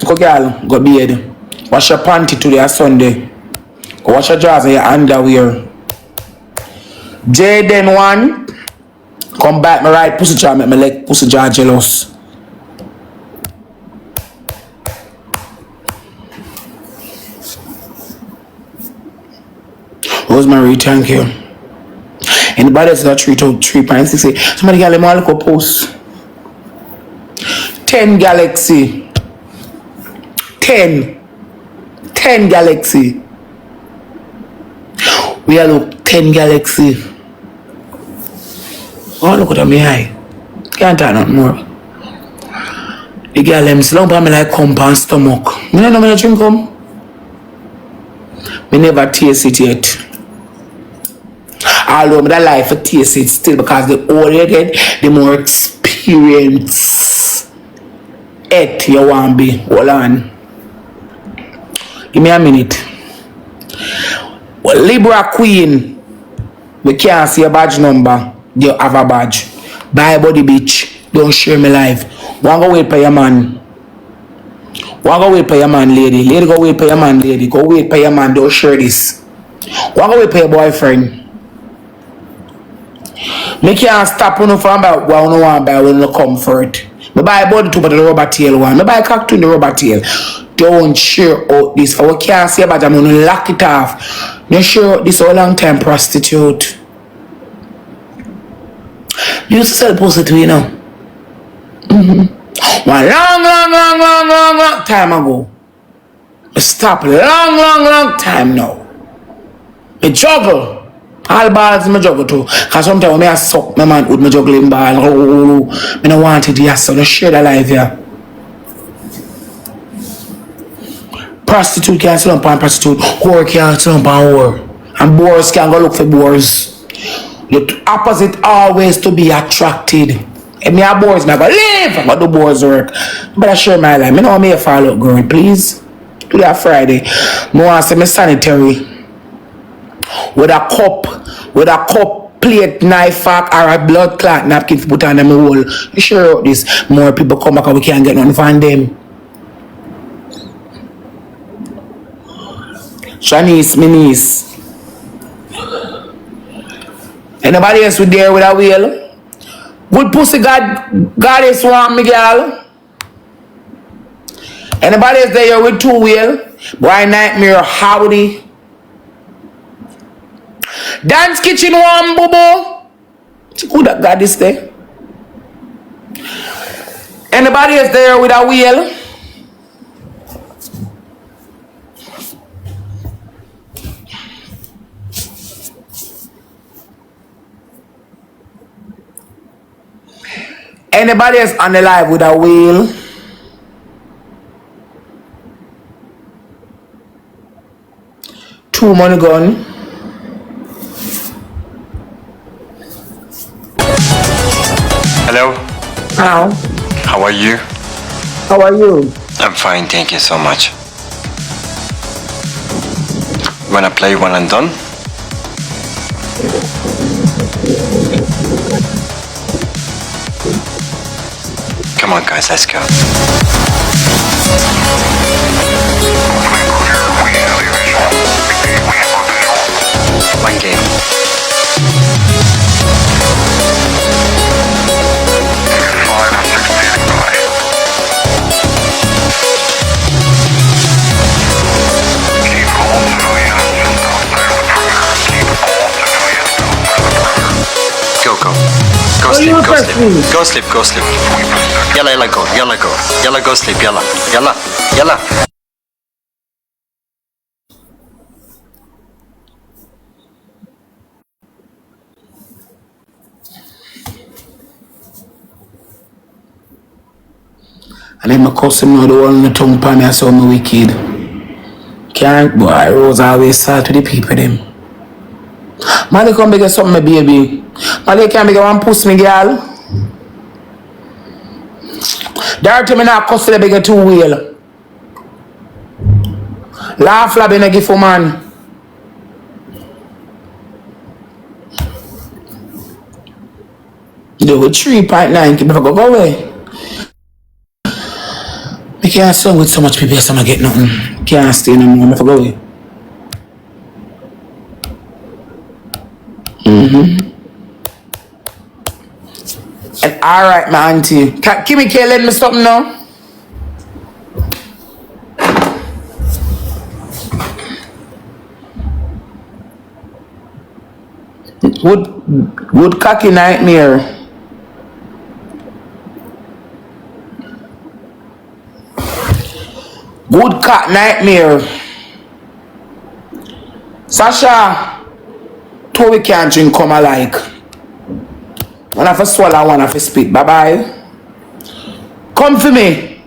Go girl, go bed. Wash your panty today Sunday. Go wash your drawers and your underwear. Jaden one. Come back my right pussy jaw, make my leg pussy jaw jealous. Rosemary, thank you. Anybody else got 3.6? Somebody got them all look post. 10 Galaxy. 10 Galaxy. We are look 10 Galaxy. Oh, look at me eye. Can't turn nothing more. The girl them slump on me like compound stomach. You know me drink come? Me never taste it yet. Although me that life for taste it still because the older you get, the more experience you want be. Hold on. Give me a minute. Well, Libra Queen, we can't see a badge number. You have a badge. Buy body bitch. Don't share my life. One go wait for your man. One go wait for your man, lady. Lady go wait for your man, lady. Go wait for your man. Don't share this. One go wait for your boyfriend. Me can't stop on from about what I want to buy when you come for it. Me buy body too, but the rubber tail one. Me buy cock to the rubber tail. Don't share out this. For we can't see about I'm gonna lock it off. You share out this a long time prostitute. You used to sell pussy too, you know. One long time ago. Stop long time now. Me juggle. All balls me juggle too. Cause sometimes when I suck my man with me juggling ball. Oh, me no want it, yes, so no share the life here. Prostitute can't sit up on prostitute. Whore can't sit up on whore. And boars can't go look for boars. The opposite always to be attracted. If me a boars, me go live. But the boars work. But I share my life. Me know me a follow up girl, please. Do that Friday. Me want to say me sanitary. With a cup, plate, knife, fork, or a blood clot napkin to put on them whole. You share out this. More people come back and we can't get nothing from them. Shanice, my niece. Anybody else with there with a wheel? Good pussy goddess want me, girl. Anybody else there with two wheel? Boy nightmare, howdy. Dance kitchen one, boo. She could have got this there. Anybody else there with a wheel? Anybody else on the live with a wheel? Two money gun. Hello. How? How are you? How are you? I'm fine, thank you so much. Wanna play when I'm done? Come on guys, let's go. One game. Go sleep, go sleep. Go sleep, go sleep. Yalla, yalla, go, yalla, go. Yalla, go sleep, yalla. Yalla, yalla. And then my cousin know the one in the tongue pan me, I saw me wicked. Can't, boy, Rose always sad to the people them. Mali come beg something, my baby. Mali can beg one puss me, girl. Dirty me not cuss the beg two wheel. Laugh lab in a gift for man. Do with 3.9, keep never go away. I can't sing with so much people, so I get nothing. Can't stay no more, I go away. And alright, my auntie. Kimmy can't let me stop now. Good cocky nightmare. Good cock nightmare. Sasha, two we can't drink come alike. One have to swallow, one have to spit. Bye bye. Come for me.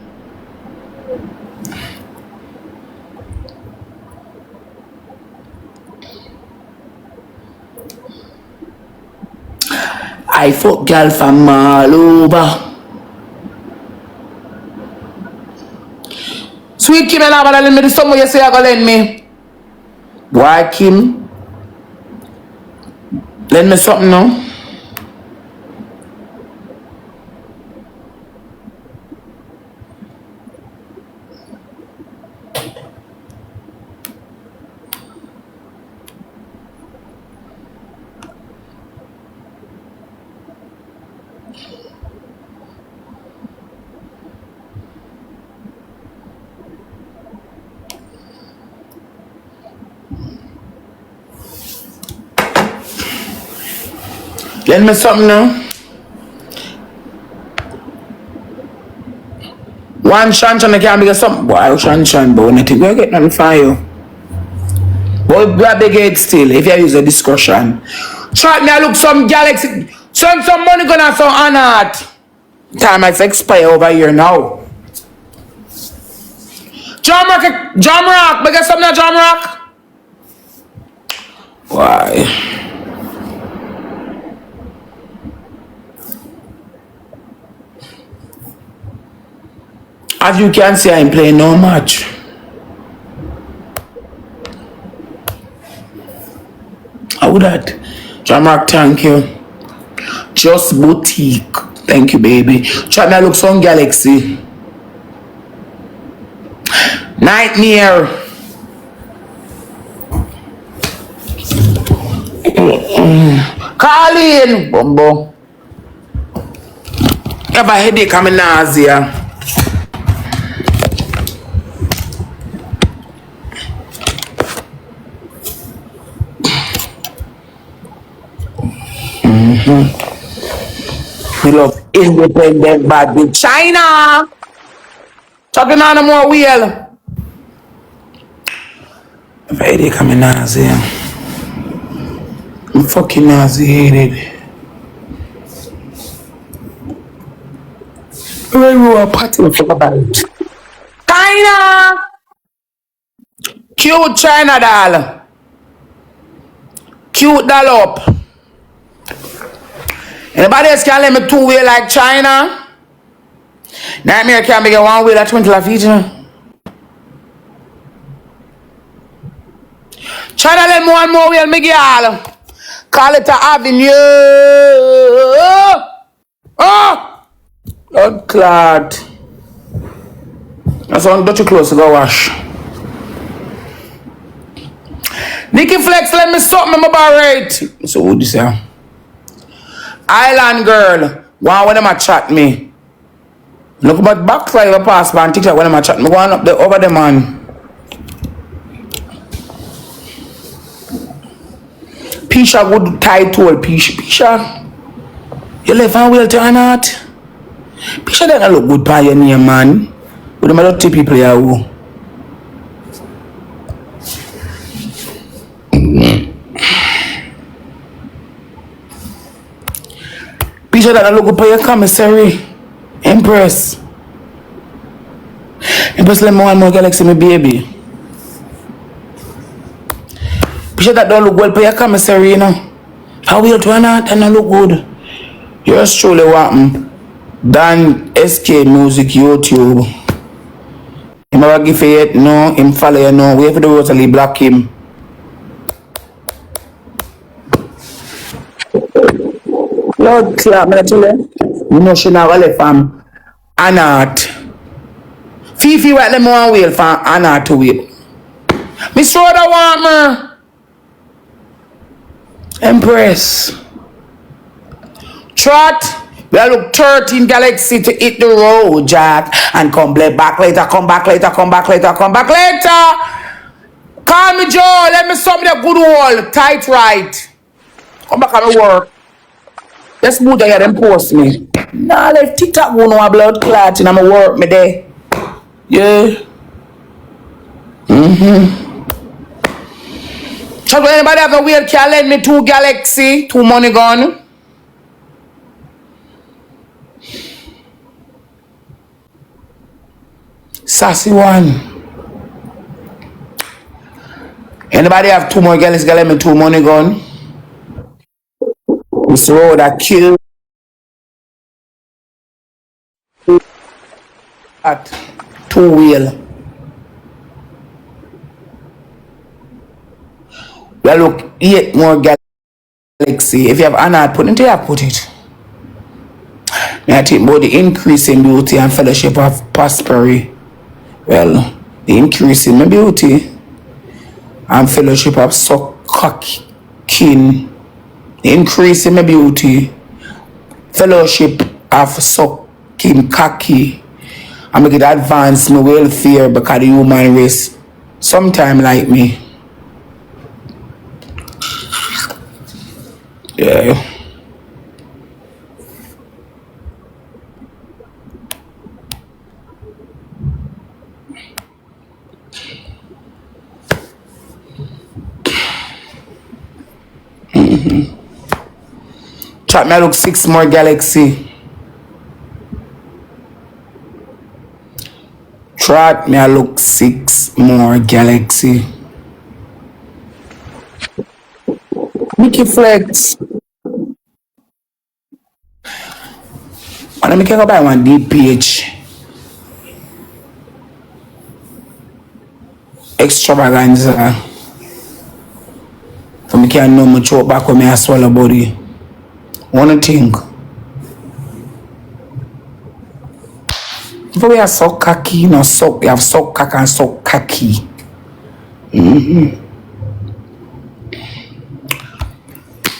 I fuck girl from all over. Sweet Kim, and I'm gonna lend me the song you say you're gonna lend me. Why, Kim? Lend me something now. Lend me something now. One Shanchan, I can't be something. Boy, Shanchan, but when I think we'll get nothing for you. But we are big head still if you use a discussion. Try me, I look some galaxy. Send some money gonna some honored. Time has expired over here now. John Rock, but get something now, John Rock. Why? As you can see, I'm playing no match. How that? John Mark, thank you. Just boutique. Thank you, baby. Try me look some galaxy. Nightmare. Call in. Bumbo. You have a headache, I'm in nausea. We love independent bad with China. Talking on no more wheel. If I headache, I'm in nausea. I'm fucking nauseated. your party for about. China. Cute China doll. Cute doll up. Anybody else can let me two-wheel like China? Nightmare can make a one-wheel at 20 of each. China let me one more wheel, Miguel. Call it a avenue. Oh! Lord clot. That's one dirty clothes to go wash. Nikki Flex, let me stop me, my bar rate. So what this say? Island girl. One when them a chat me. Look about backside of a pass by and TikTok when them a chat me. Go on up there over the man. Pisha good title, Pisha. You left and will turn out. Pisha doesn't look good by your name, man. With them other two people here who. Pisha doesn't look good by your commissary. Empress. Empress, let me one more galaxy, my baby. Pisha that don't look well by your commissary, you know. How will turn out and not look good? Yours truly what Dan SK Music YouTube. Him never give it, no, him follow you, no. Wait for the Rosalie block him. Lord clap, me tell you. You know she never left from Anat. Fifi what them one wheel from Anat to wheel. Me so that want me. Empress. Trot. We look 13 galaxy to hit the road, Jack. And come back later, come back later, come back later, come back later. Call me Joe, let me sum the good wall. Tight right. Come back and work. Let's move there, them post me. Nah, let TikTok go no blood clot and I'ma work me there. Yeah. So anybody have a weird can lend me 2 galaxy, 2 money gun? Sassy one. Anybody have 2 more galaxy can lend me 2 money gun? This road that kill at 2 wheel. Well, look, 8 more galaxy. If you have Anna, put it there, put it. I think about the increase in beauty and fellowship of prosperity. Well, the increase in my beauty and fellowship of sucking. The increase in my beauty, fellowship of sucking cocky. I make it advance my welfare because the human race sometime like me. Yeah. Chat me look 6 more galaxy. Trot me look 6 more galaxy. Mickey Flex. And I can buy one DPH. Extravaganza. So I can't know much about back when I swallow body. One thing. If we are so cocky, no so you have so cock and so cocky.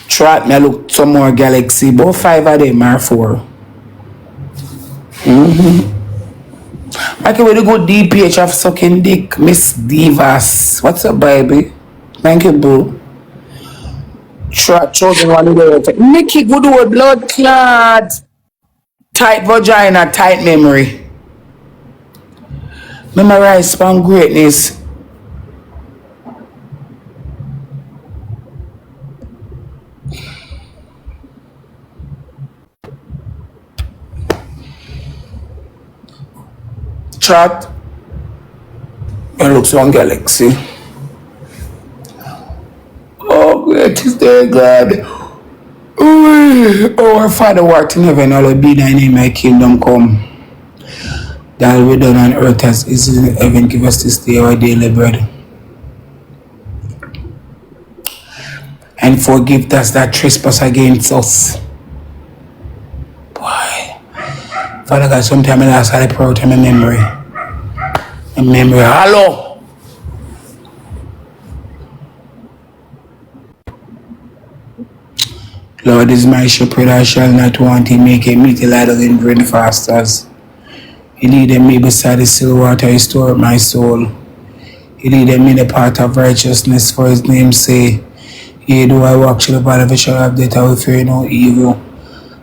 Try me look some more galaxy, but 5 of them are 4. I can really go DPH of sucking dick, Miss Divas. What's up, baby? Thank you, boo. Chosen one of the Mickey good old blood clot. Tight vagina, tight memory. Memorize span greatness. shot. It looks one galaxy. Oh, great is their God. Oh, our Father who art in heaven, hallowed be thy name, thy kingdom come. Thy will be done on earth as it is in heaven. Give us this day our daily bread. And forgive us that trespass against us. Boy. Father God, sometimes I ask I pray out in my memory. My memory. Hello. Lord is my shepherd, I shall not want. He make a meat ladder in green pastures. He leadeth me beside the still water, he store up my soul. He leadeth me in the path of righteousness for his name's sake. Yea, though I walk through the valley of the shadow of death, I will fear no evil.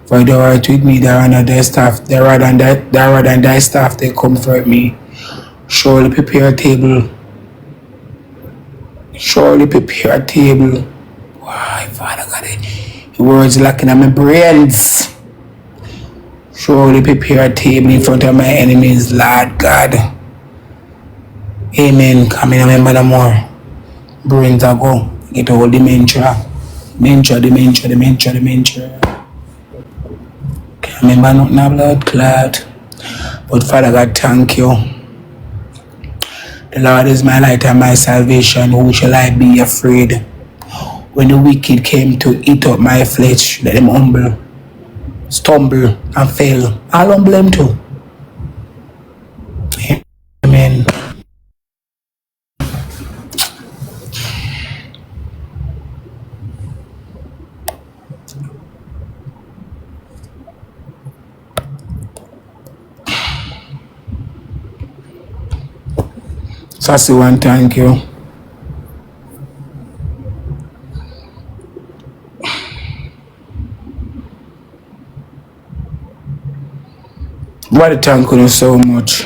For thou art with me, thy rod and thy staff, thy rod and thy staff, they comfort me. Surely prepare a table. Surely prepare a table. Why, Father God, the words lacking on my brains. Surely prepare a table in front of my enemies, Lord God. Amen. Come in, remember no more. Brains are go. Get all dementia. Dementia. Can't remember nothing, no blood clot. But Father God, thank you. The Lord is my light and my salvation. Who shall I be afraid? When the wicked came to eat up my flesh, let them humble, stumble, and fail. I'll humble them too. Amen. Sassy one, thank you. Why thank you so much?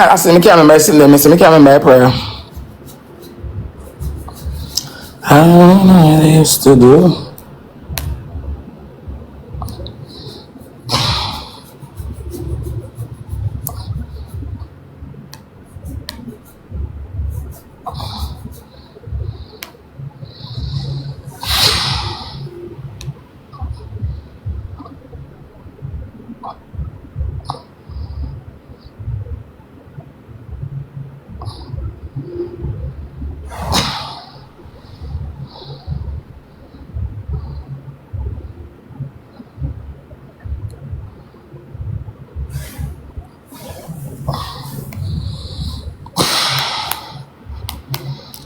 I say, I can't remember singing them. I can't remember a prayer. I don't know what I used to do.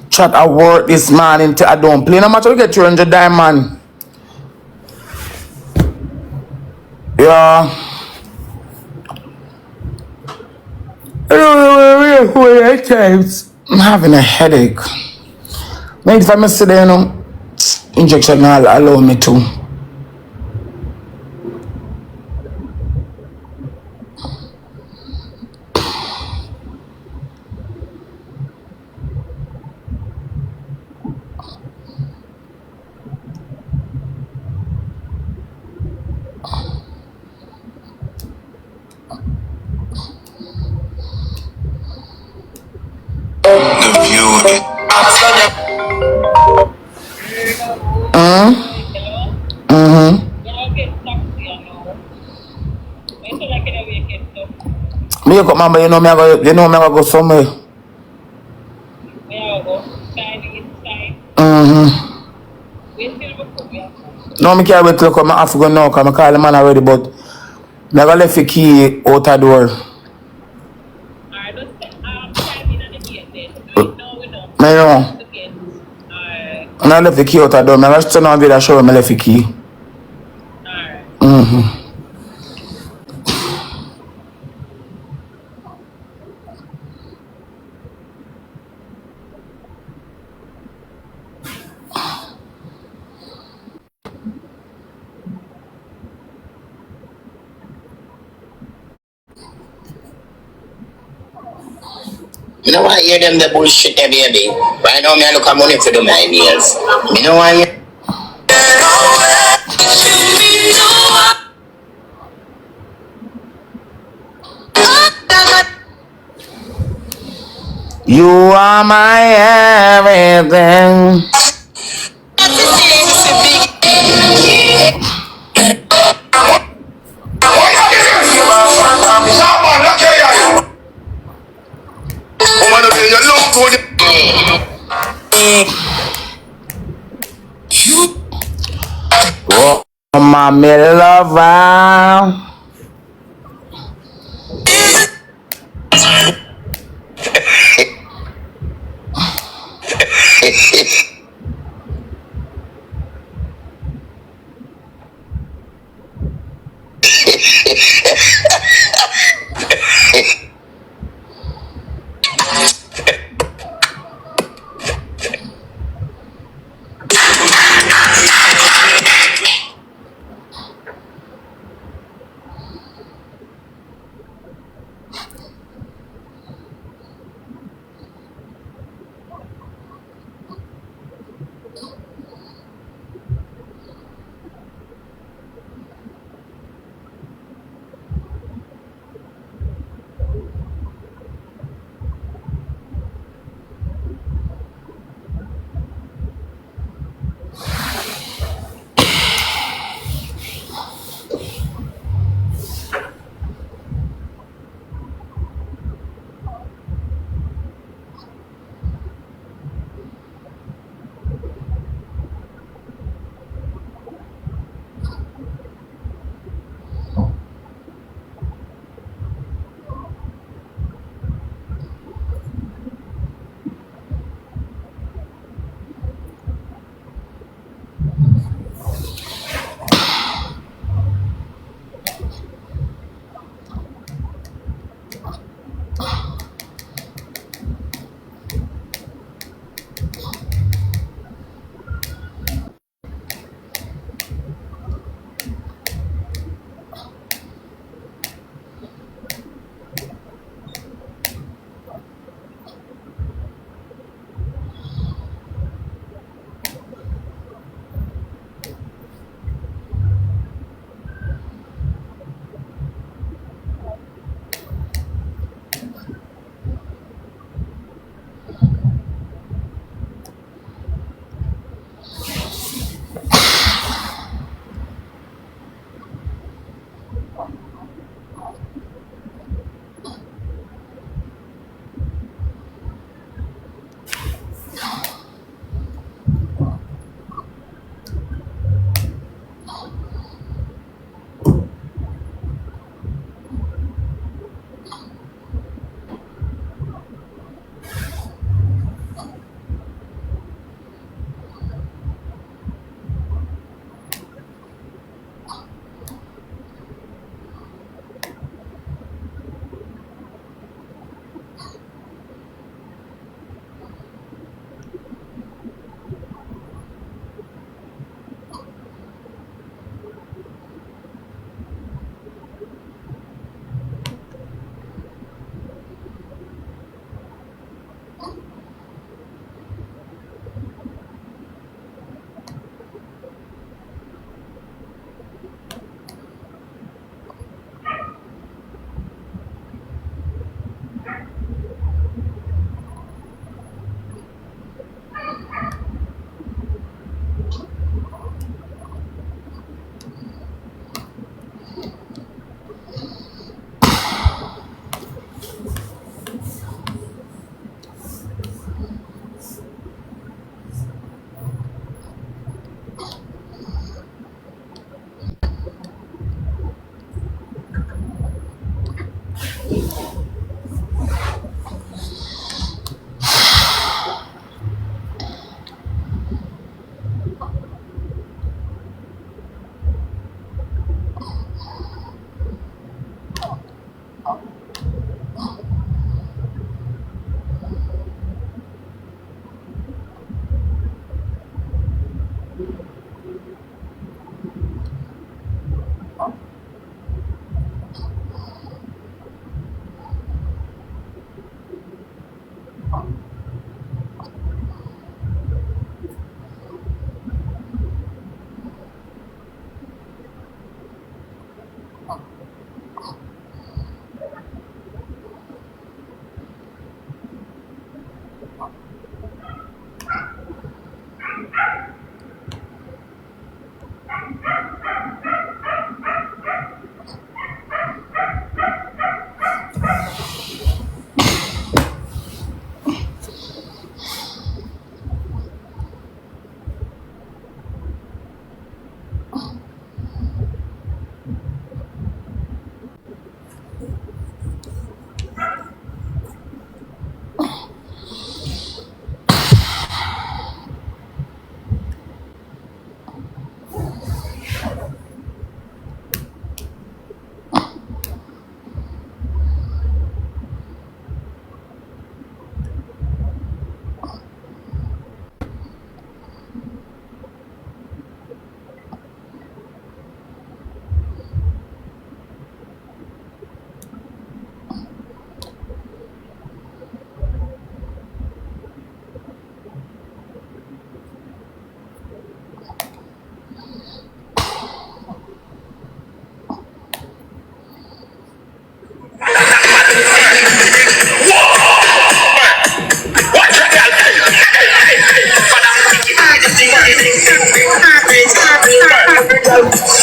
Chat I work this morning till I don't play. No matter we get 300 diamond. Yeah. I'm having a headache. Maybe if I miss today, injection will allow me to. Me up, man, but you know me I go somewhere. No, me can't wait till come. I have to go now because I call the man already, but I got left the key out the door. I know. And I left the key out the door. I just turn on video show him I left the key. You know why hear them the bullshit, baby? Right now, me I look at money for do my nails. You know why? You are my everything. Oh, my lover.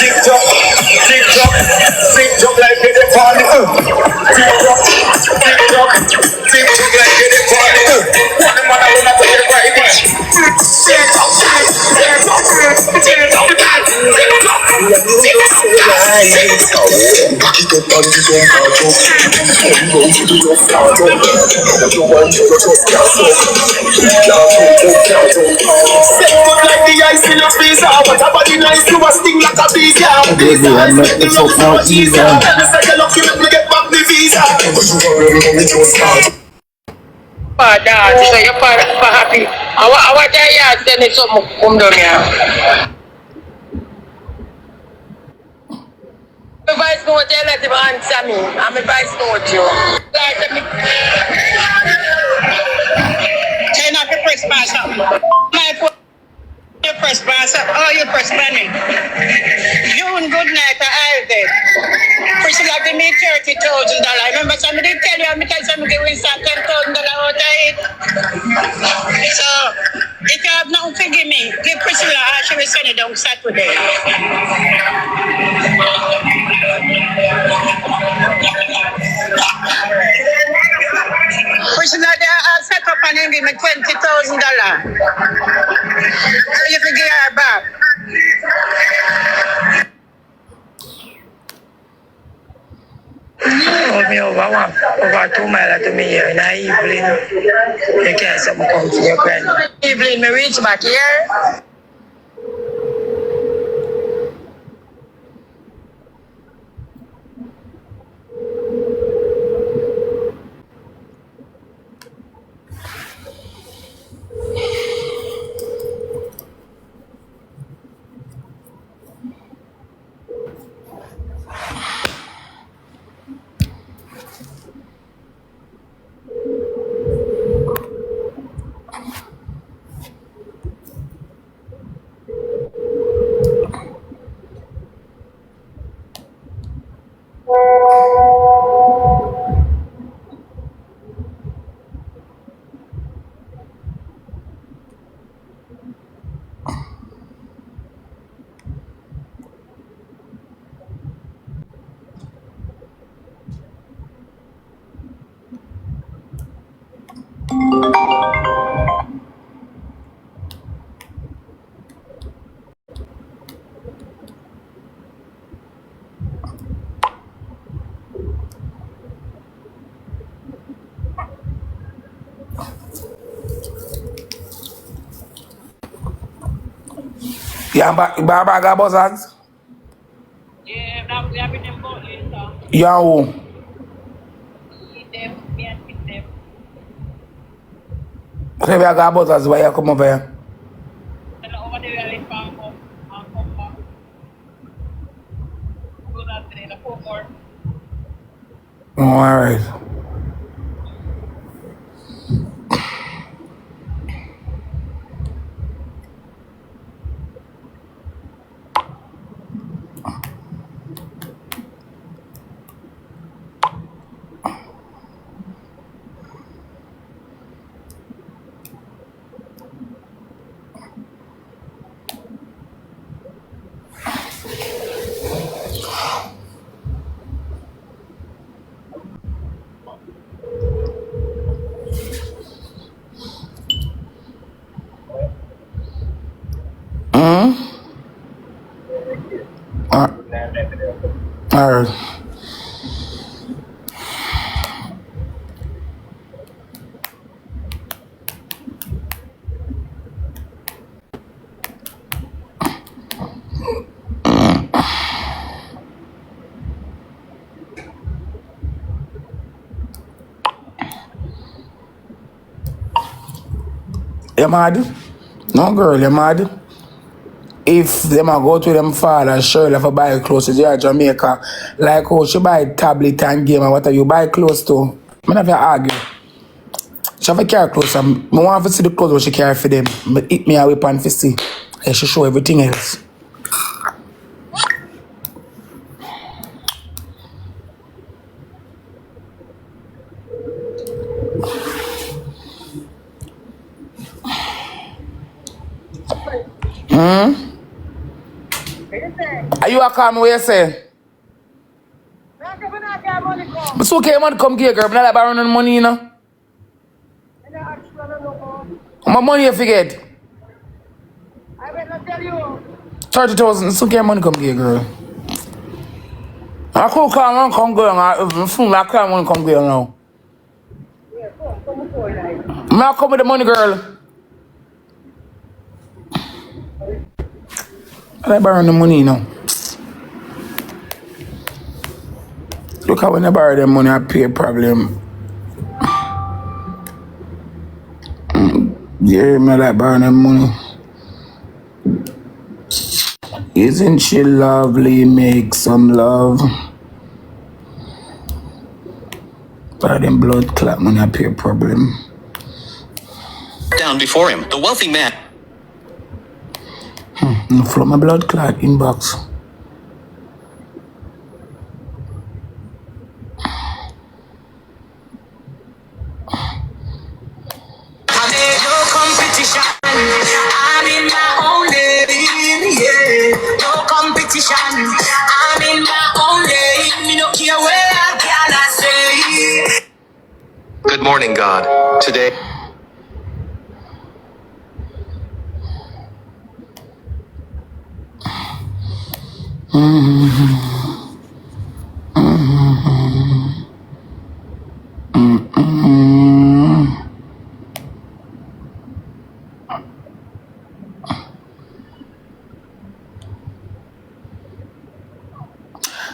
Tick tock, tick tock, tick tock like get the party. Tick tock, tick tock, tick tock like get the party. One man I wanna take the right way. Tick tock, tick tock, tick tock, tick tock. Back it up and you don't catch up. Come go to the rough start up. What you want you just catch up. Catch up. Set up like the ice in a freezer. Whatever the nice you a sting like a bee. Baby, I'm not the fuck now teaser. Tell me say you lucky let me get back the visa. But you already know me just start. Dad, so you're happy. I want to hear send it something come down here. My vice note, you let him answer me. I'm a vice note, you. Turn off your press pass up. My phone, your press pass up. Oh, your press money. June, good night, I did. Priscilla give me $30,000. Remember somebody tell you, I'm tell somebody we start $10,000 out of it. So, if you have nothing to give me, give Priscilla, she will send it down Saturday. Priscilla, I'll set up and give me $20,000. So you can give her back. Hold me over 2 miles to me here in the evening. You can't say come to your friend. Evening, me reach back here. Yeah, bag of buzzards. Yeah, that we have been them boat later. Yeah, who? Me and with them. Say bag of buzzards, why you come over here? And over there we are in Bangkok and come back. Do that today, the 4 more. Oh, alright. Alright. You mad? No girl, you mad? If them a go to them father, Sheryl if I buy clothes to Jamaica, like how she buy tablet and game and what you buy clothes to, I never argue. She have a carry clothes and I want to see the clothes what she carry for them. But hit me a weapon for see. And she show everything else. Are you a call me what you say? But so okay, man, come here, girl. But not like borrowing money, you know. My money you forget. I will not tell you. 30,000. It's okay, money come here, girl. I could call man come girl. I phone I call money come girl now. I come with the money, girl. I like borrowing the money, you know. Look how when I borrow the money, I pay a problem. Yeah, me like borrowing the money. Isn't she lovely? Make some love. Borrow them blood clot money, I pay a problem. Down before him, the wealthy man. Flow my blood clot inbox. I'm in my own lane, yeah. No competition. I'm in my own lane. Me no care where I can say. Good morning, God. Today.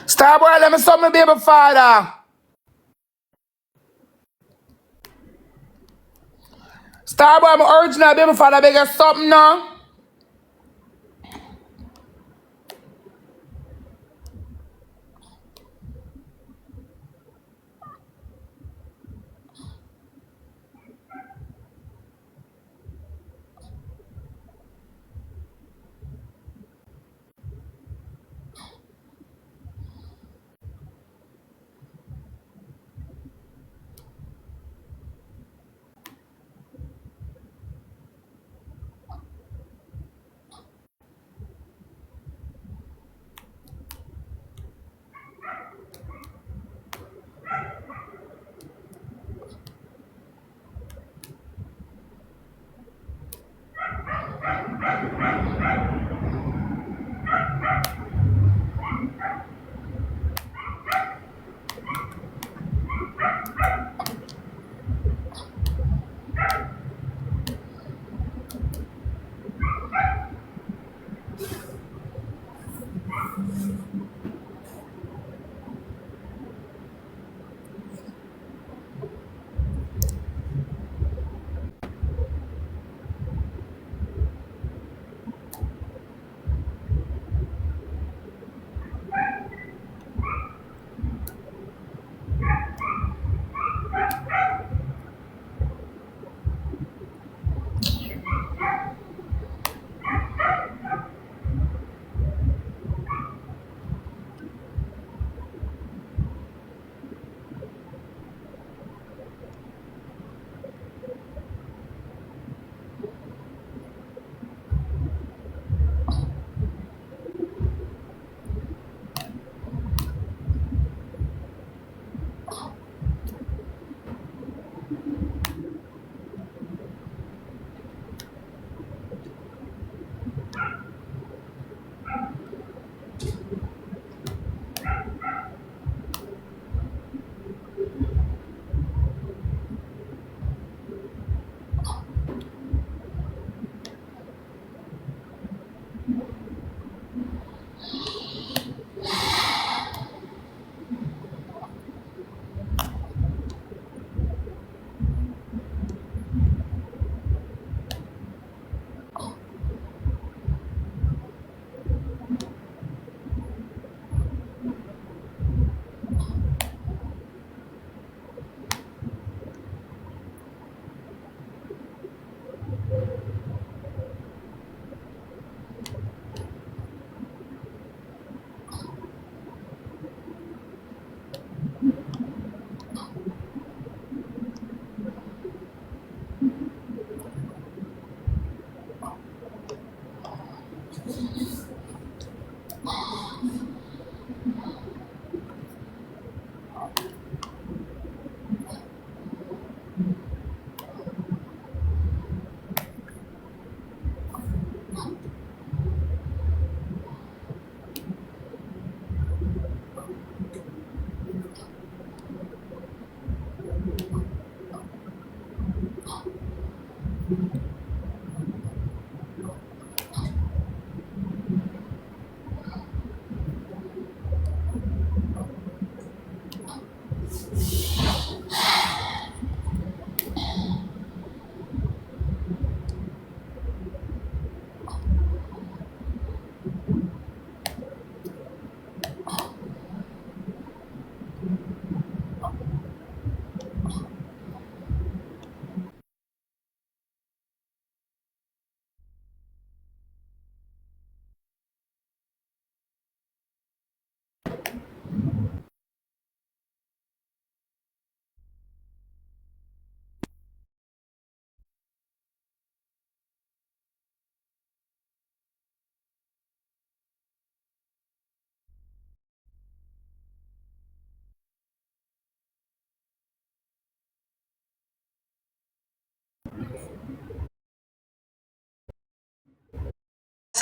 Starboy, let me suck my baby father. Starboy, I'm original baby father. Beg you something now.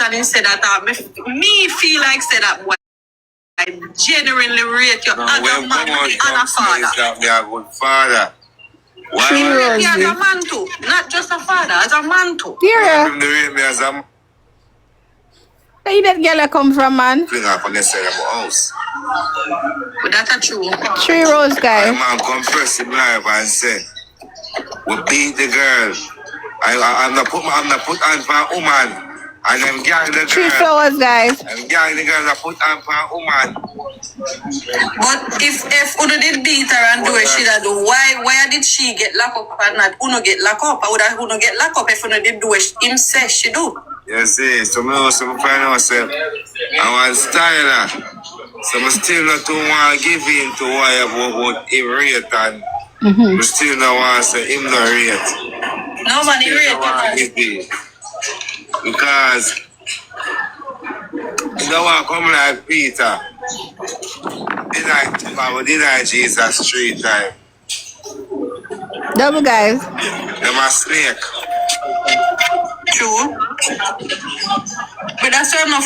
and he said that me feel like said that boy. I genuinely rate you as a man and a father. Me a good father. Why? He as a man too, not just a father, as a man too. Yeah. Him rate me as a man. Where that girl come from, man? Fling up on the side of my house. But that's a true. 3 Rose guy. My man compress him live and say, we beat the girl. I'm not put on for a woman. And I'm gang the girl. 3 Flowers guys. I'm gang the girl that put on for a woman. But if Uno did beat her and do it, she that do. Why did she get locked up and not Uno get locked up? Or would have Uno get locked up if Uno did do it? Him say she do. You see, so I find myself, I want styler. So I still not too want to give in to why about him rate and I still not want to say him not rate. Nobody rate him. Because you don't want to come like Peter. Deny Jesus 3 times. Double guys. Them a snake. True. But that's why I'm not